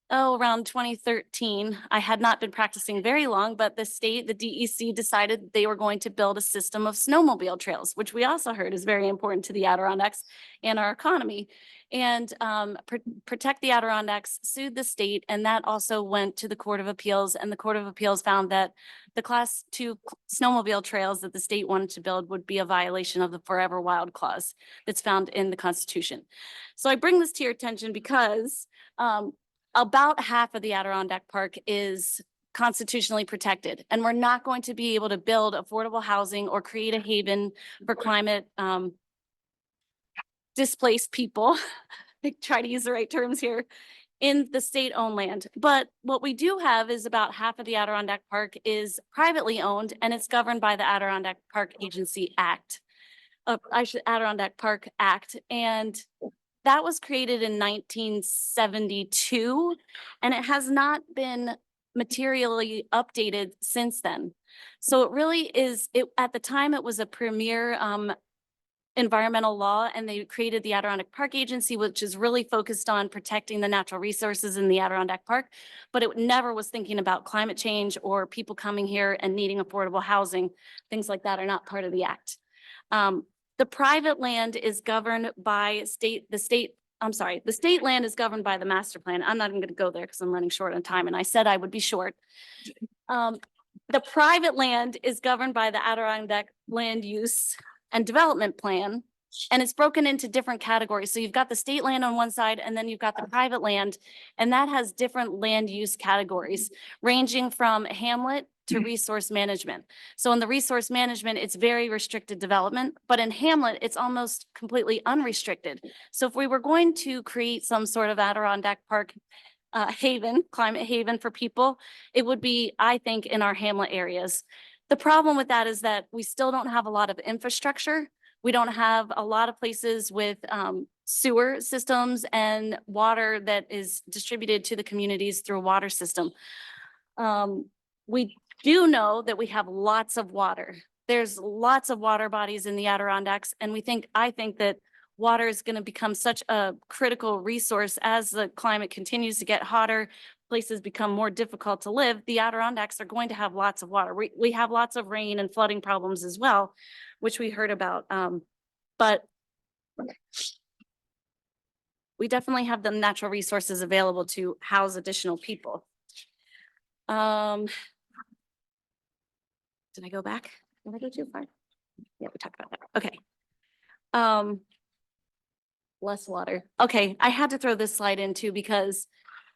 Speaker 15: around 2013, I had not been practicing very long, but the DEC decided they were going to build a system of snowmobile trails, which we also heard is very important to the Adirondacks and our economy. And Protect the Adirondacks sued the state, and that also went to the Court of Appeals, and the Court of Appeals found that the Class 2 snowmobile trails that the state wanted to build would be a violation of the Forever Wild Clause that's found in the Constitution. So I bring this to your attention because about half of the Adirondack Park is constitutionally protected, and we're not going to be able to build affordable housing or create a haven for climate displaced people. I try to use the right terms here in the state-owned land. But what we do have is about half of the Adirondack Park is privately owned, and it's governed by the Adirondack Park Agency Act, Adirondack Park Act, and that was created in 1972, and it has not been materially updated since then. So it really is, at the time it was a premier environmental law, and they created the Adirondack Park Agency, which is really focused on protecting the natural resources in the Adirondack Park, but it never was thinking about climate change or people coming here and needing affordable housing. Things like that are not part of the act. The private land is governed by the state land is governed by the master plan. I'm not even going to go there because I'm running short on time, and I said I would be short. The private land is governed by the Adirondack Land Use and Development Plan, and it's broken into different categories. So you've got the state land on one side, and then you've got the private land, and that has different land use categories ranging from hamlet to resource management. So in the resource management, it's very restricted development, but in hamlet, it's almost completely unrestricted. So if we were going to create some sort of Adirondack Park haven, climate haven for people, it would be, I think, in our hamlet areas. The problem with that is that we still don't have a lot of infrastructure. We don't have a lot of places with sewer systems and water that is distributed to the communities through a water system. We do know that we have lots of water. There's lots of water bodies in the Adirondacks, and I think that water is going to become such a critical resource as the climate continues to get hotter, places become more difficult to live. The Adirondacks are going to have lots of water. We have lots of rain and flooding problems as well, which we heard about. But we definitely have the natural resources available to house additional people. Did I go back? Did I go too far? Yeah, we talked about that. Okay. Less water. Okay, I had to throw this slide in too because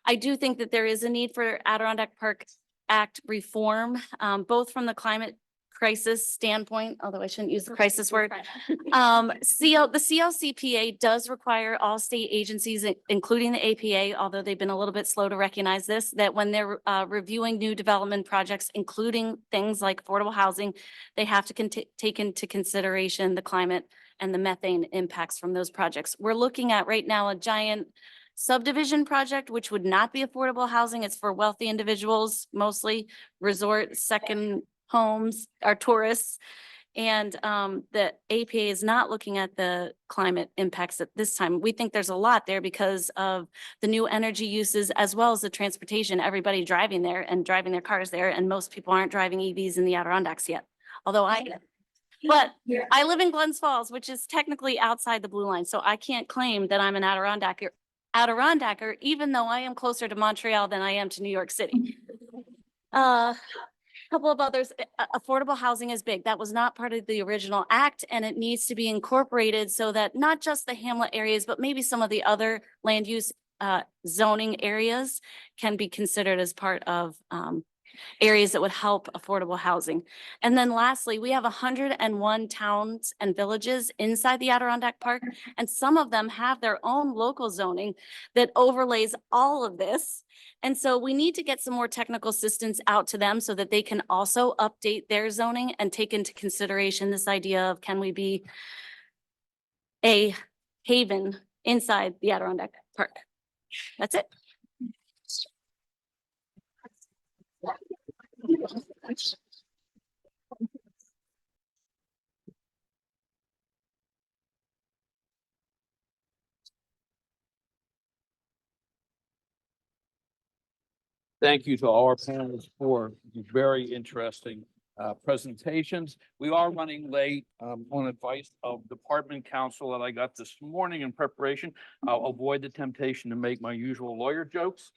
Speaker 15: I do think that there is a need for Adirondack Park Act reform, both from the climate crisis standpoint, although I shouldn't use the crisis word. The CLCPA does require all state agencies, including the APA, although they've been a little bit slow to recognize this, that when they're reviewing new development projects, including things like affordable housing, they have to take into consideration the climate and the methane impacts from those projects. We're looking at right now a giant subdivision project, which would not be affordable housing. It's for wealthy individuals, mostly resort, second homes, our tourists. And the APA is not looking at the climate impacts at this time. We think there's a lot there because of the new energy uses as well as the transportation, everybody driving there and driving their cars there. And most people aren't driving EVs in the Adirondacks yet, although I am. But I live in Glens Falls, which is technically outside the blue line. So I can't claim that I'm an Adirondacker, even though I am closer to Montreal than I am to New York City. Couple of others, affordable housing is big. That was not part of the original act, and it needs to be incorporated so that not just the hamlet areas, but maybe some of the other land use zoning areas can be considered as part of areas that would help affordable housing. And then lastly, we have 101 towns and villages inside the Adirondack Park, and some of them have their own local zoning that overlays all of this. And so we need to get some more technical assistance out to them so that they can also update their zoning and take into consideration this idea of, can we be a haven inside the Adirondack Park? That's it.
Speaker 12: Thank you to all our panelists for very interesting presentations. We are running late on advice of department counsel that I got this morning in preparation. I'll avoid the temptation to make my usual lawyer jokes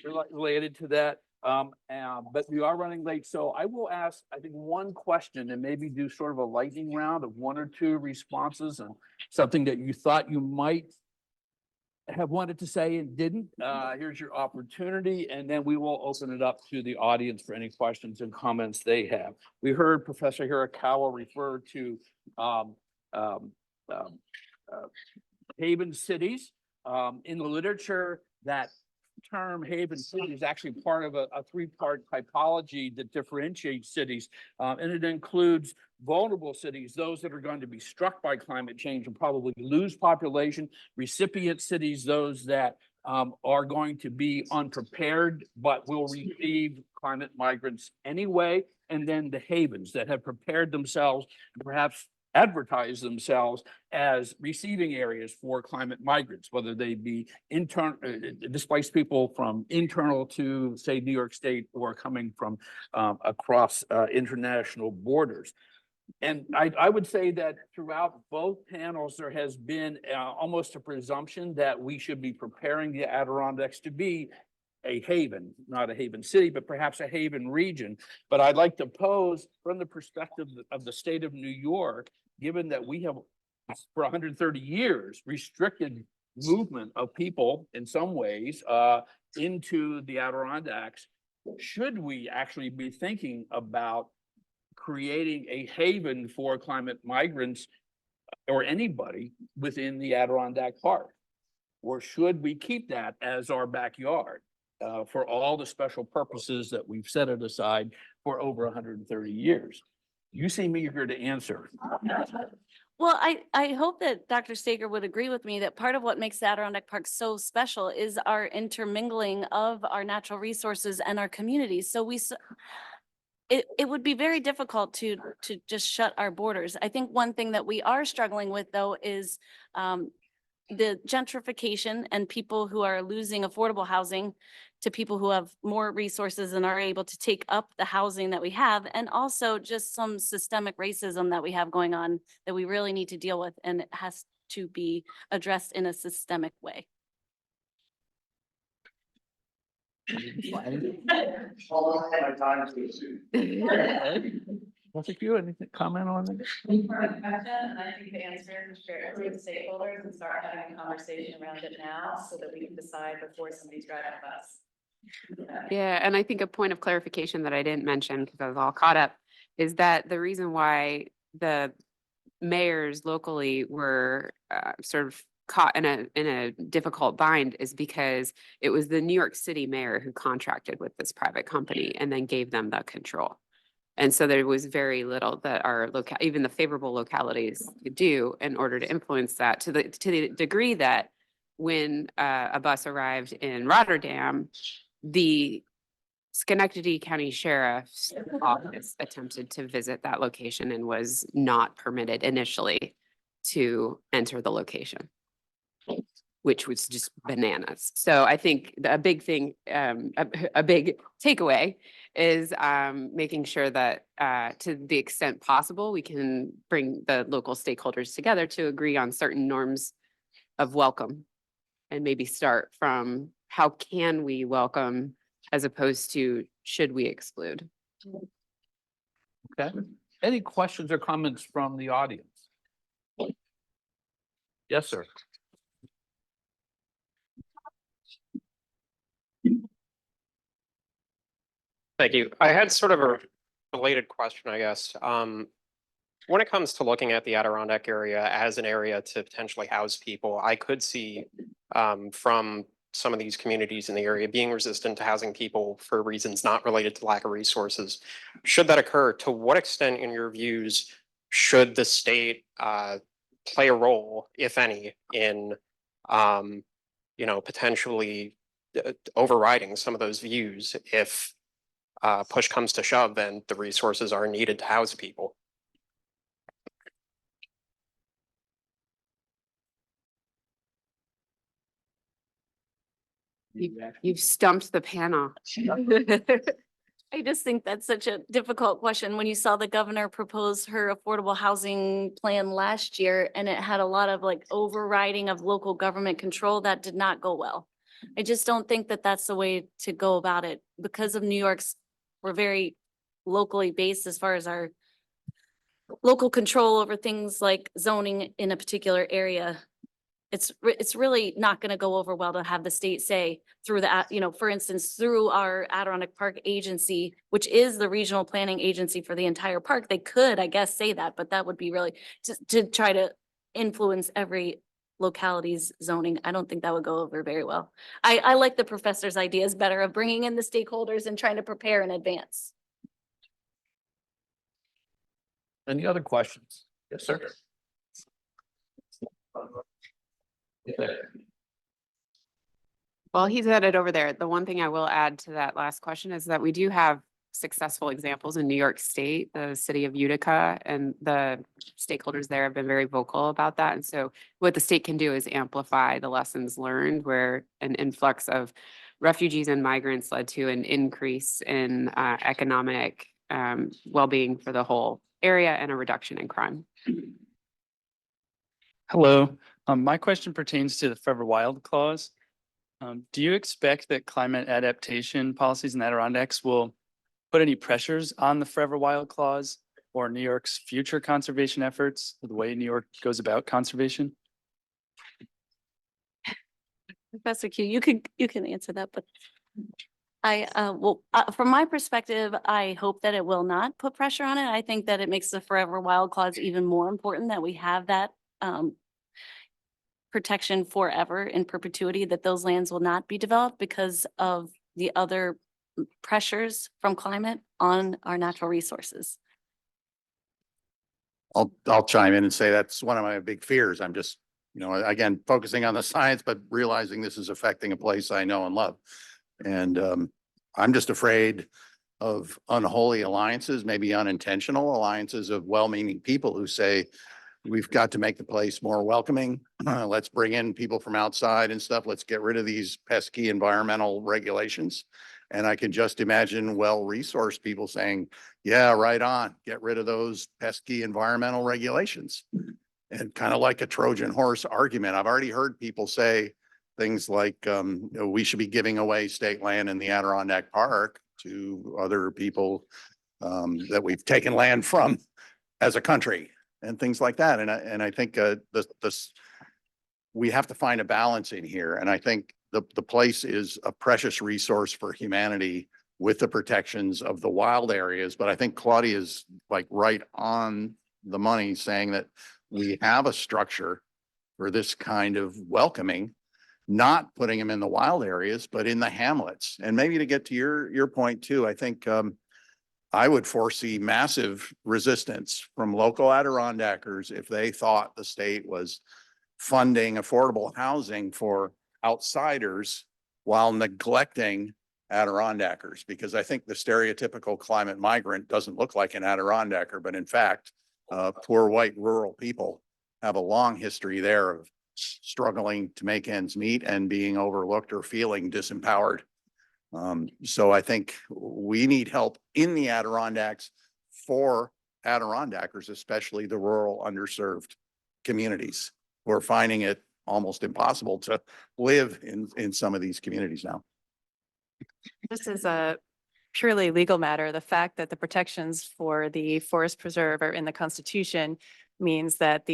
Speaker 12: related to that. But we are running late, so I will ask, I think, one question and maybe do sort of a lightning round of 1 or 2 responses and something that you thought you might have wanted to say and didn't. Here's your opportunity, and then we will open it up to the audience for any questions and comments they have. We heard Professor Hirakawa refer to haven cities. In the literature, that term haven city is actually part of a 3-part typology that differentiates cities. And it includes vulnerable cities, those that are going to be struck by climate change and probably lose population; recipient cities, those that are going to be unprepared but will receive climate migrants anyway; and then the havens that have prepared themselves and perhaps advertise themselves as receiving areas for climate migrants, whether they be displaced people from internal to, say, New York State, or coming from across international borders. And I would say that throughout both panels, there has been almost a presumption that we should be preparing the Adirondacks to be a haven, not a haven city, but perhaps a haven region. But I'd like to pose from the perspective of the state of New York, given that we have for 130 years restricted movement of people in some ways into the Adirondacks, should we actually be thinking about creating a haven for climate migrants or anybody within the Adirondack Park? Or should we keep that as our backyard for all the special purposes that we've set it aside for over 130 years? You seem eager to answer.
Speaker 15: Well, I hope that Dr. Stager would agree with me that part of what makes the Adirondack Park so special is our intermingling of our natural resources and our communities. So it would be very difficult to just shut our borders. I think one thing that we are struggling with, though, is the gentrification and people who are losing affordable housing to people who have more resources and are able to take up the housing that we have, and also just some systemic racism that we have going on that we really need to deal with, and it has to be addressed in a systemic way.
Speaker 12: What's it you? Anything comment on it?
Speaker 1: And I think the answer is share it with stakeholders and start having a conversation around it now so that we can decide before somebody's driving a bus.
Speaker 14: Yeah, and I think a point of clarification that I didn't mention because I was all caught up is that the reason why the mayors locally were sort of caught in a difficult bind is because it was the New York City mayor who contracted with this private company and then gave them the control. And so there was very little that our even the favorable localities could do in order to influence that, to the degree that when a bus arrived in Rotterdam, the Schenectady County Sheriff's Office attempted to visit that location and was not permitted initially to enter the location, which was just bananas. So I think a big thing, a big takeaway is making sure that to the extent possible, we can bring the local stakeholders together to agree on certain norms of welcome and maybe start from how can we welcome as opposed to should we exclude?
Speaker 12: Okay. Any questions or comments from the audience? Yes, sir.
Speaker 16: Thank you. I had sort of a related question, I guess. When it comes to looking at the Adirondack area as an area to potentially house people, I could see from some of these communities in the area being resistant to housing people for reasons not related to lack of resources. Should that occur, to what extent, in your views, should the state play a role, if any, in potentially overriding some of those views if push comes to shove and the resources are needed to house people?
Speaker 14: You've stumped the panel.
Speaker 15: I just think that's such a difficult question. When you saw the governor propose her affordable housing plan last year and it had a lot of like overriding of local government control, that did not go well. I just don't think that that's the way to go about it. Because of New York's, we're very locally based as far as our local control over things like zoning in a particular area. It's really not going to go over well to have the state say through the, for instance, through our Adirondack Park agency, which is the regional planning agency for the entire park. They could, I guess, say that, but that would be really to try to influence every locality's zoning. I don't think that would go over very well. I like the professor's ideas better of bringing in the stakeholders and trying to prepare in advance.
Speaker 12: Any other questions? Yes, sir.
Speaker 14: Well, he's headed over there. The one thing I will add to that last question is that we do have successful examples in New York State, the city of Utica, and the stakeholders there have been very vocal about that. And so what the state can do is amplify the lessons learned where an influx of refugees and migrants led to an increase in economic well-being for the whole area and a reduction in crime.
Speaker 17: Hello, my question pertains to the Forever Wild clause. Do you expect that climate adaptation policies in the Adirondacks will put any pressures on the Forever Wild clause or New York's future conservation efforts, or the way New York goes about conservation?
Speaker 15: Professor Q, you can answer that, but from my perspective, I hope that it will not put pressure on it. I think that it makes the Forever Wild clause even more important that we have that protection forever in perpetuity, that those lands will not be developed because of the other pressures from climate on our natural resources.
Speaker 13: I'll chime in and say that's one of my big fears. I'm just, again, focusing on the science, but realizing this is affecting a place I know and love. And I'm just afraid of unholy alliances, maybe unintentional alliances of well-meaning people who say, we've got to make the place more welcoming. Let's bring in people from outside and stuff. Let's get rid of these pesky environmental regulations. And I can just imagine well-resourced people saying, yeah, right on, get rid of those pesky environmental regulations. And kind of like a Trojan horse argument. I've already heard people say things like, we should be giving away state land in the Adirondack Park to other people that we've taken land from as a country. And things like that. And I think we have to find a balance in here. And I think the place is a precious resource for humanity with the protections of the wild areas. But I think Claudia is like right on the money saying that we have a structure for this kind of welcoming, not putting them in the wild areas, but in the hamlets. And maybe to get to your point too, I think I would foresee massive resistance from local Adirondackers if they thought the state was funding affordable housing for outsiders while neglecting Adirondackers, because I think the stereotypical climate migrant doesn't look like an Adirondacker, but in fact, poor white rural people have a long history there of struggling to make ends meet and being overlooked or feeling disempowered. So I think we need help in the Adirondacks for Adirondackers, especially the rural underserved communities who are finding it almost impossible to live in some of these communities now.
Speaker 18: This is a purely legal matter. The fact that the protections for the forest preserve are in the Constitution means that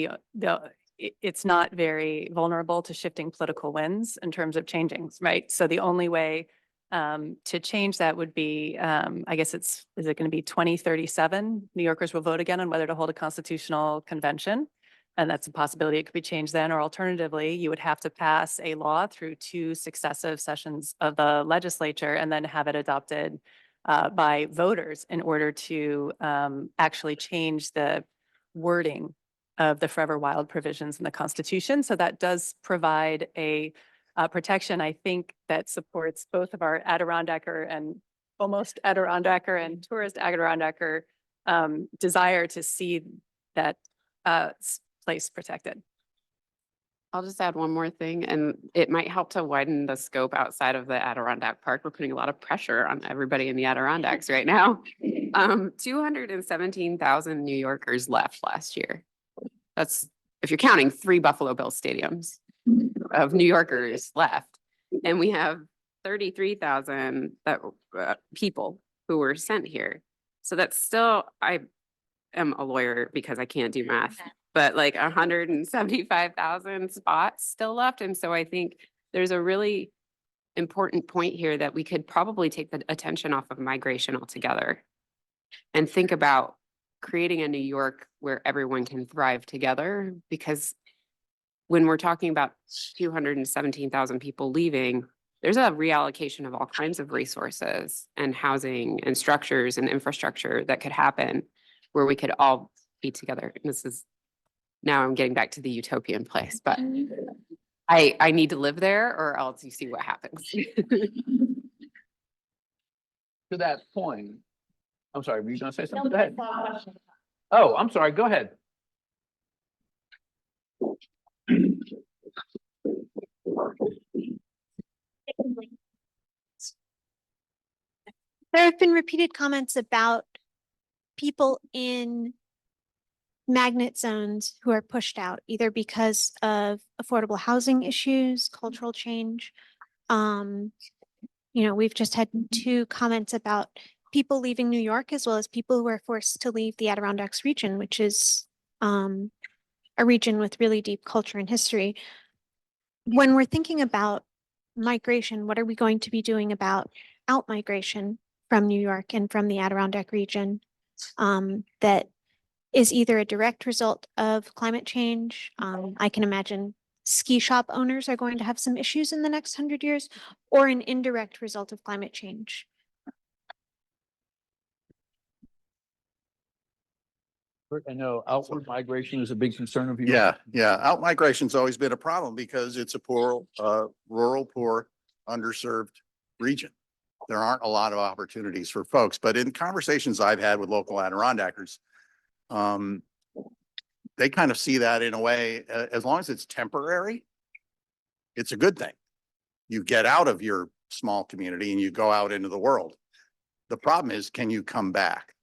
Speaker 18: it's not very vulnerable to shifting political winds in terms of changing, right? So the only way to change that would be, I guess is it going to be 2037? New Yorkers will vote again on whether to hold a constitutional convention. And that's a possibility. It could be changed then, or alternatively, you would have to pass a law through 2 successive sessions of the legislature and then have it adopted by voters in order to actually change the wording of the forever wild provisions in the Constitution. So that does provide a protection, I think, that supports both of our Adirondacker and almost Adirondacker and tourist Adirondacker desire to see that place protected.
Speaker 14: I'll just add one more thing, and it might help to widen the scope outside of the Adirondack Park. We're putting a lot of pressure on everybody in the Adirondacks right now. 217,000 New Yorkers left last year. That's, if you're counting 3 Buffalo Bills stadiums of New Yorkers left. And we have 33,000 people who were sent here. So that's still, I am a lawyer because I can't do math, but like 175,000 spots still left. And so I think there's a really important point here that we could probably take the attention off of migration altogether and think about creating a New York where everyone can thrive together. Because when we're talking about 217,000 people leaving, there's a reallocation of all kinds of resources and housing and structures and infrastructure that could happen where we could all be together. And this is, now I'm getting back to the utopian place, but I need to live there or else you see what happens.
Speaker 12: To that point, I'm sorry, were you gonna say something? Go ahead. Oh, I'm sorry, go ahead.
Speaker 19: There have been repeated comments about people in magnet zones who are pushed out, either because of affordable housing issues, cultural change. We've just had 2 comments about people leaving New York, as well as people who are forced to leave the Adirondacks region, which is a region with really deep culture and history. When we're thinking about migration, what are we going to be doing about out-migration from New York and from the Adirondack region that is either a direct result of climate change? I can imagine ski shop owners are going to have some issues in the next 100 years, or an indirect result of climate change.
Speaker 12: I know outward migration is a big concern of yours.
Speaker 13: Yeah. Out migration's always been a problem because it's a poor, rural, poor, underserved region. There aren't a lot of opportunities for folks, but in conversations I've had with local Adirondackers, they kind of see that in a way, as long as it's temporary, it's a good thing. You get out of your small community and you go out into the world. The problem is, can you come back?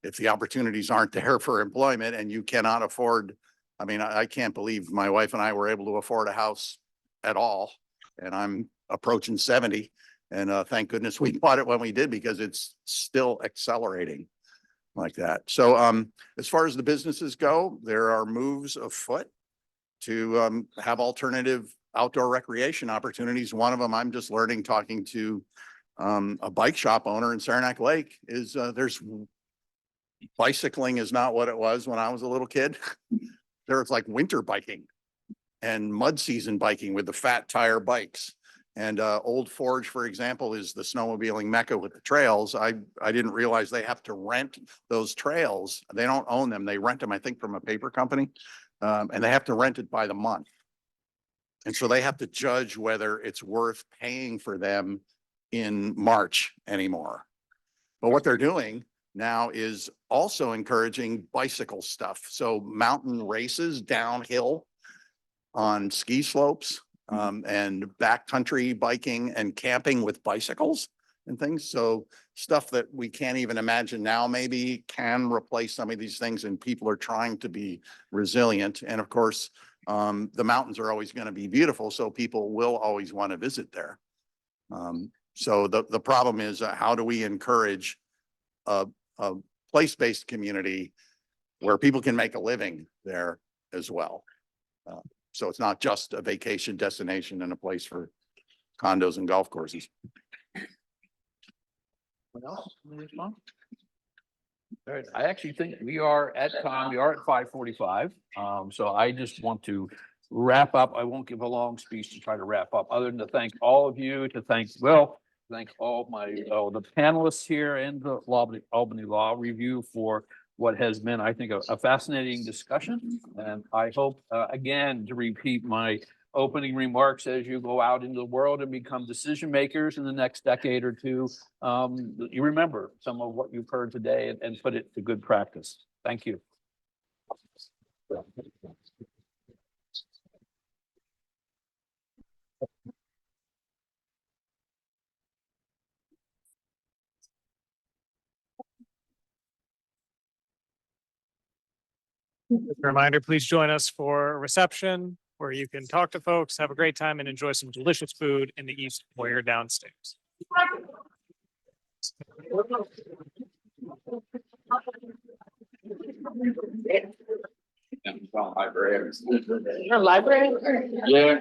Speaker 13: If the opportunities aren't there for employment and you cannot afford, I mean, I can't believe my wife and I were able to afford a house at all. And I'm approaching 70. And thank goodness we bought it when we did, because it's still accelerating like that. So as far as the businesses go, there are moves afoot to have alternative outdoor recreation opportunities. One of them I'm just learning, talking to a bike shop owner in Saranac Lake, is there's bicycling is not what it was when I was a little kid. There's like winter biking and mud season biking with the fat tire bikes. And Old Forge, for example, is the snowmobiling mecca with the trails. I didn't realize they have to rent those trails. They don't own them. They rent them, I think, from a paper company. And they have to rent it by the month. And so they have to judge whether it's worth paying for them in March anymore. But what they're doing now is also encouraging bicycle stuff. So mountain races downhill on ski slopes, and backcountry biking and camping with bicycles and things. So stuff that we can't even imagine now maybe can replace some of these things, and people are trying to be resilient. And of course, the mountains are always going to be beautiful, so people will always want to visit there. So the problem is, how do we encourage a place-based community where people can make a living there as well? So it's not just a vacation destination and a place for condos and golf courses.
Speaker 12: What else? All right, I actually think we are at time. We are at 5:45. So I just want to wrap up. I won't give a long speech to try to wrap up, other than to thank all of you, to thank thank all the panelists here and the Albany Law Review for what has been, I think, a fascinating discussion. And I hope, again, to repeat my opening remarks, as you go out into the world and become decision makers in the next decade or two, you remember some of what you've heard today and put it to good practice. Thank you.
Speaker 2: As a reminder, please join us for a reception where you can talk to folks, have a great time, and enjoy some delicious food in the East Foyer downstairs.
Speaker 12: Your library? Yeah.